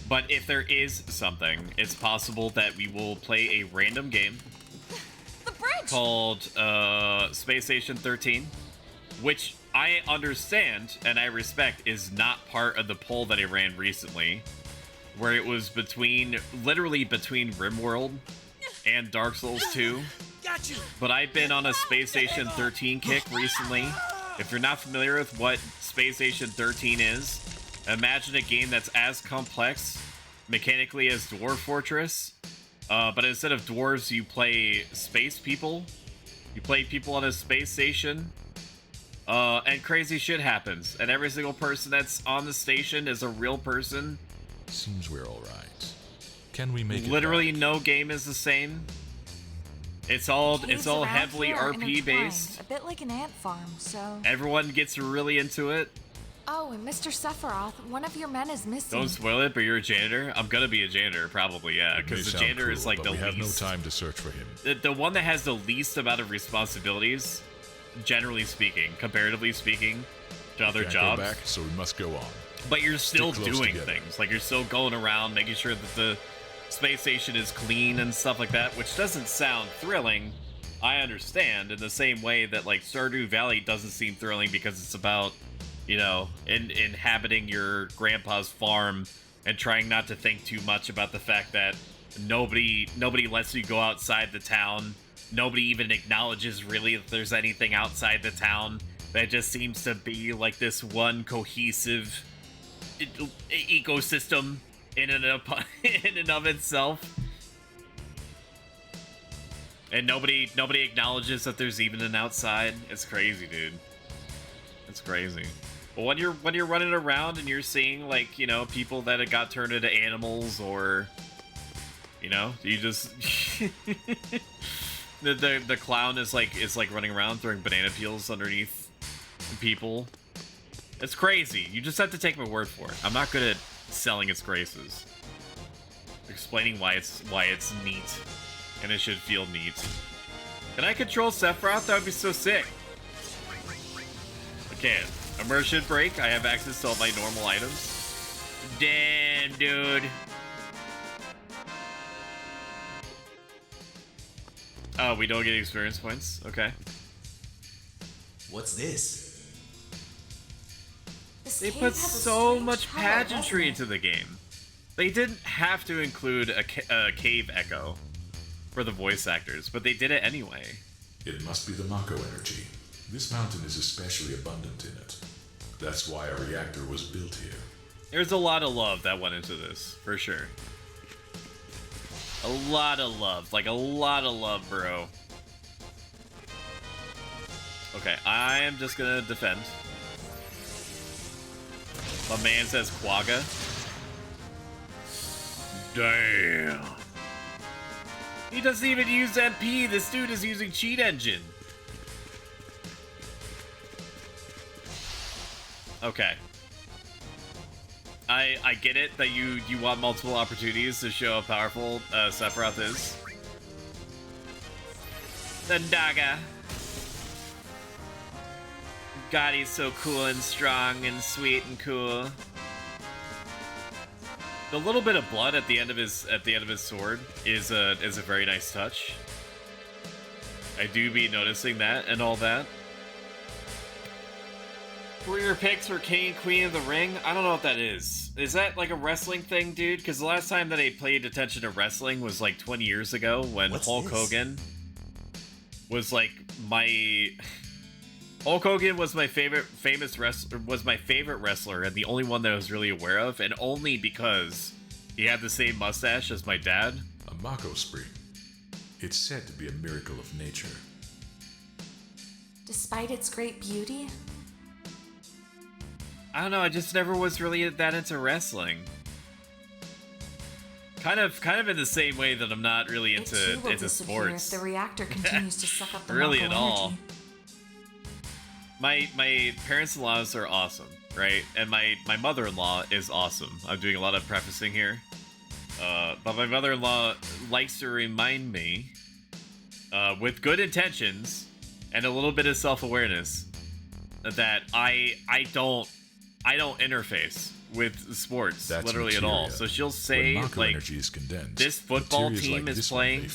But if there is something, it's possible that we will play a random game called Space Station 13, which I understand and I respect is not part of the poll that I ran recently, where it was literally between RimWorld and Dark Souls 2. Got you. But I've been on a Space Station 13 kick recently. If you're not familiar with what Space Station 13 is, imagine a game that's as complex mechanically as Dwarf Fortress, but instead of dwarves, you play space people. You play people on a space station, and crazy shit happens. And every single person that's on the station is a real person. Seems we're all right. Can we make Literally it back? no game is the same. It's all Caves all around heavily here are RP based. intertwined, a bit like an ant farm, so... Everyone gets really into it. Oh, and Mr. Sephiroth, one of your men is missing. Don't spoil it, but you're a janitor. I'm gonna be a janitor, probably, yeah, It may because the sound janitor is cruel, like but the we have no least. time to search for him. The one that has the least amount of responsibilities, generally speaking, comparatively speaking, to other Can't jobs. go back, so we must go on. But you're still Stick close doing together. things. Like, you're still going around, making sure that the space station is clean and stuff like that, which doesn't sound thrilling. I understand, in the same way that, like, Stardew Valley doesn't seem thrilling because it's about, you know, inhabiting your grandpa's farm and trying not to think too much about the fact that nobody lets you go outside the town. Nobody even acknowledges really that there's anything outside the town. That just seems to be like this one cohesive ecosystem in and of itself. And nobody acknowledges that there's even an outside. It's crazy, dude. It's crazy. But when you're running around and you're seeing, like, you know, people that got turned into animals, or, you know, you just the clown is like running around throwing banana peels underneath people. It's crazy. You just have to take my word for it. I'm not good at selling its graces. Explaining why it's neat. And it should feel neat. Can I control Sephiroth? That would be so sick. I can. Immersion break. I have access to all my normal items. Damn, dude. Oh, we don't get experience points? Okay. What's this? This They cave put has a so strange much color, pageantry doesn't into the game. They didn't have to include a cave echo for the voice actors, but they did it anyway. It must be the Mako energy. This mountain is especially abundant in it. That's why a reactor was built here. There's a lot of love that went into this, for sure. A lot of love. Like, a lot of love, bro. Okay, I am just gonna defend. My man says Quagga. Damn. He doesn't even use MP. This dude is using Cheat Engine. Okay. I get it that you want multiple opportunities to show how powerful Sephiroth is. The Daga. God, he's so cool and strong and sweet and cool. The little bit of blood at the end of his sword is a very nice touch. I do be noticing that and all that. Were your picks for King and Queen of the Ring? I don't know what that is. Is that like a wrestling thing, dude? Because the last time that I paid attention to wrestling was like 20 years ago when Hulk Hogan was like my... Hulk Hogan was my favorite wrestler, and the only one that I was really aware of, and only because he had the same mustache as my dad. A Mako spring. It's said to be a miracle of nature. Despite its great beauty? I don't know, I just never was really that into wrestling. Kind of in the same way that I'm not really into sports. If the reactor continues to suck up the really Mako at all. energy. My parents-in-laws are awesome, right? And my mother-in-law is awesome. I'm doing a lot of prefacing here. But my mother-in-law likes to remind me, with good intentions and a little bit of self-awareness, that I don't interface with sports. That's literally materia. At all. So she'll say like this football team is playing,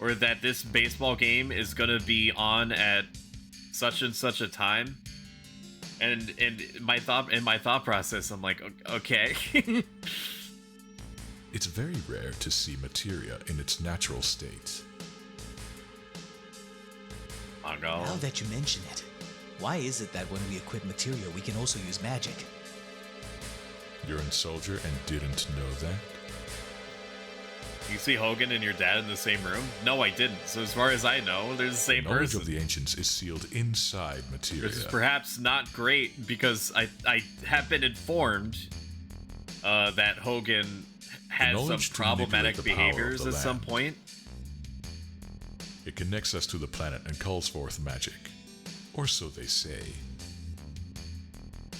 or that this baseball game is gonna be on at such and such a time, and my thought process, I'm like, okay. It's very rare to see materia in its natural state. Now that you mention it, why is it that when we equip materia, we can also use magic? You're in Soldier and didn't know that? You see Hogan and your dad in the same room? No, I didn't. So as far as I know, they're the same Knowledge person. of the ancients is sealed inside materia. This is perhaps not great because I have been informed that Hogan has some problematic behaviors at some point. It connects us to the planet and calls forth magic. Or so they say.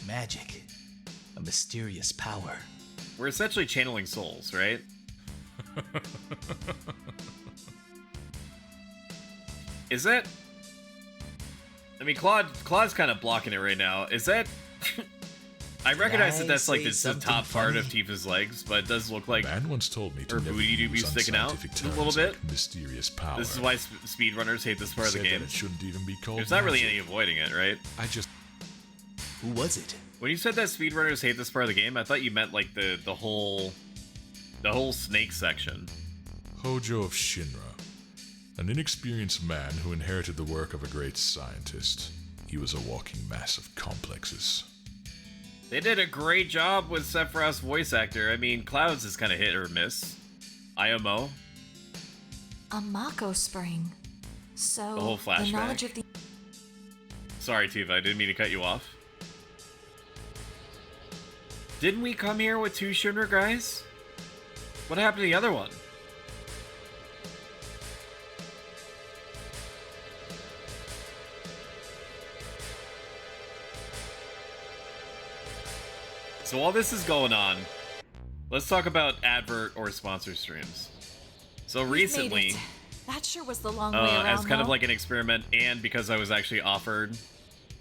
Magic. A mysterious power. We're essentially channeling souls, right? Is that... I mean, Claude's kind of blocking it right now. Is that... I recognize that that's like the top part of Tifa's legs, but it does look like man once told me to her booty do be sticking out a little bit. Like mysterious power. This is why speedrunners hate this part of the game. It shouldn't even be called There's not really any avoiding it, right? Who was it? When you said that speedrunners hate this part of the game, I thought you meant like the whole snake section. Hojo of Shinra. An inexperienced man who inherited the work of a great scientist. He was a walking mass of complexes. They did a great job with Sephiroth's voice actor. I mean, Clouds is kind of hit or miss. IMO. A Mako spring. So the whole flashback. The knowledge of the... Sorry, Tifa, I didn't mean to cut you off. Didn't we come here with 2 Shinra guys? What happened to the other one? So while this is going on, let's talk about advert or sponsor streams. So recently, that sure was the long way around, as kind of like an experiment, and because I was actually offered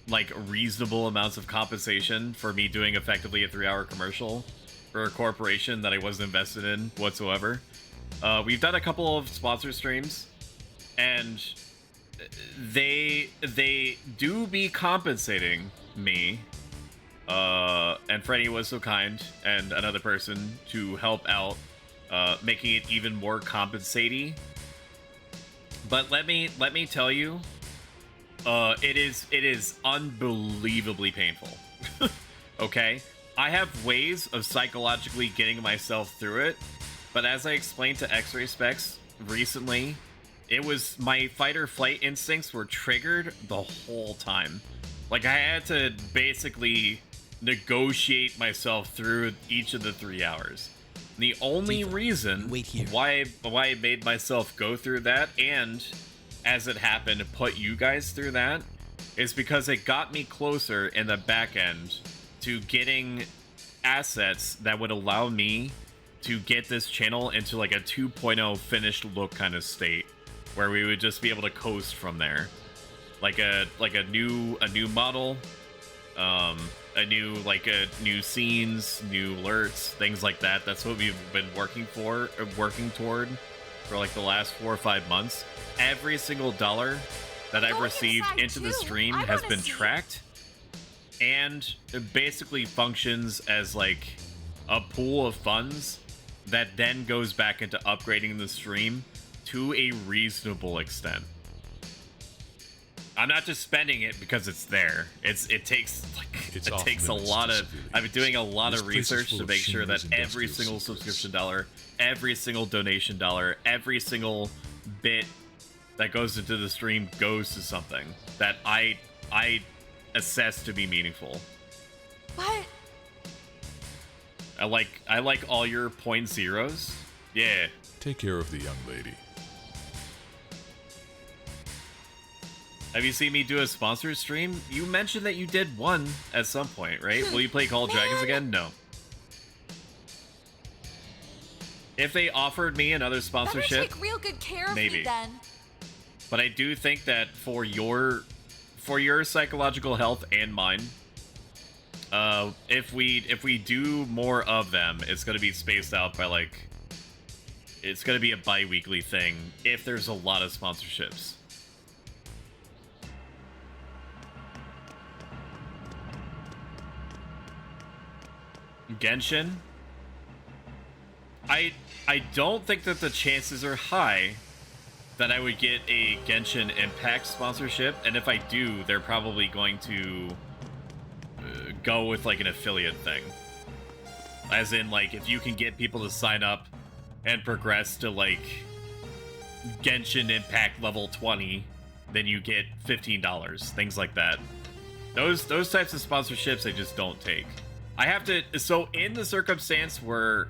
like reasonable amounts of compensation for me doing effectively a 3-hour commercial for a corporation that I wasn't invested in whatsoever, we've done a couple of sponsor streams, and they do be compensating me. And Freddy was so kind, and another person to help out, making it even more compensating. But let me tell you, it is unbelievably painful. okay? I have ways of psychologically getting myself through it, but as I explained to X-Ray Specs recently, it was my fight or flight instincts were triggered the whole time. Like, I had to basically negotiate myself through each of the 3 hours. The only reason why I made myself go through that, and as it happened, put you guys through that, is because it got me closer in the back end to getting assets that would allow me to get this channel into like a 2.0 finished look kind of state, where we would just be able to coast from there, like a new model, new scenes, new alerts, things like that. That's what we've been working toward for like the last 4 or 5 months. Every single dollar that I've received into the stream has been tracked, and it basically functions as like a pool of funds that then goes back into upgrading the stream to a reasonable extent. I'm not just spending it because it's there. It takes a lot of. I've been doing a lot of research to make sure that every single subscription dollar, every single donation dollar, every single bit that goes into the stream goes to something that I assess to be meaningful. What? I like all your point zeros. Yeah. Take care of the young lady. Have you seen me do a sponsored stream? You mentioned that you did one at some point, right? Will you play Call of Dragons again? No. If they offered me another sponsorship, take real good care of maybe. me then. But I do think that for your psychological health and mine, if we do more of them, it's gonna be spaced out by like, it's gonna be a bi-weekly thing if there's a lot of sponsorships. Genshin? I don't think that the chances are high that I would get a Genshin Impact sponsorship, and if I do, they're probably going to go with like an affiliate thing. As in, like, if you can get people to sign up and progress to like Genshin Impact level 20, then you get $15, things like that. Those types of sponsorships I just don't take. I have to, so in the circumstance where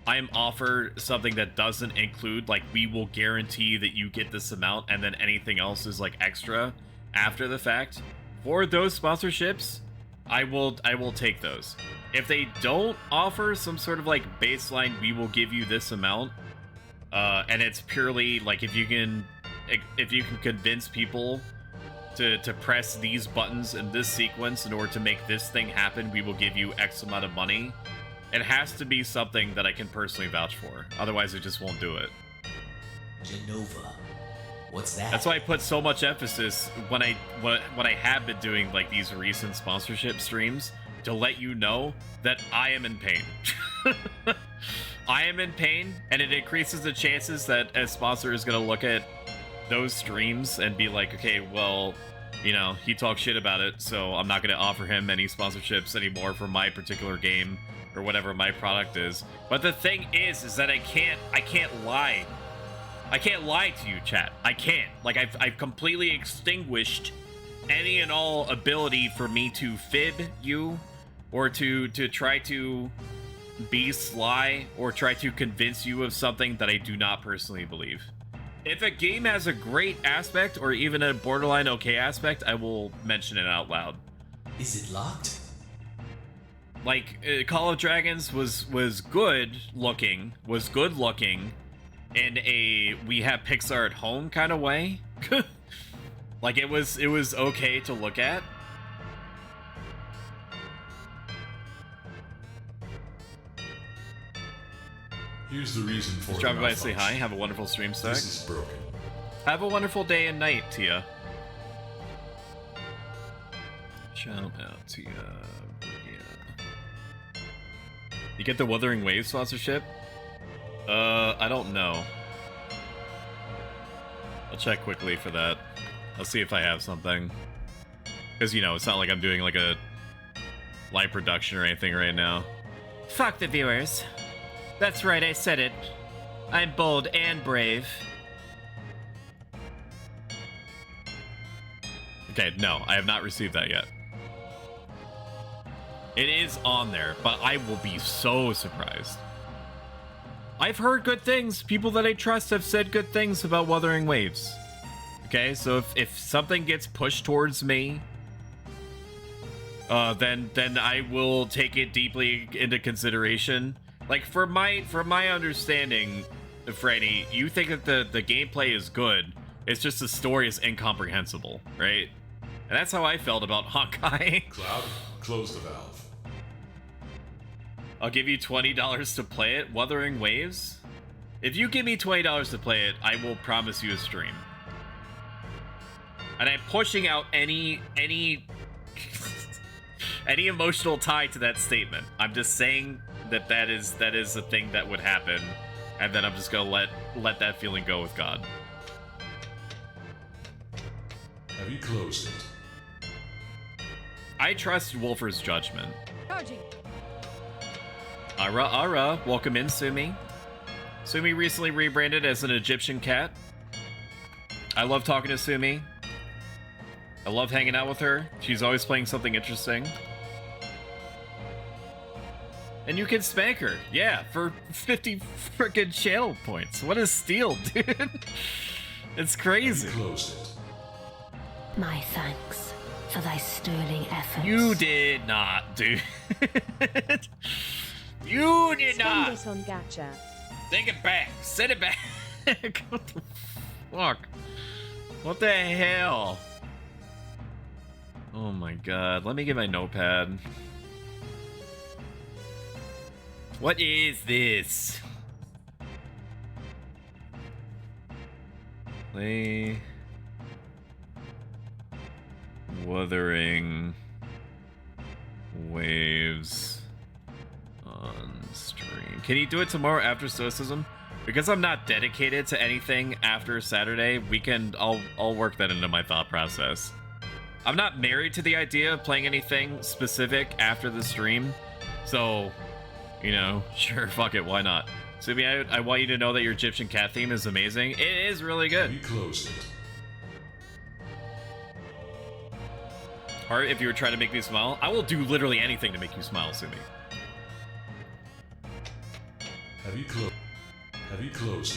I'm offered something that doesn't include, like, we will guarantee that you get this amount and then anything else is like extra after the fact, for those sponsorships, I will take those. If they don't offer some sort of like baseline, we will give you this amount, and it's purely like if you can convince people to press these buttons in this sequence in order to make this thing happen, we will give you X amount of money. It has to be something that I can personally vouch for. Otherwise, I just won't do it. Genova. What's that? That's why I put so much emphasis when I have been doing like these recent sponsorship streams, to let you know that I am in pain. I am in pain, and it increases the chances that a sponsor is going to look at those streams and be like, okay, well, you know, he talks shit about it, so I'm not going to offer him any sponsorships anymore for my particular game or whatever my product is. But the thing is that I can't lie. I can't lie to you, chat. I can't. Like, I've completely extinguished any and all ability for me to fib you, or to try to be sly, or try to convince you of something that I do not personally believe. If a game has a great aspect, or even a borderline okay aspect, I will mention it out loud. Is it locked? Like, Call of Dragons was good looking in a we have Pixar at home kind of way. Like, it was okay to look at. Here's the reason for Just dropping by to say hi. Have a wonderful stream, Stoic. This is broken. Have a wonderful day and night, Tia. Shout out, Tia. Yeah. You get the Wuthering Waves sponsorship? I don't know. I'll check quickly for that. I'll see if I have something. Because, you know, it's not like I'm doing like a live production or anything right now. Fuck the viewers. That's right, I said it. I'm bold and brave. Okay, no, I have not received that yet. It is on there, but I will be so surprised. I've heard good things. People that I trust have said good things about Wuthering Waves. Okay, so if something gets pushed towards me, then I will take it deeply into consideration. Like, from my understanding, Freddy, you think that the gameplay is good. It's just the story is incomprehensible, right? And that's how I felt about Hawkeye. Cloud, close the valve. I'll give you $20 to play it. Wuthering Waves? If you give me $20 to play it, I will promise you a stream. And I'm pushing out any emotional tie to that statement. I'm just saying that is a thing that would happen, and then I'm just gonna let that feeling go with God. Have you closed it? I trust Wolfer's judgment. Charging. Ara, welcome in, Sumi. Sumi recently rebranded as an Egyptian cat. I love talking to Sumi. I love hanging out with her. She's always playing something interesting. And you can spank her, yeah, for 50 frickin' channel points. What a steal, dude. It's crazy. Closed it. My thanks for thy sterling efforts. You did not, dude. You did not. Spend this on gacha. Take it back. Send it back. What the fuck? What the hell? Oh my god. Let me get my notepad. What is this? Play Wuthering Waves on stream. Can you do it tomorrow after Stoicism? Because I'm not dedicated to anything after Saturday, I'll work that into my thought process. I'm not married to the idea of playing anything specific after the stream, so, you know, sure, fuck it, why not? Sumi, I want you to know that your Egyptian cat theme is amazing. It is really good. You closed it. Or if you were trying to make me smile, I will do literally anything to make you smile, Sumi. Have you closed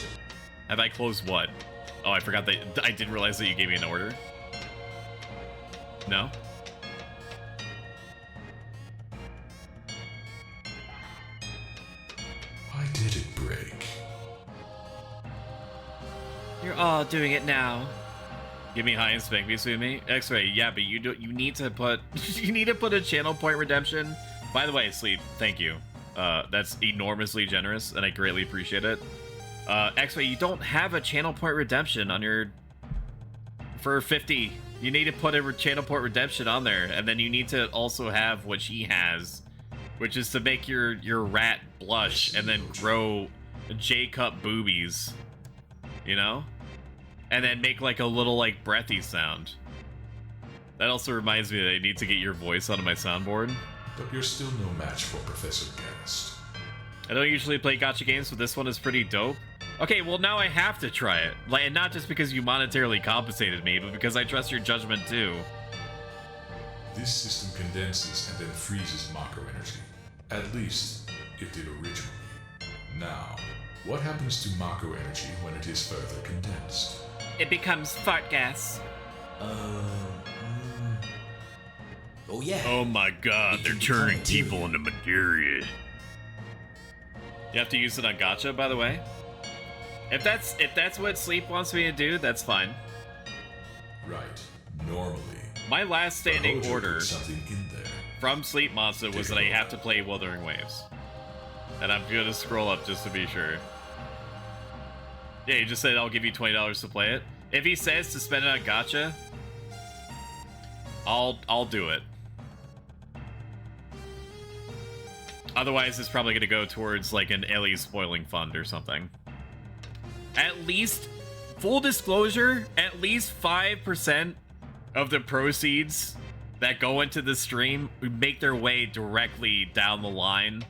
it? Have I closed what? Oh, I forgot that. I didn't realize that you gave me an order. No? Why did it break? You're all doing it now. Give me high and spank me, Sumi. X-ray, yeah, but you need to put you need to put a channel point redemption. By the way, Sleep, thank you. That's enormously generous, and I greatly appreciate it. X-ray, you don't have a channel point redemption on your for 50. You need to put a channel point redemption on there, and then you need to also have what she has, which is to make your rat blush and then grow J-cup boobies, you know, and then make like a little like breathy sound. That also reminds me that I need to get your voice onto my soundboard. But you're still no match for Professor Gast. I don't usually play gacha games, but this one is pretty dope. Okay, well now I have to try it. Like, and not just because you monetarily compensated me, but because I trust your judgment too. This system condenses and then freezes Mako energy. At least, it did originally. Now, what happens to Mako energy when it is further condensed? It becomes fart gas. Oh yeah. Oh my god, they're turning people into materia. You have to use it on gacha, by the way. If that's what Sleep wants me to do, that's fine. Right. Normally. My last standing order something in there. from Sleep Monster was that I have to play Wuthering Waves. And I'm gonna scroll up just to be sure. Yeah, he just said I'll give you $20 to play it. If he says to spend it on gacha, I'll do it. Otherwise, it's probably gonna go towards like an Ellie spoiling fund or something. At least, full disclosure, at least 5% of the proceeds that go into the stream make their way directly down the line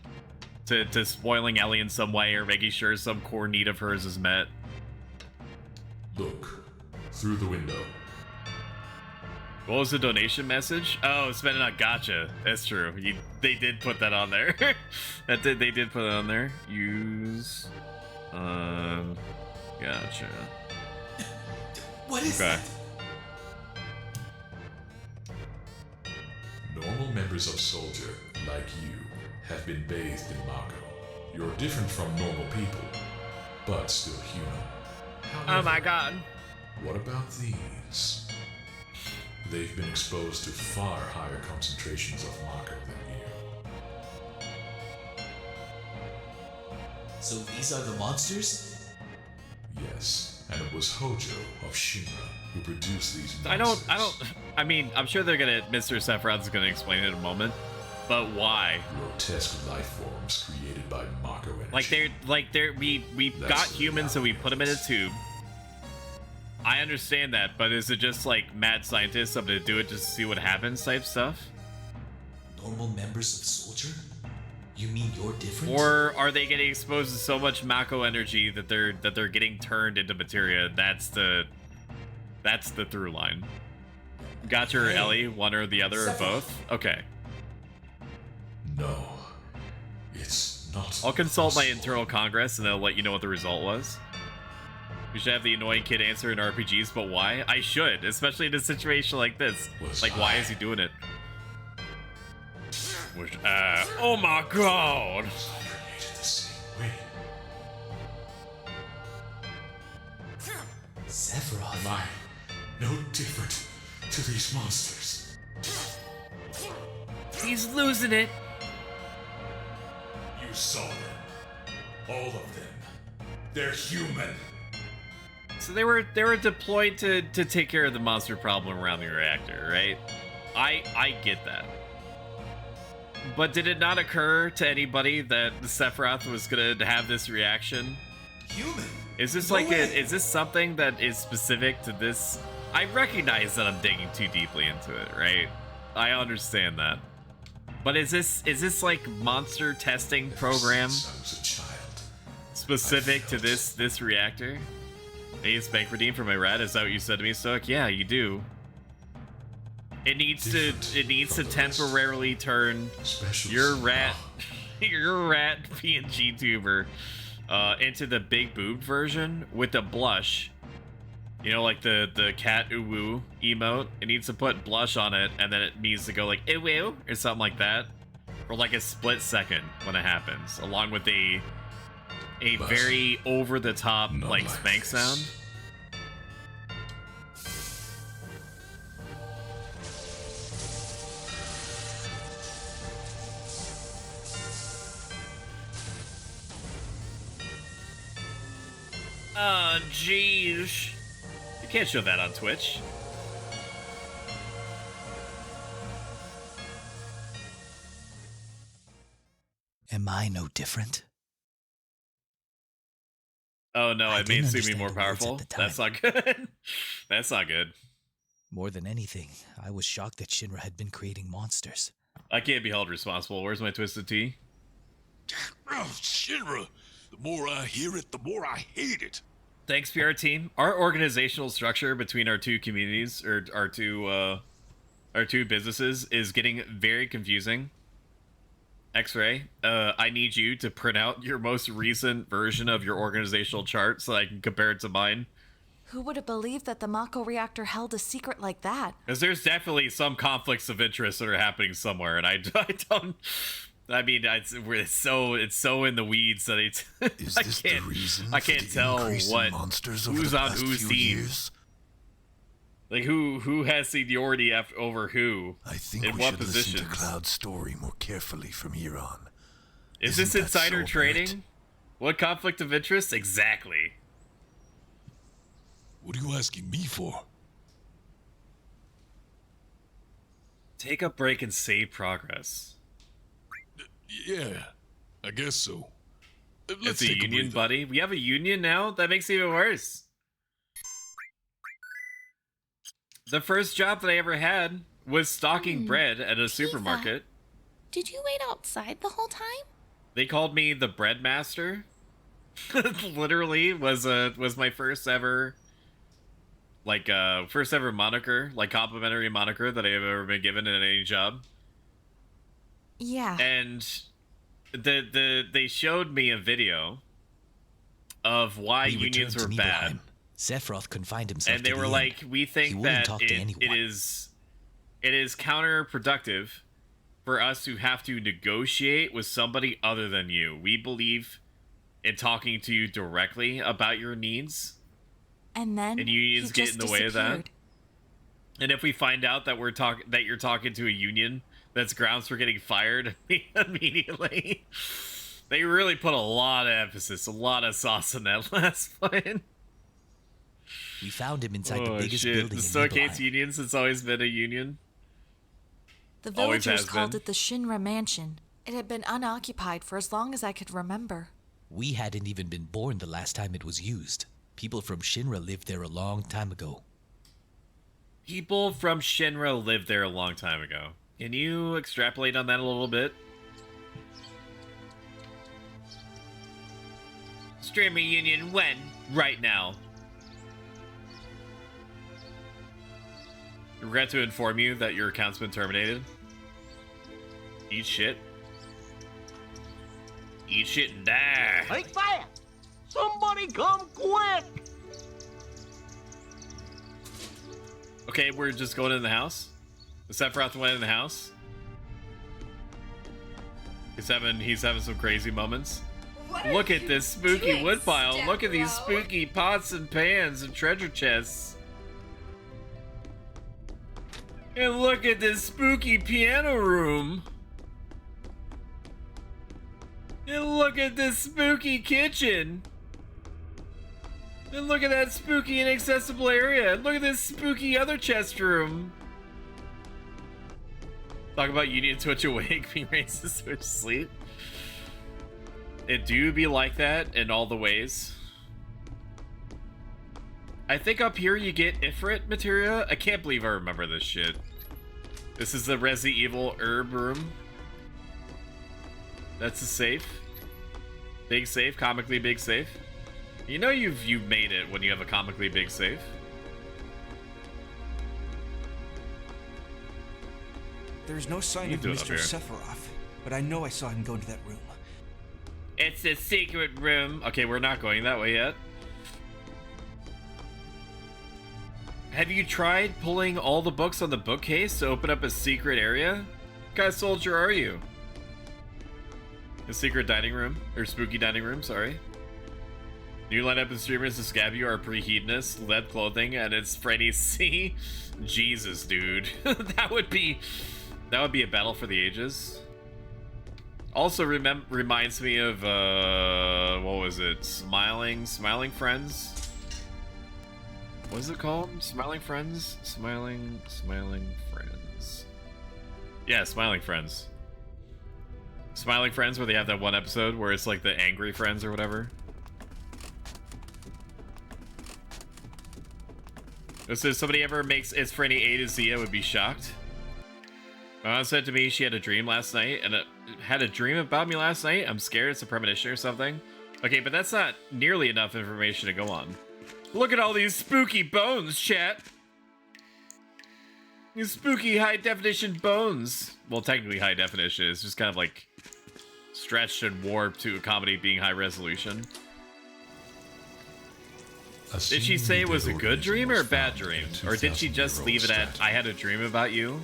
to spoiling Ellie in some way or making sure some core need of hers is met. Look through the window. What was the donation message? Oh, spending on gotcha. That's true. They did put that on there. They did put it on there. Use gotcha. What is that? Normal members of Soldier, like you, have been bathed in Mako. You're different from normal people, but still human. However, Oh my god. what about these? They've been exposed to far higher concentrations of Mako than you. So these are the monsters? Yes, and it was Hojo of Shinra who produced these monsters. I mean, I'm sure they're gonna, Mr. Sephiroth's gonna explain it in a moment, but why? Grotesque life forms created by Mako energy. We got humans and we put them in a tube. I understand that, but is it just like mad scientists, I'm gonna do it just to see what happens type stuff? Normal members of Soldier? You mean you're different? Or are they getting exposed to so much Mako energy that they're getting turned into materia? That's the through line. Gotcha or Ellie, one or the other or both? Okay. No, it's not. I'll consult my internal congress and they'll let you know what the result was. We should have the annoying kid answer in RPGs, but why? I should, especially in a situation like this. Like, why is he doing it? Oh my god! Sephiroth. Am I no different to these monsters? He's losing it. You saw them. All of them. They're human. So they were deployed to take care of the monster problem around the reactor, right? I get that. But did it not occur to anybody that the Sephiroth was gonna have this reaction? Human? Is this is this something that is specific to this? I recognize that I'm digging too deeply into it, right? I understand that. But is this like monster testing program specific to this reactor? I need a spank redeem for my rat. Is that what you said to me, Stoic? Yeah, you do. It needs to temporarily turn your rat PNG tuber into the big boobed version with the blush. You know, like the cat ooh woo emote. It needs to put blush on it, and then it needs to go like ooh woo or something like that for like a split second when it happens, along with a very over the top like spank sound. Oh, jeez. You can't show that on Twitch. Am I no different? Oh no, it made didn't Sumi more understand the words powerful. at the time. That's not good. That's not good. More than anything, I was shocked that Shinra had been creating monsters. I can't be held responsible. Where's my twisted tea? Oh, Shinra. The more I hear it, the more I hate it. Thanks, PR team. Our organizational structure between our two communities, or our two businesses, is getting very confusing. X-Ray, I need you to print out your most recent version of your organizational chart so I can compare it to mine. Who would have believed that the Mako reactor held a secret like that? Because there's definitely some conflicts of interest that are happening somewhere, and I don't. I mean, it's so in the weeds that I can't tell what who's on whose team. Years? Like who has seniority over who? I think in we what should positions? listen to Cloud's story more carefully from here on. Is Isn't this that insider so, trading? Barrett? What conflict of interest exactly? What are you asking me for? Take a break and save progress. Yeah, I guess so. It's a union, buddy. We have a union now? That makes it even worse. The first job that I ever had was stocking bread at a supermarket. Did you wait outside the whole time? They called me the bread master. Literally was my first ever moniker, like complimentary moniker that I have ever been given in any job. Yeah. And they showed me a video of why We unions were returned to bad. Nibelheim. Sephiroth confined himself And they to were the like, inn. we He think wouldn't that talk to anyone. it is counterproductive for us to have to negotiate with somebody other than you. We believe in talking to you directly about your needs. And then And unions he get just in the way of that. disappeared. And if we find out that that you're talking to a union, that's grounds for getting fired immediately. They really put a lot of emphasis, a lot of sauce in that last fight. We found him inside the biggest shit. building The in Stoic Nibelheim. hates unions. It's always been a union. The Always villagers has called been. it the Shinra Mansion. It had been unoccupied for as long as I could remember. We hadn't even been born the last time it was used. People from Shinra lived there a long time ago. People from Shinra lived there a long time ago. Can you extrapolate on that a little bit? Streamer union when? Right now. Regret to inform you that your account's been terminated. Eat shit. Eat shit and die. Take that! Somebody come quick! Okay, we're just going in the house. The Sephiroth went in the house. He's having some crazy moments. Look at this spooky woodpile. Look at these spooky pots and pans and treasure chests. And look at this spooky piano room. And look at this spooky kitchen. And look at that spooky inaccessible area. And look at this spooky other chest room. Talk about you need to switch awake, being raised to switch sleep. It do be like that in all the ways. I think up here you get Ifrit materia. I can't believe I remember this shit. This is the Resident Evil herb room. That's a safe. Big safe, comically big safe. You know you've made it when you have a comically big safe. There's no sign You of do it up Mr. here. Sephiroth, but I know I saw him go into that room. It's a secret room. Okay, we're not going that way yet. Have you tried pulling all the books on the bookcase to open up a secret area? What kind of soldier are you? A secret dining room, or spooky dining room, sorry. New lineup of streamers to scab you are pre-hedonists, lead clothing, and it's Freddy C. Jesus, dude. that would be a battle for the ages. Also reminds me of what was it? Smiling Friends? What is it called? Smiling Friends? Smiling Friends. Yeah, Smiling Friends. Smiling Friends, where they have that one episode where it's like the angry friends or whatever. So if somebody ever makes it's for any A to Z, I would be shocked. My mom said to me she had a dream last night, and had a dream about me last night. I'm scared it's a premonition or something. Okay, but that's not nearly enough information to go on. Look at all these spooky bones, chat. These spooky high definition bones. Well, technically high definition. It's just kind of like stretched and warped to accommodate being high resolution. Did she say it was a good dream or a bad dream? Or did she just leave it at, I had a dream about you?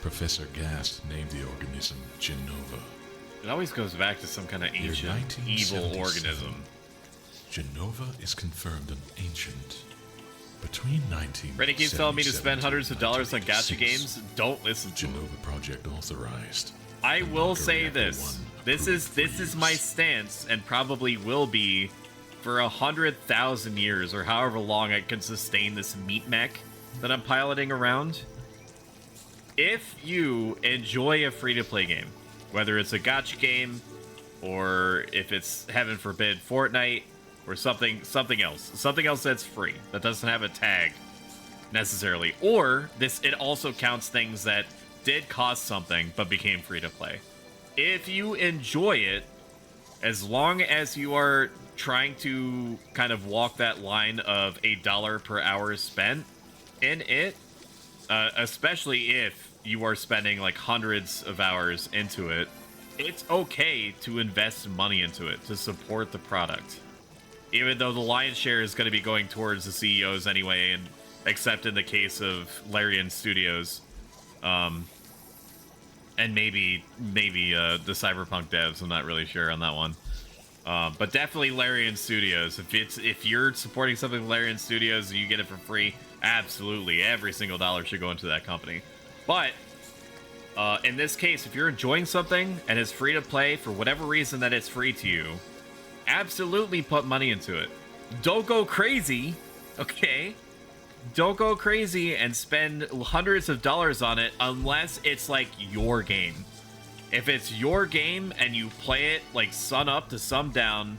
Professor Gast named the organism Genova. It always goes back to some kind of ancient, evil organism. Genova is confirmed an ancient. Between 19. Freddy keeps telling me to spend hundreds of dollars on gacha games. Don't listen to him. Genova project authorized. I will say this. This is my stance, and probably will be for 100,000 years, or however long I can sustain this meat mech that I'm piloting around. If you enjoy a free-to-play game, whether it's a gacha game, or if it's, heaven forbid, Fortnite, or something else that's free, that doesn't have a tag necessarily. Or it also counts things that did cost something but became free to play. If you enjoy it, as long as you are trying to kind of walk that line of $1 per hour spent in it, especially if you are spending like hundreds of hours into it, it's okay to invest money into it to support the product. Even though the lion's share is going to be going towards the CEOs anyway, and except in the case of Larian Studios, and maybe the Cyberpunk devs. I'm not really sure on that one. But definitely Larian Studios. If you're supporting something with Larian Studios and you get it for free, absolutely every single dollar should go into that company. But in this case, if you're enjoying something and it's free to play for whatever reason that it's free to you, absolutely put money into it. Don't go crazy, okay? Don't go crazy and spend hundreds of dollars on it unless it's like your game. If it's your game and you play it like sun up to sundown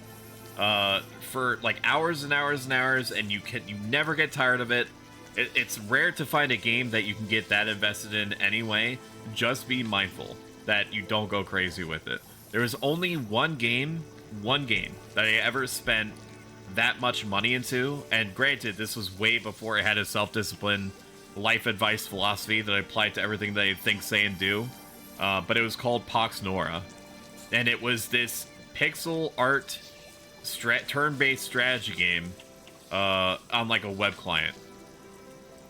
for like hours and hours and hours, and you never get tired of it, it's rare to find a game that you can get that invested in anyway. Just be mindful that you don't go crazy with it. There was only one game that I ever spent that much money into, and granted, this was way before I had a self-discipline life advice philosophy that I applied to everything that I think, say, and do. But it was called Pax Nora, and it was this pixel art turn-based strategy game on like a web client.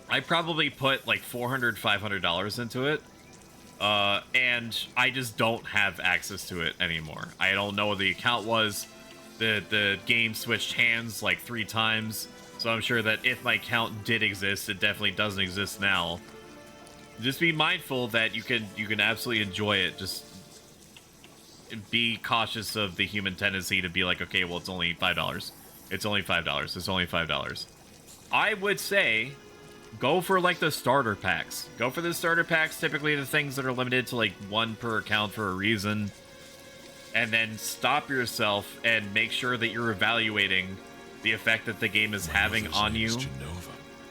I probably put like $400, $500 into it, and I just don't have access to it anymore. I don't know what the account was. The game switched hands like 3 times, so I'm sure that if my account did exist, it definitely doesn't exist now. Just be mindful that you can absolutely enjoy it. Just be cautious of the human tendency to be like, okay, well, it's only $5. It's only $5. It's only $5. I would say go for like the starter packs. Go for the starter packs, typically the things that are limited to like 1 per account for a reason. And then stop yourself and make sure that you're evaluating the effect that the game is having on you,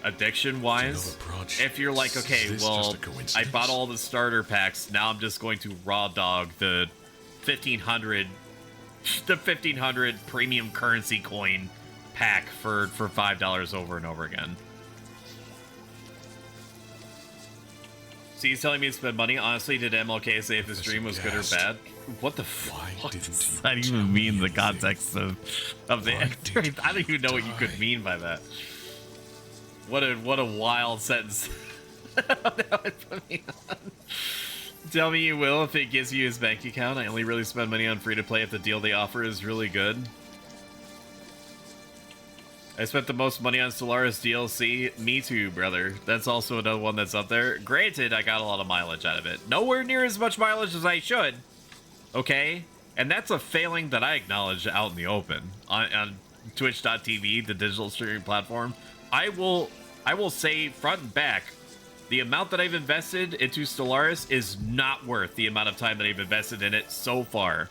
addiction-wise. If you're like, okay, well, I bought all the starter packs, now I'm just going to raw dog the 1500 premium currency coin pack for $5 over and over again. So he's telling me to spend money. Honestly, did MLK say if the stream was good or bad? What the fuck does that even mean in the context of the answer? I don't even know what you could mean by that. What a wild sentence. Tell me you will if it gives you his bank account. I only really spend money on free to play if the deal they offer is really good. I spent the most money on Stellaris DLC. Me too, brother. That's also another one that's up there. Granted, I got a lot of mileage out of it. Nowhere near as much mileage as I should. Okay? And that's a failing that I acknowledge out in the open. On Twitch.tv, the digital streaming platform. I will say front and back, the amount that I've invested into Stellaris is not worth the amount of time that I've invested in it so far.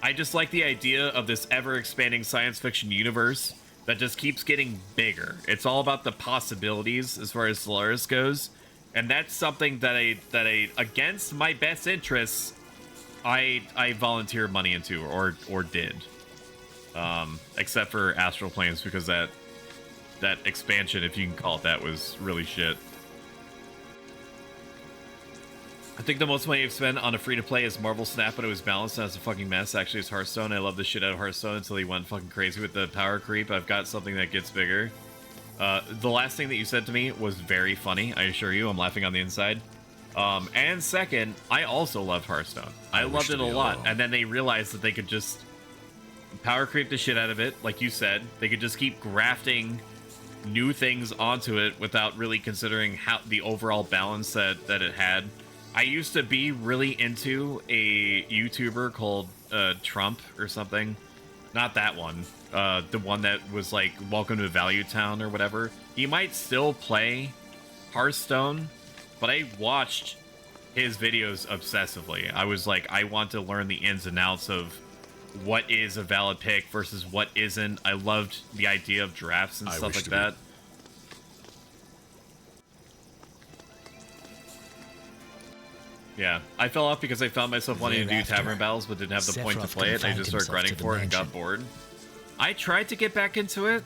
I just like the idea of this ever-expanding science fiction universe that just keeps getting bigger. It's all about the possibilities as far as Stellaris goes, and that's something that I against my best interests, I volunteer money into or did, except for Astral Planes, because that expansion, if you can call it that, was really shit. I think the most money I've spent on a free-to-play is Marvel Snap, but it was balanced and it's a fucking mess. Actually, it's Hearthstone. I love the shit out of Hearthstone until he went fucking crazy with the power creep. I've got something that gets bigger. The last thing that you said to me was very funny. I assure you, I'm laughing on the inside. And second, I also loved Hearthstone. I loved it a lot. And then they realized that they could just power creep the shit out of it, like you said. They could just keep grafting new things onto it without really considering how the overall balance that it had. I used to be really into a YouTuber called Trump or something. Not that one. The one that was like, Welcome to Value Town or whatever. He might still play Hearthstone, but I watched his videos obsessively. I was like, I want to learn the ins and outs of what is a valid pick versus what isn't. I loved the idea of drafts and stuff like that. Yeah, I fell off because I found myself wanting to do Thereafter, tavern battles but didn't have the point to Sephiroth play it. I confined just started himself grinding to the for it and got mansion. bored. I tried to get back into it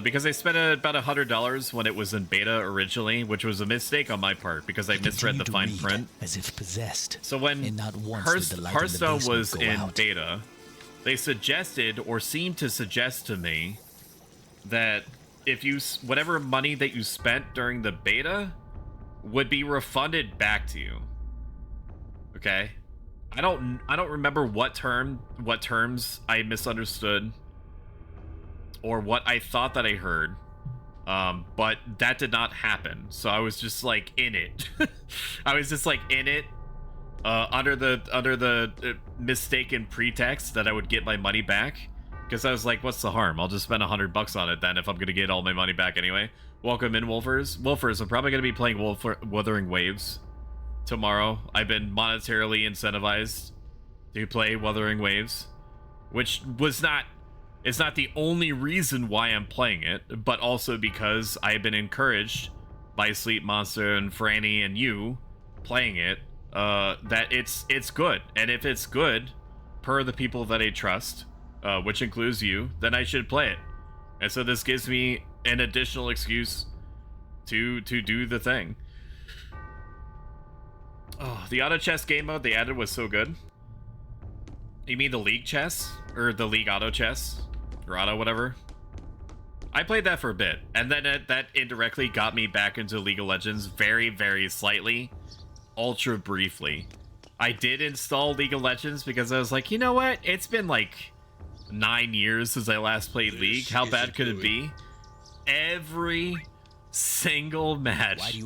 because I spent about $100 when it was in beta originally, which was a mistake on my part because I misread the fine print. As if possessed. So when And not once did the light in the Hearthstone basement was go in out. beta, they suggested or seemed to suggest to me that if you whatever money that you spent during the beta would be refunded back to you. Okay? I don't remember what terms I misunderstood or what I thought that I heard. But that did not happen. So I was just like in it. I was just like in it under the mistaken pretext that I would get my money back. Because I was like, what's the harm? I'll just spend $100 on it then if I'm gonna get all my money back anyway. Welcome in, Wolfers. Wolfers, I'm probably gonna be playing Wuthering Waves tomorrow. I've been monetarily incentivized to play Wuthering Waves, which was not. It's not the only reason why I'm playing it, but also because I've been encouraged by Sleep Monster and Franny and you playing it, that it's good. And if it's good, per the people that I trust, which includes you, then I should play it. And so this gives me an additional excuse to do the thing. Oh, the auto chess game mode they added was so good. You mean the League chess? Or the League auto chess? Or auto whatever? I played that for a bit, and then that indirectly got me back into League of Legends very, very slightly. Ultra briefly. I did install League of Legends because I was like, you know what? It's been like 9 years since I last played League. How bad could it be? Every single match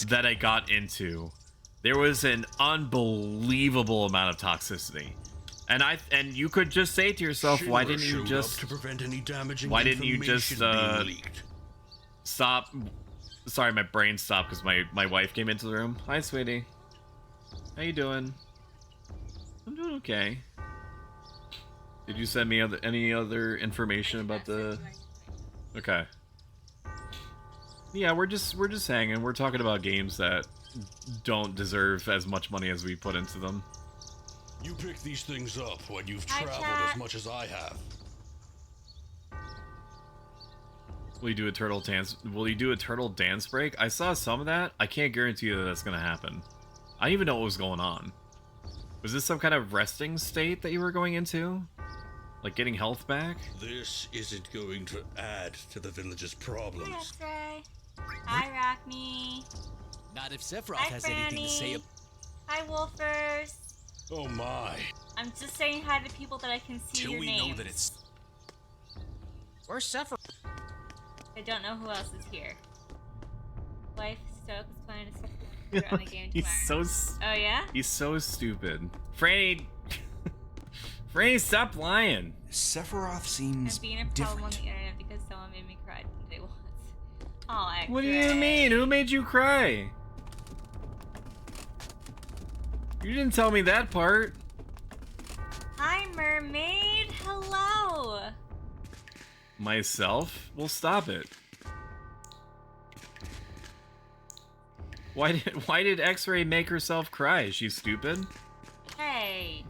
that I got into, there was an unbelievable amount of toxicity. And you could just say to yourself, why didn't you just stop? Sorry, my brain stopped because my wife came into the room. Hi, sweetie. How you doing? I'm doing okay. Did you send me any other information about the? Okay. Yeah, we're just hanging. We're talking about games that don't deserve as much money as we put into them. You pick these things up when you've traveled as much as I have. Will you do a turtle dance? Will you do a turtle dance break? I saw some of that. I can't guarantee you that that's gonna happen. I didn't even know what was going on. Was this some kind of resting state that you were going into? Like getting health back? This isn't going to add to the village's problems. Hi, Hi, Rockney. Not if Sephiroth has anything to say. Hi, Wolfers. Oh my. I'm just saying hi to people that I can see your names. Know that it's... Where's Sephiroth? I don't know who else is here. Wife Stoic is planning to sit on the game tomorrow. Oh yeah? He's so stupid. Franny, Franny, stop lying. Sephiroth seems I'm being a problem on the internet because someone made me cry today once. Oh, X-ray. What do you mean? Who made you cry? You didn't tell me that part. Hi, mermaid. Hello. Myself? Well, stop it. Why did X-Ray make herself cry? Is she stupid? Hey.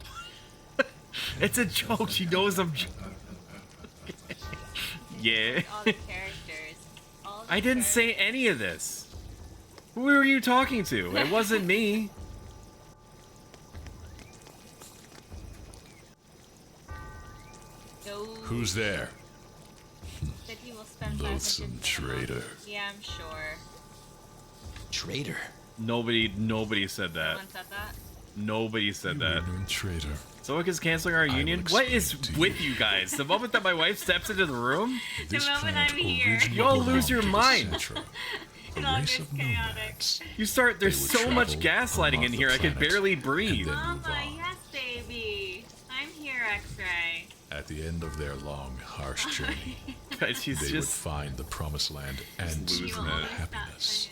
It's a joke. She knows I'm. Yeah. All the characters. I didn't say any of this. Who were you talking to? It wasn't me. Who's there? That he will spend Loathsome traitor. Yeah, I'm sure. Traitor? Nobody said that. Someone said that? Nobody said that. Traitor. Stoic is canceling our union? What is with you guys? The moment that my wife steps into the room, The moment I'm here. you all lose your mind. It all gets chaotic. You start. There's so much gaslighting in here. I could barely breathe. Mama, yes, baby. I'm here, X-Ray. At the end of their long, harsh journey, Guys, she's they would just find the promised land and losing it. happiness.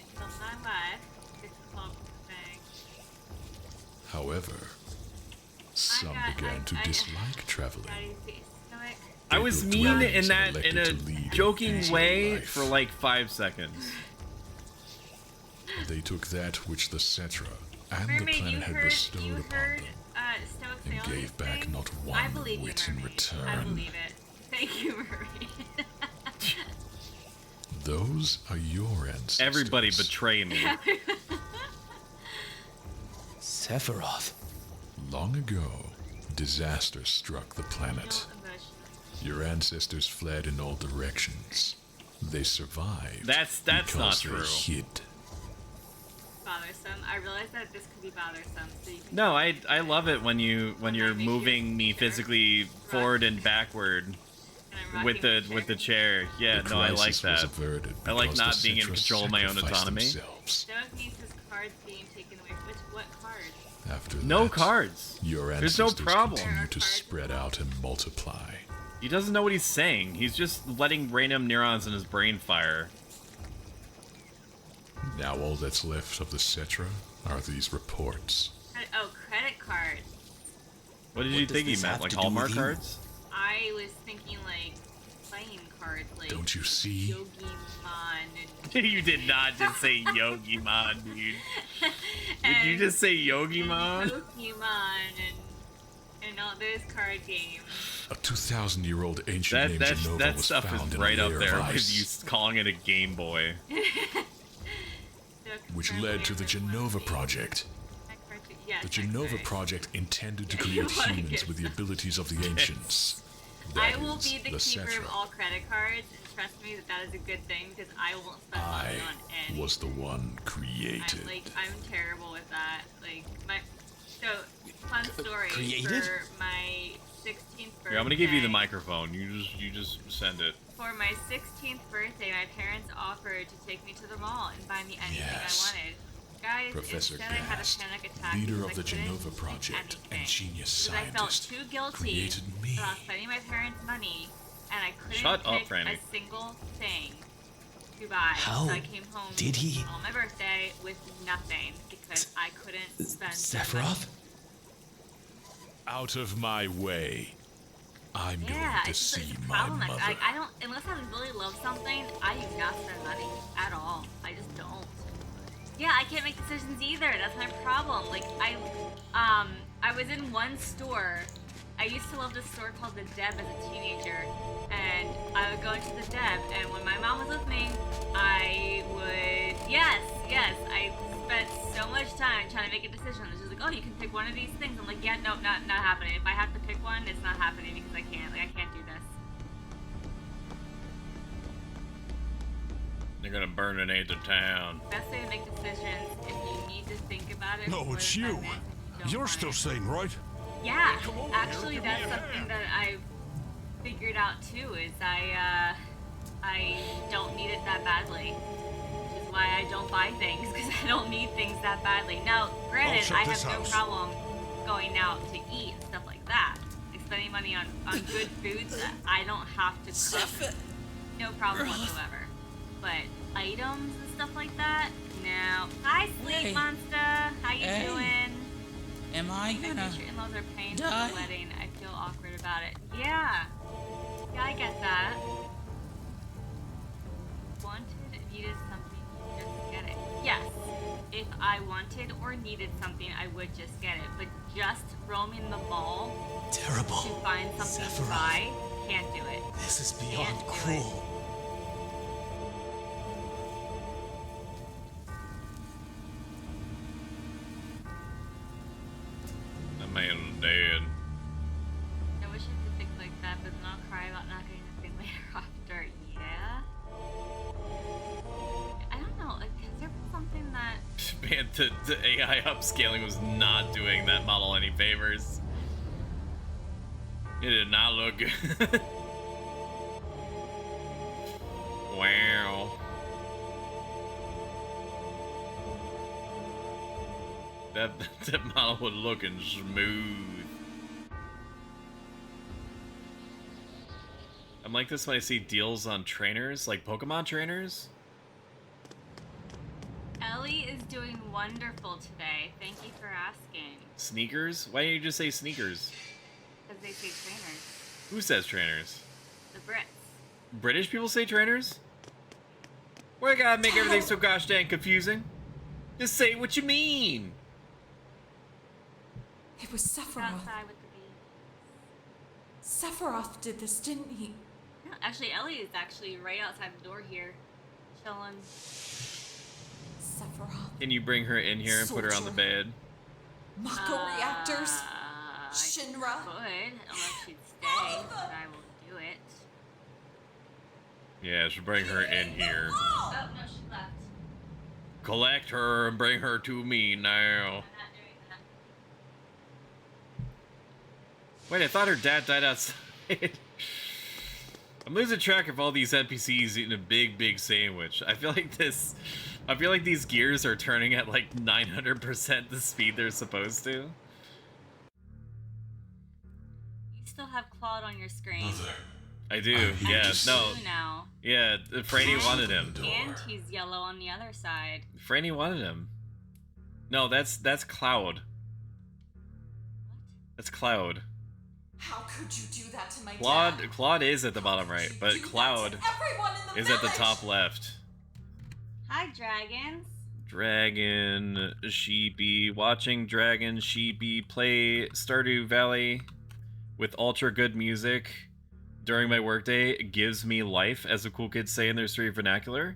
However, some began to dislike traveling. I was mean in a joking way for like 5 seconds. They took that which the Cetra and the Mermaid, planet had bestowed upon them, Stoic and failed gave back thing? not I one believe you, wit in Mermaid. return. I believe it. Thank you, Mermaid. Those are your ancestors. Everybody betray me. Sephiroth. Long ago, disaster struck the planet. Your ancestors fled in all directions. They survived. That's because not they true. hid. Bothersome. I realize that this could be bothersome, so you can... No, I love it when you're moving me physically forward and backward with the chair. Yeah, The no, I like crisis was that. averted I like because not the being in Cetra control of my own sacrificed autonomy. themselves. Stoic needs his cards being taken away. What cards? After No that, cards. Your There's no ancestors problem. continue to spread out and multiply. He doesn't know what he's saying. He's just letting random neurons in his brain fire. Now all that's left of the Cetra are these reports. Oh, credit cards. What did you think he meant? Like Hallmark cards? I was thinking like playing cards, like Don't you see? Yogi-Mon You did not just say Yogi-Mon, dude. Did you just say Yogi-Mon? Pokemon and all those card games. A 2,000-year-old ancient named Genova That was stuff found is in right a up layer there of with ice, you calling it a Game Boy. which led to the Genova Project. Yes, The Genova Project intended to create humans with the abilities of the ancients. I That will is, be the keeper Cetra. of all credit cards, and trust me that is a good thing because I won't spend I money on any. was the one created. I'm terrible with that. Fun story. Created? For my 16th birthday. Here, I'm gonna give you the microphone. You just send it. For my 16th birthday, my parents offered to take me to the mall and buy me anything Yes. I wanted. Guys, Professor instead I had a Gast, panic attack leader because of the I couldn't Genova think Project and anything. genius Because I felt scientist, too guilty created me. about spending my parents' money, and I couldn't Shut up, pick Franny. a single thing to buy. How So I came home did he? on my birthday with nothing because I couldn't spend Sephiroth? Out of my way. I'm going to it's see a my problem. mother. I don't, unless I really love something, I do not spend money at all. I just don't. Yeah, I can't make decisions either. That's my problem. Like, I was in one store. I used to love this store called the Deb as a teenager, and I would go into the Deb, and when my mom was with me, I would, yes, I spent so much time trying to make a decision. She's like, oh, you can pick one of these things. I'm like, yeah, no, not happening. If I have to pick one, it's not happening because I can't do this. They're gonna burn an eighth of town. Best way to make decisions if you need to think about it. No, before it's the you. moment, you don't You're want still it. sane, right? Yeah, Come over actually, here, give me that's a something hand. that I've figured out too. Is I don't need it that badly, which is why I don't buy things because I don't need things that badly. Now, granted, shut I this have no house. problem going out to eat and stuff like that, like spending money on good foods that I don't have to cook. No problem whatsoever. But items and stuff like that, no. Hi, Sleep Hey. Monster. How you Hey. doing? Am I I gonna guess your in-laws are paying for die? the wedding. I feel awkward about it. Yeah. Yeah, I get that. Wanted, needed something, just get it. Yes. If I wanted or needed something, I would just get it. But just roaming the mall Terrible. to find something to Sephiroth. buy, can't do it. This is beyond Can't do it. cruel. That man's dead. I wish I could think like that, but then I'll cry about not getting the thing later after. Yeah? I don't know, like, has there been something that... Man, the AI upscaling was not doing that model any favors. It did not look good. Wow. That model was looking smooth. I'm like this when I see deals on trainers, like Pokemon trainers. Ellie is doing wonderful today. Thank you for asking. Sneakers? Why didn't you just say sneakers? Because they say trainers. Who says trainers? The Brits. British people say trainers? Why gotta make everything so gosh dang confusing? Just say what you mean. It was Sephiroth. Outside with the bee. Sephiroth did this, didn't he? No, actually, Ellie is actually right outside the door here, chilling. Sephiroth. Can you bring her in here and put her on the bed? Mako reactors. Shinra. I could, unless she'd stay, but I will do it. Yeah, should bring her in here. Oh no, she left. Collect her and bring her to me now. I'm not doing that. Wait, I thought her dad died outside. I'm losing track of all these NPCs eating a big sandwich. I feel like these gears are turning at like 900% the speed they're supposed to. You still have Claude on your screen. Mother, I do, yeah, no. Now. Yeah, Franny wanted him. And he's yellow on the other side. Franny wanted him. No, that's Cloud. What? That's Cloud. How could you do that to my dad? Claude is at the bottom right, but Cloud is at the top left. Hi, dragons. Dragon, Sheepy, watching Dragon, Sheepy play Stardew Valley with ultra good music during my workday gives me life, as the cool kids say in their street vernacular.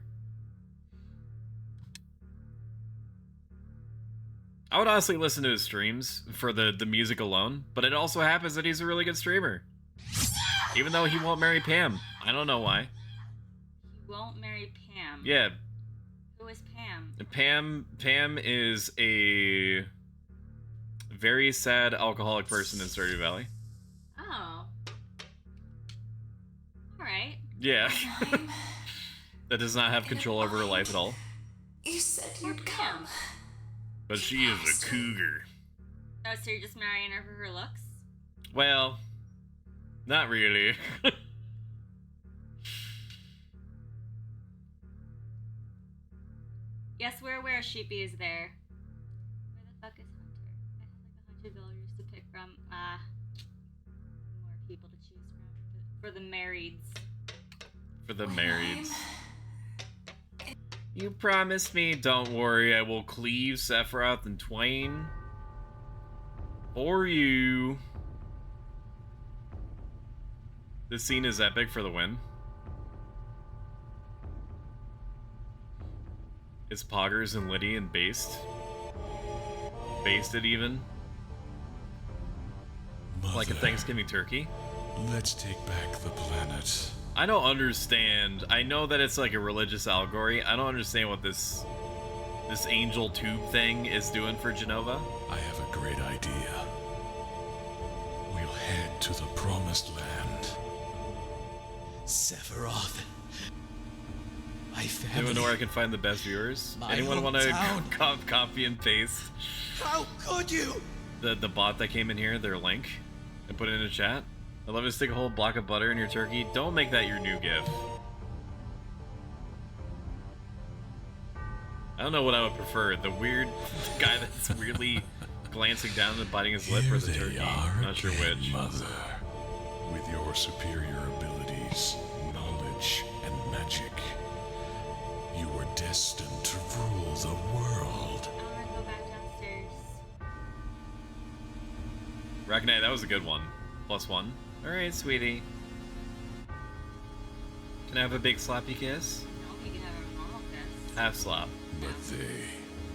I would honestly listen to his streams for the music alone, but it also happens that he's a really good streamer. Even though he won't marry Pam. I don't know why. He won't marry Pam. Yeah. Who is Pam? Pam is a very sad alcoholic person in Stardew Valley. Oh. Alright. Yeah. That does not have control over her life at all. You said you'd come. But she is a cougar. Oh, so you're just marrying her for her looks? Well, not really. Yes, we're aware Sheepy is there. Where the fuck is Hunter? I have like $100 to pick from. More people to choose from. For the marrieds. For the marrieds. You promised me, don't worry, I will cleave Sephiroth in twain. For you. This scene is epic for the win. It's Poggers and Liddy and based. Basted even. Mother, like a Thanksgiving turkey. Let's take back the planet. I don't understand. I know that it's like a religious allegory. I don't understand what this angel tube thing is doing for Genova. I have a great idea. We'll head to the promised land. Sephiroth. My Do you family. know where I can find the best viewers? My Anyone want to hometown. copy and paste How could you? the bot that came in here, their link, and put it in the chat? I'd love to stick a whole block of butter in your turkey. Don't make that your new gift. I don't know what I would prefer. The weird guy that's weirdly glancing down and biting his lip, or the turkey. Not sure which. Mother, with your superior abilities, knowledge, and magic, you were destined to rule the world. I wanna go back downstairs. Rakanite, that was a good one. +1. Alright, sweetie. Can I have a big sloppy kiss? No, you can have a normal kiss. Half slop. But they,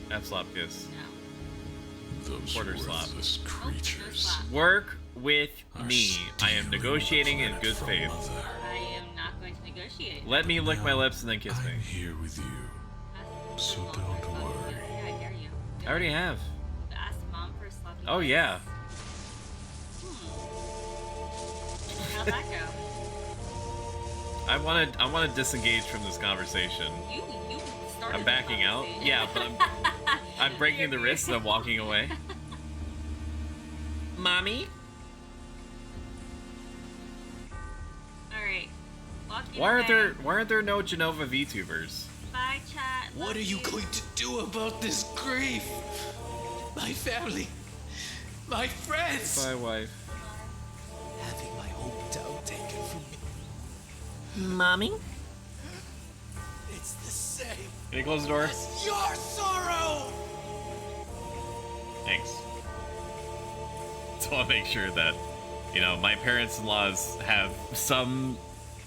Half slop kiss. No. those Quarter slop. worthless creatures, Work with me. I am negotiating in good faith. Mother, I am not going to negotiate. Let me lick my lips and then kiss me. I'm here with you, so don't worry. Yeah, I dare you. I already have. Ask Mom for a sloppy Oh kiss. yeah. How'd that go? I want to disengage from this conversation. You started I'm backing out. Yeah, but I'm breaking the wrist and I'm walking away. Mommy? Alright. Why aren't there no Genova VTubers? Bye, chat. What are you going to do about this grief? My family. My friends. Bye, wife. Having my hometown taken from me. Mommy? It's the same. Can you close the door? It's your sorrow. Thanks. just want to make sure that, you know, my parents-in-laws have some...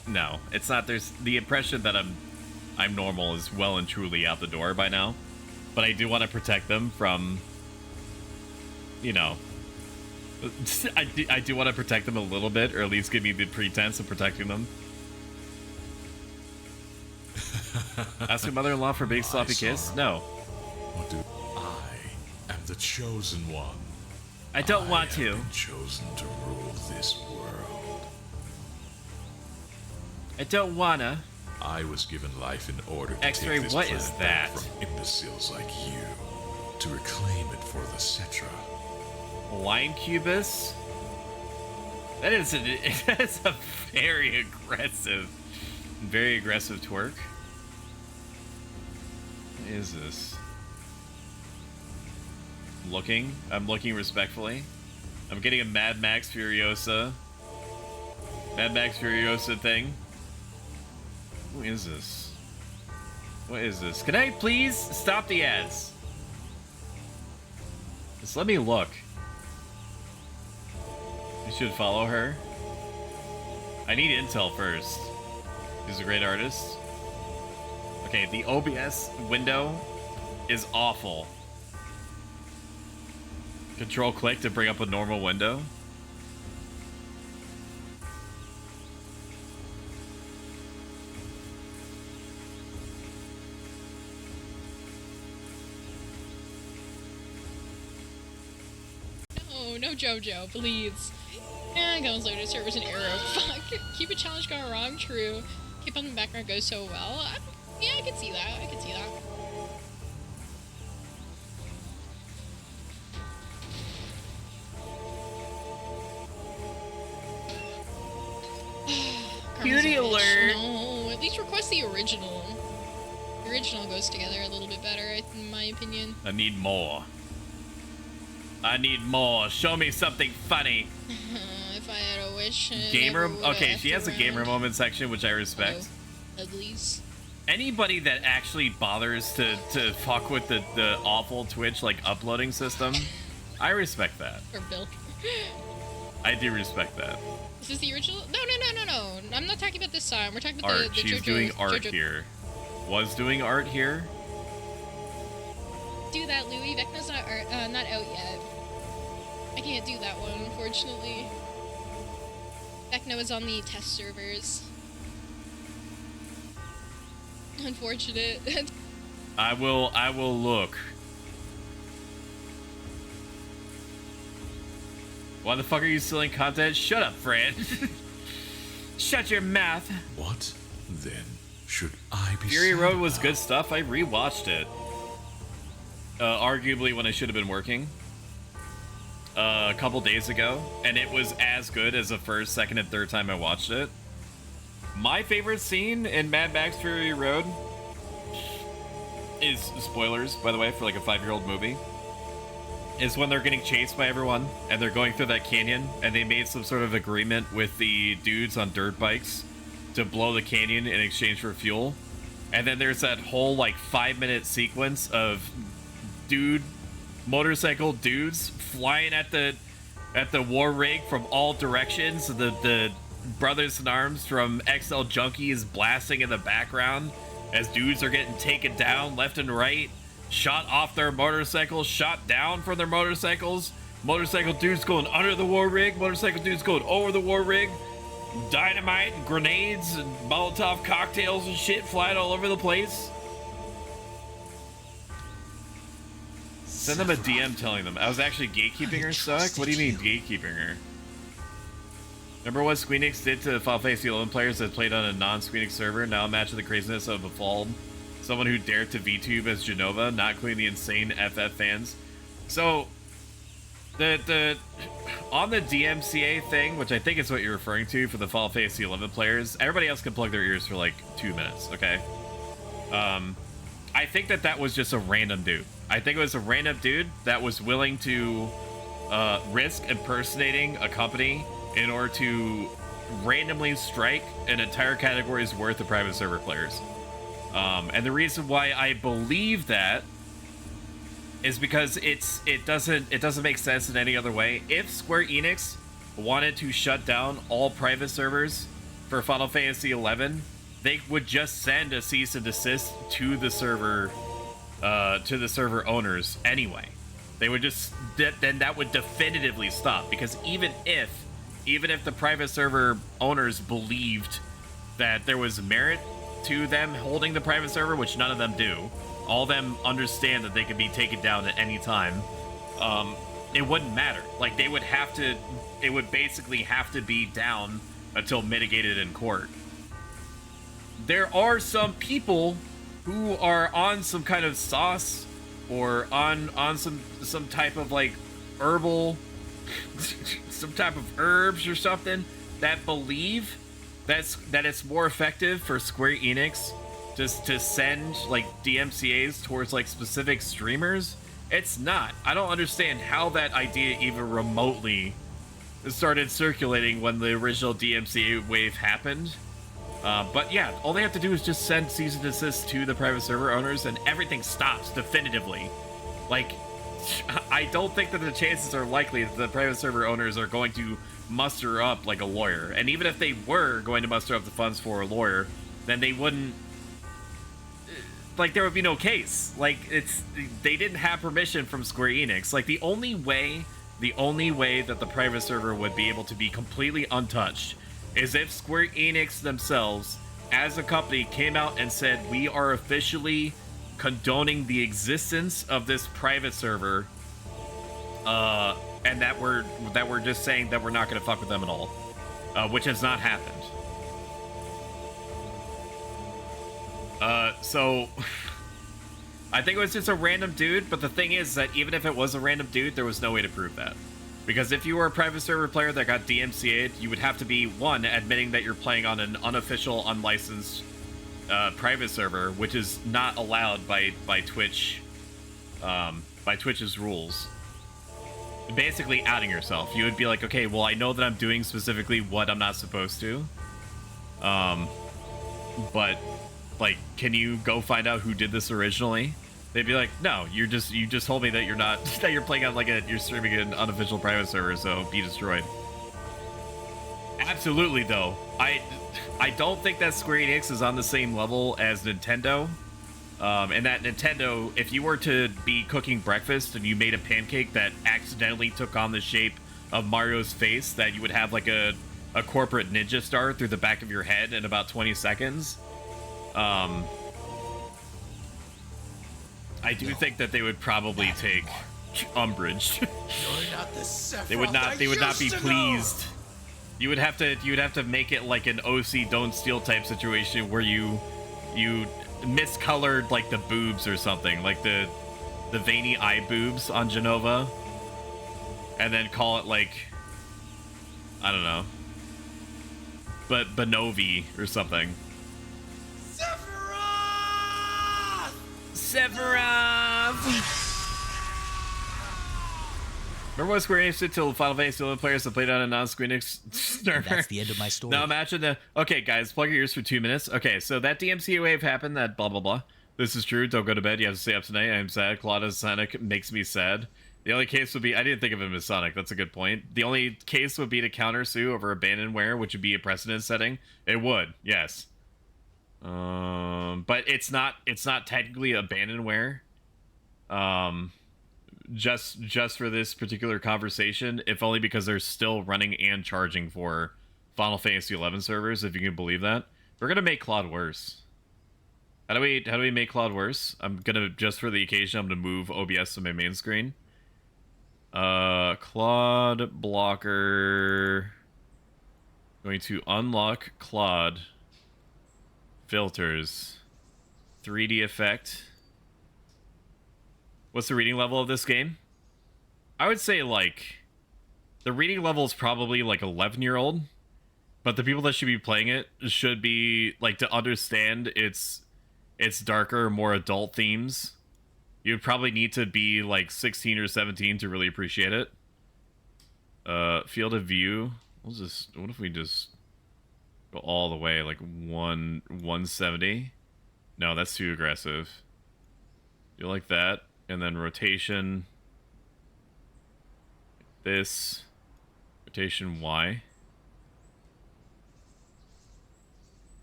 No, it's not. There's the impression that I'm normal is well and truly out the door by now. But I do want to protect them from, you know... I do want to protect them a little bit, or at least give me the pretense of protecting them. Ask your mother-in-law for a big sloppy kiss? No. What do I am the chosen one. I don't want to. I have been chosen to rule this world. I don't wanna. I was given life in order to X-ray, take this what planet is back that? from imbeciles like you, to reclaim it for the Cetra. Line Cubus? That is a very aggressive twerk. What is this? I'm looking respectfully. I'm getting a Mad Max Furiosa thing. Who is this? What is this? Can I please stop the ads? Just let me look. You should follow her. I need intel first. She's a great artist. Okay, the OBS window is awful. Control click to bring up a normal window. No JoJo, please. And going slow to servers an arrow. Fuck. Keep a challenge going wrong, true. Keep on the background goes so well. Yeah, I can see that. I can see that. Beauty alert! No, at least request the original. The original goes together a little bit better, in my opinion. I need more. I need more. Show me something funny. If I had a wish. Gamer. Okay, she has a gamer moment section, which I respect. Oh, uglies. Anybody that actually bothers to fuck with the awful Twitch like uploading system, I respect that. Or Bill. I do respect that. Is this the original? No. I'm not talking about this song. We're talking about Art. the She's JoJo, doing art JoJo. here. Was doing art here. Do that, Louis. Vecna's not out yet. I can't do that one, unfortunately. Vecna was on the test servers. Unfortunate. I will look. Why the fuck are you stealing content? Shut up, Fran. Shut your mouth. What? Then should I be Fury sad Road was about? good stuff. I rewatched it. Arguably when I should have been working. A couple days ago, and it was as good as the first, second, and third time I watched it. My favorite scene in Mad Max Fury Road is, spoilers, by the way, for like a 5-year-old movie, is when they're getting chased by everyone, and they're going through that canyon, and they made some sort of agreement with the dudes on dirt bikes to blow the canyon in exchange for fuel. And then there's that whole, like, 5-minute sequence of motorcycle dudes flying at the war rig from all directions. The brothers in arms from XL Junkies blasting in the background as dudes are getting taken down left and right, shot off their motorcycles, shot down from their motorcycles. Motorcycle dudes going under the war rig, motorcycle dudes going over the war rig. Dynamite and grenades and Molotov cocktails and shit flying all over the place. Send them a DM telling them. I was actually gatekeeping her, Stoic? What do you mean gatekeeping her? Remember what Squeenix did to Final Fantasy 11 players that played on a non-Squeenix server? Now imagine the craziness of a fall. Someone who dared to VTube as Genova, not including the insane FF fans. So, the on the DMCA thing, which I think is what you're referring to for the Final Fantasy 11 players, everybody else can plug their ears for like 2 minutes, okay? I think that was just a random dude. I think it was a random dude that was willing to risk impersonating a company in order to randomly strike an entire category's worth of private server players. And the reason why I believe that is because it doesn't make sense in any other way. If Square Enix wanted to shut down all private servers for Final Fantasy XI, they would just send a cease and desist to the server owners anyway. They would just then that would definitively stop, because even if the private server owners believed that there was merit to them holding the private server, which none of them do, all of them understand that they could be taken down at any time, it wouldn't matter. Like, it would basically have to be down until mitigated in court. There are some people who are on some kind of sauce or on some type of like herbal some type of herbs or something that believe that it's more effective for Square Enix just to send like DMCAs towards like specific streamers. It's not. I don't understand how that idea even remotely started circulating when the original DMCA wave happened. But yeah, all they have to do is just send cease and desist to the private server owners and everything stops definitively. Like, I don't think that the chances are likely that the private server owners are going to muster up like a lawyer. And even if they were going to muster up the funds for a lawyer, then they wouldn't, like, there would be no case. Like, they didn't have permission from Square Enix. Like, the only way that the private server would be able to be completely untouched is if Square Enix themselves, as a company, came out and said, we are officially condoning the existence of this private server, and that we're just saying that we're not going to fuck with them at all, which has not happened. So I think it was just a random dude, but the thing is that even if it was a random dude, there was no way to prove that. Because if you were a private server player that got DMCA'd, you would have to be, one, admitting that you're playing on an unofficial, unlicensed private server, which is not allowed by Twitch, by Twitch's rules. Basically outing yourself. You would be like, okay, well, I know that I'm doing specifically what I'm not supposed to. But, like, can you go find out who did this originally? They'd be like, no, you just told me that you're not, that you're playing on like you're streaming an unofficial private server, so be destroyed. Absolutely, though. I don't think that Square Enix is on the same level as Nintendo. And that Nintendo, if you were to be cooking breakfast and you made a pancake that accidentally took on the shape of Mario's face, that you would have like a corporate ninja star through the back of your head in about 20 seconds. I do think that they would probably take umbrage. You're not the Sephiroth They would not be pleased. You would have to make it like an OC Don't Steal type situation where you miscolored like the boobs or something, like the veiny eye boobs on Genova, and then call it like, I don't know, but Benovi or something. Sephiroth! Remember when Square Enix did till Final Fantasy XI players that played on a non-Square Enix server? That's the end of my story. Now imagine the... Okay, guys, plug your ears for 2 minutes. Okay, so that DMCA wave happened, that blah, blah, blah. This is true. Don't go to bed. You have to stay up tonight. I'm sad. Claudia's Sonic makes me sad. The only case would be... I didn't think of him as Sonic. That's a good point. The only case would be to countersue over abandonware, which would be a precedent setting. It would, yes. But it's not technically abandonware. Just for this particular conversation, if only because they're still running and charging for Final Fantasy XI servers, if you can believe that. We're gonna make Claude worse. How do we make Claude worse? I'm gonna, just for the occasion, I'm gonna move OBS to my main screen. Claude blocker. Going to unlock Claude. Filters. 3D effect. What's the reading level of this game? I would say, like, the reading level is probably like 11-year-old, but the people that should be playing it should be, like, to understand its darker, more adult themes. You'd probably need to be like 16 or 17 to really appreciate it. Field of view. What if we just go all the way, like 170? No, that's too aggressive. You like that? And then rotation. This. Rotation Y.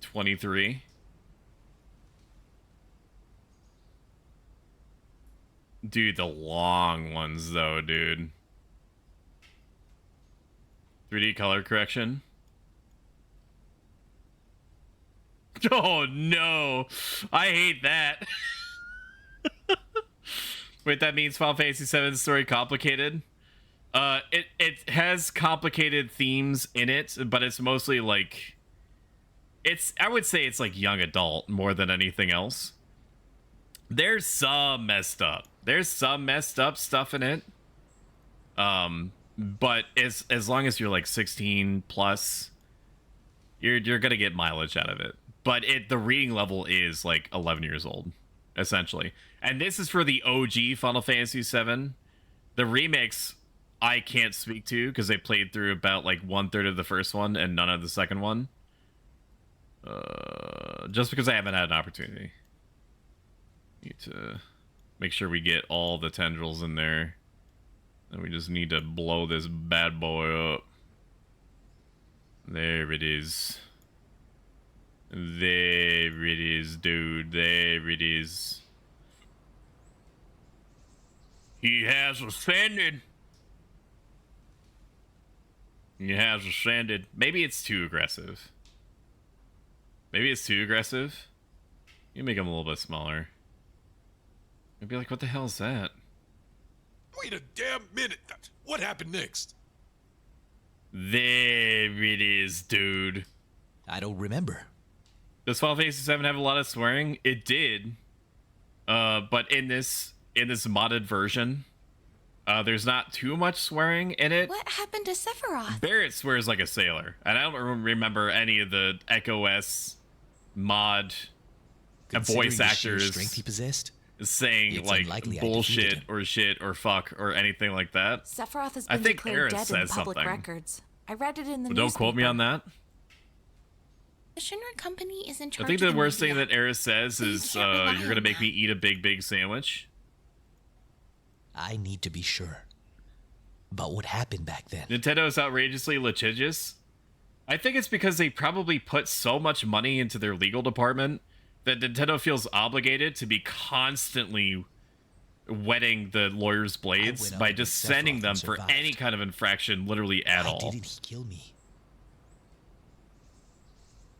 23. Dude, the long ones though, dude. 3D color correction. Oh no, I hate that. Wait, that means Final Fantasy VII story complicated? It has complicated themes in it, but it's mostly like, I would say it's like young adult more than anything else. There's some messed up stuff in it. But as long as you're like 16 plus, you're gonna get mileage out of it. But the reading level is like 11 years old, essentially. And this is for the OG Final Fantasy VII. The remakes I can't speak to because they played through about like 1/3 of the first one and none of the second one. Just because I haven't had an opportunity. Need to make sure we get all the tendrils in there. And we just need to blow this bad boy up. There it is. There it is, dude. There it is. He has ascended. He has ascended. Maybe it's too aggressive. Maybe it's too aggressive. You make him a little bit smaller. I'd be like, what the hell is that? Wait a damn minute. What happened next? There it is, dude. I don't remember. Does Final Fantasy VII have a lot of swearing? It did. But in this modded version, there's not too much swearing in it. What happened to Sephiroth? Barrett swears like a sailor. And I don't remember any of the Echo S mod voice actors strength he possessed, saying like bullshit or shit or fuck or anything like that. Sephiroth has I been think declared Aerith dead in says public something. records. I read it in the But don't quote me on that. The Shinra company is in charge. I think of the worst media. thing that Aerith says is you're gonna make me eat a big sandwich. I need to be sure about what happened back then. Nintendo is outrageously litigious. I think it's because they probably put so much money into their legal department that Nintendo feels obligated to be constantly wetting the lawyers' blades by just sending them for any kind of infraction literally at all. Why didn't he kill me?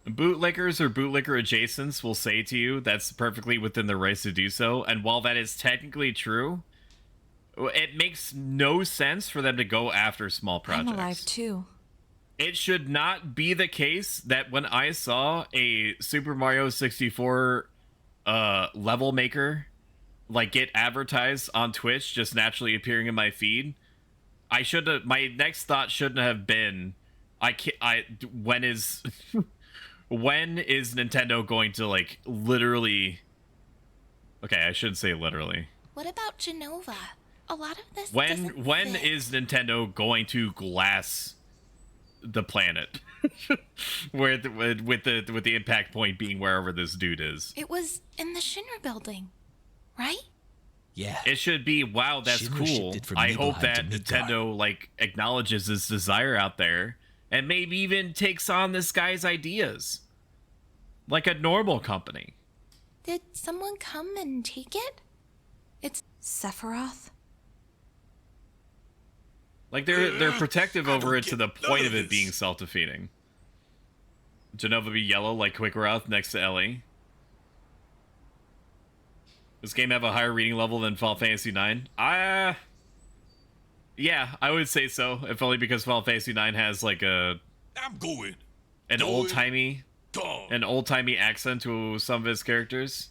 Bootlickers or bootlicker adjacents will say to you that's perfectly within their rights to do so, and while that is technically true, it makes no sense for them to go after small projects. I'm alive too. It should not be the case that when I saw a Super Mario 64 level maker like get advertised on Twitch, just naturally appearing in my feed, my next thought shouldn't have been, when is Nintendo going to like literally, okay, I shouldn't say literally. What about Genova? A lot of this. When is Nintendo going to glass the planet? with the impact point being wherever this dude is. It was in the Shinra building, right? Yeah. It should be, wow, that's Shinra cool. shipped it from I hope Nibelheim that to MIDGAR. Nintendo like acknowledges his desire out there and maybe even takes on this guy's ideas like a normal company. Did someone come and take it? It's Sephiroth? Like they're protective over it to the point of it being self-defeating. Genova be yellow like Quickroth next to Ellie. This game have a higher reading level than Final Fantasy IX? Yeah, I would say so. If only because Final Fantasy IX has like an old-timey accent to some of its characters.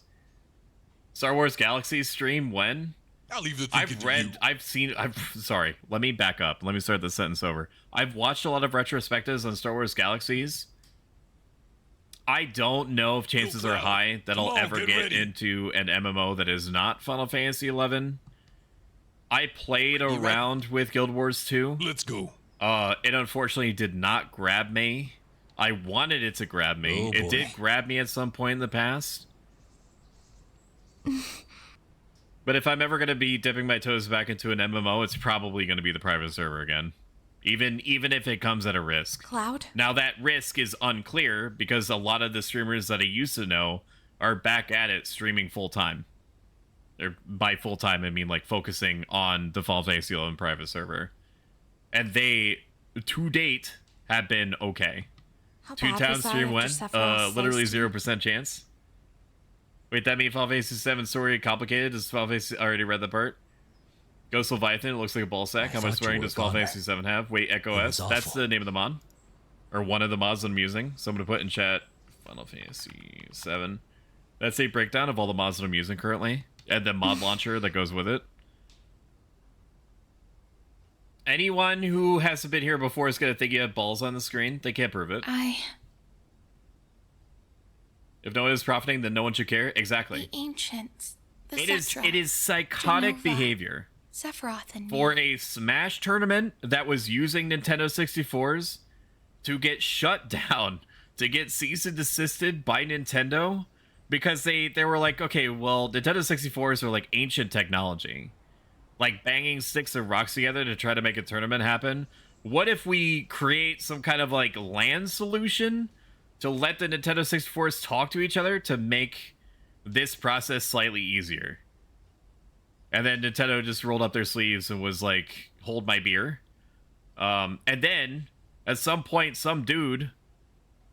Star Wars Galaxy stream when? I'll leave the thinking sorry, let me back up. Let me start the sentence over. I've watched a lot of retrospectives on Star Wars Galaxies. I don't know if chances are high that I'll ever get into an MMO that is not Final Fantasy XI. I played around with Guild Wars 2. Let's go. It unfortunately did not grab me. I wanted it to grab me. It did grab me at some point in the past. But if I'm ever going to be dipping my toes back into an MMO, it's probably going to be the private server again. Even if it comes at a risk. Cloud? Now that risk is unclear because a lot of the streamers that I used to know are back at it streaming full time. Or by full time, I mean like focusing on the Fall Fantasy 11 private server. And they, to date, have been okay. How 2 bad town was that stream after went, Sephiroth literally sliced you? 0% chance. Wait, that mean Final Fantasy 7 story complicated? Does Final Fantasy already read the part? Ghost Leviathan, it looks like a ball sack. How much swearing does Final Fantasy 7 have? Wait, Echo S. That's the name of the mod. Or one of the mods that I'm using. So I'm going to put in chat Final Fantasy 7. That's a breakdown of all the mods that I'm using currently. And the mod launcher that goes with it. Anyone who hasn't been here before is going to think you have balls on the screen. They can't prove it. If no one is profiting, then no one should care. Exactly. The ancients. The It is psychotic Genova, behavior Sephiroth and for a Smash tournament that was using Nintendo 64s to get shut down, to get cease and desisted by Nintendo because they were like, okay, well, Nintendo 64s are like ancient technology. Like banging sticks of rocks together to try to make a tournament happen. What if we create some kind of like LAN solution to let the Nintendo 64s talk to each other to make this process slightly easier? And then Nintendo just rolled up their sleeves and was like, hold my beer. And then at some point, some dude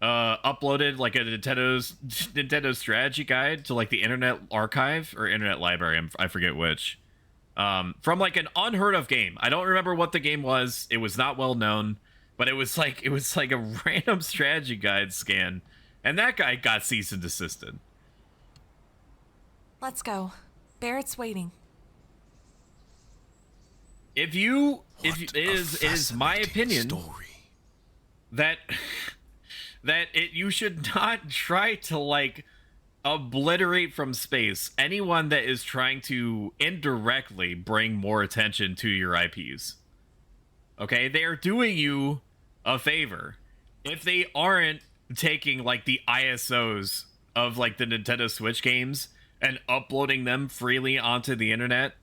uploaded like a Nintendo strategy guide to like the Internet Archive or Internet Library. I forget which. From like an unheard of game. I don't remember what the game was. It was not well known, but it was like a random strategy guide scan, and that guy got cease and desisted. Let's go. Barrett's waiting. It is my opinion that you should not try to like obliterate from space anyone that is trying to indirectly bring more attention to your IPs. Okay, they are doing you a favor if they aren't taking like the ISOs of like the Nintendo Switch games and uploading them freely onto the internet.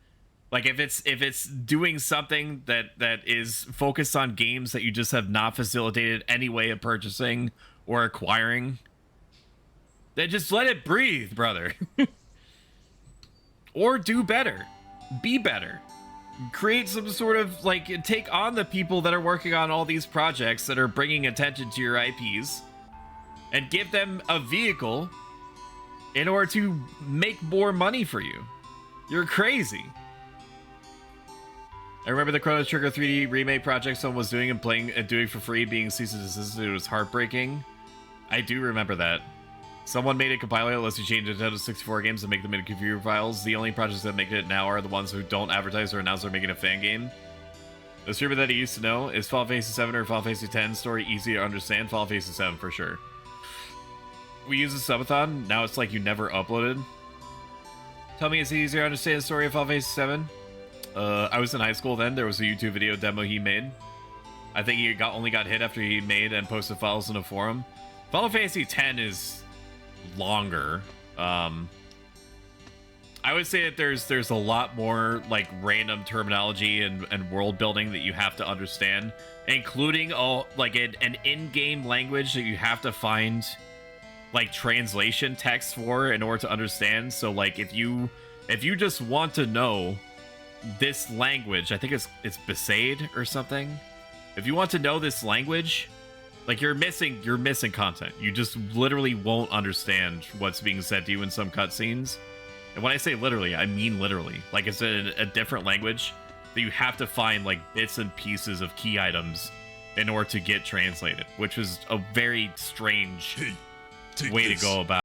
Like if it's doing something that is focused on games that you just have not facilitated any way of purchasing or acquiring, then just let it breathe, brother. Or do better. Be better. Create some sort of, like, take on the people that are working on all these projects that are bringing attention to your IPs and give them a vehicle in order to make more money for you. You're crazy. I remember the Chrono Trigger 3D remake project someone was doing and playing and doing for free, being cease and desisted. It was heartbreaking. I do remember that. Someone made a compiler that lets you change Nintendo 64 games and make them into computer files. The only projects that make it now are the ones who don't advertise or announce they're making a fan game. The streamer that he used to know is Final Fantasy 7 or Final Fantasy 10 story easy to understand. Final Fantasy 7 for sure. We use a subathon. Now it's like you never uploaded. Tell me, is it easier to understand the story of Final Fantasy 7? I was in high school then. There was a YouTube video demo he made. I think he only got hit after he made and posted files in a forum. Final Fantasy 10 is longer. I would say that there's a lot more like random terminology and world building that you have to understand, including like an in-game language that you have to find like translation text for in order to understand. So like if you just want to know this language, I think it's Besaid or something. If you want to know this language, like you're missing content. You just literally won't understand what's being said to you in some cutscenes. And when I say literally, I mean literally. Like it's a different language that you have to find like bits and pieces of key items in order to get translated, which was a very strange way to go about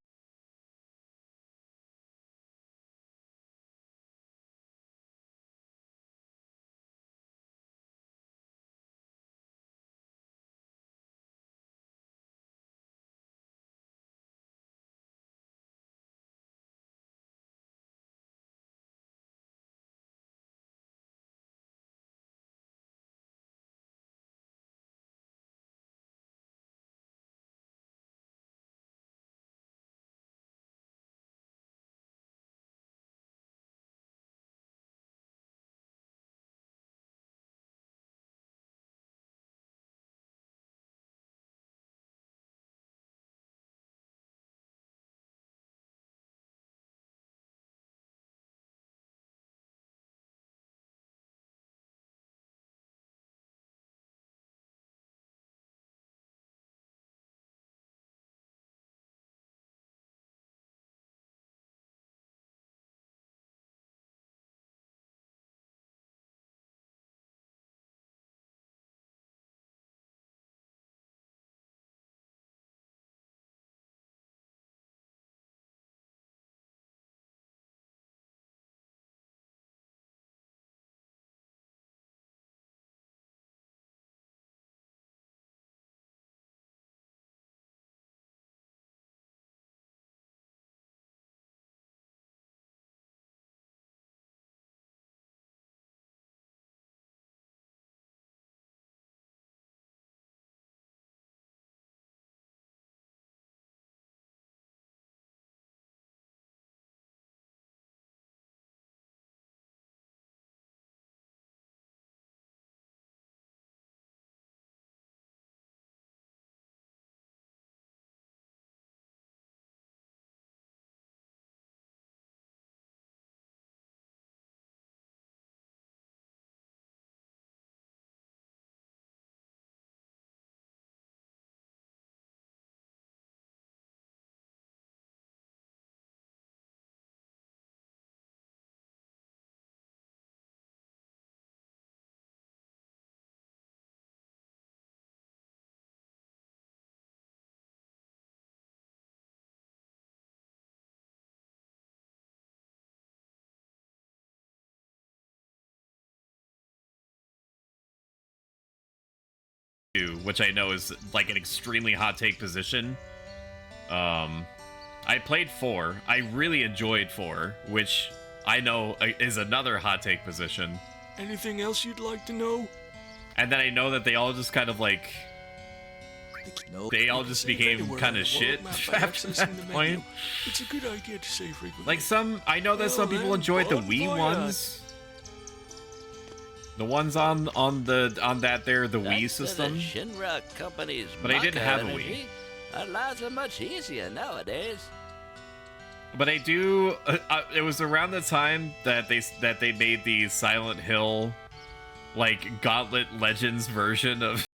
which I know is like an extremely hot take position. I played 4. I really enjoyed 4, which I know is another hot take position. Anything else you'd like to know? And then I know that they all just kind of like... They all just became kind of shit after that point. It's a good idea to say frequently. Like I know that some people enjoyed the Wii ones. The ones on the Wii system. Shinra company's But I didn't have a energy. Wii. Our lives are much easier nowadays. But I do. It was around the time that they made the Silent Hill, like Gauntlet Legends version of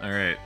All right.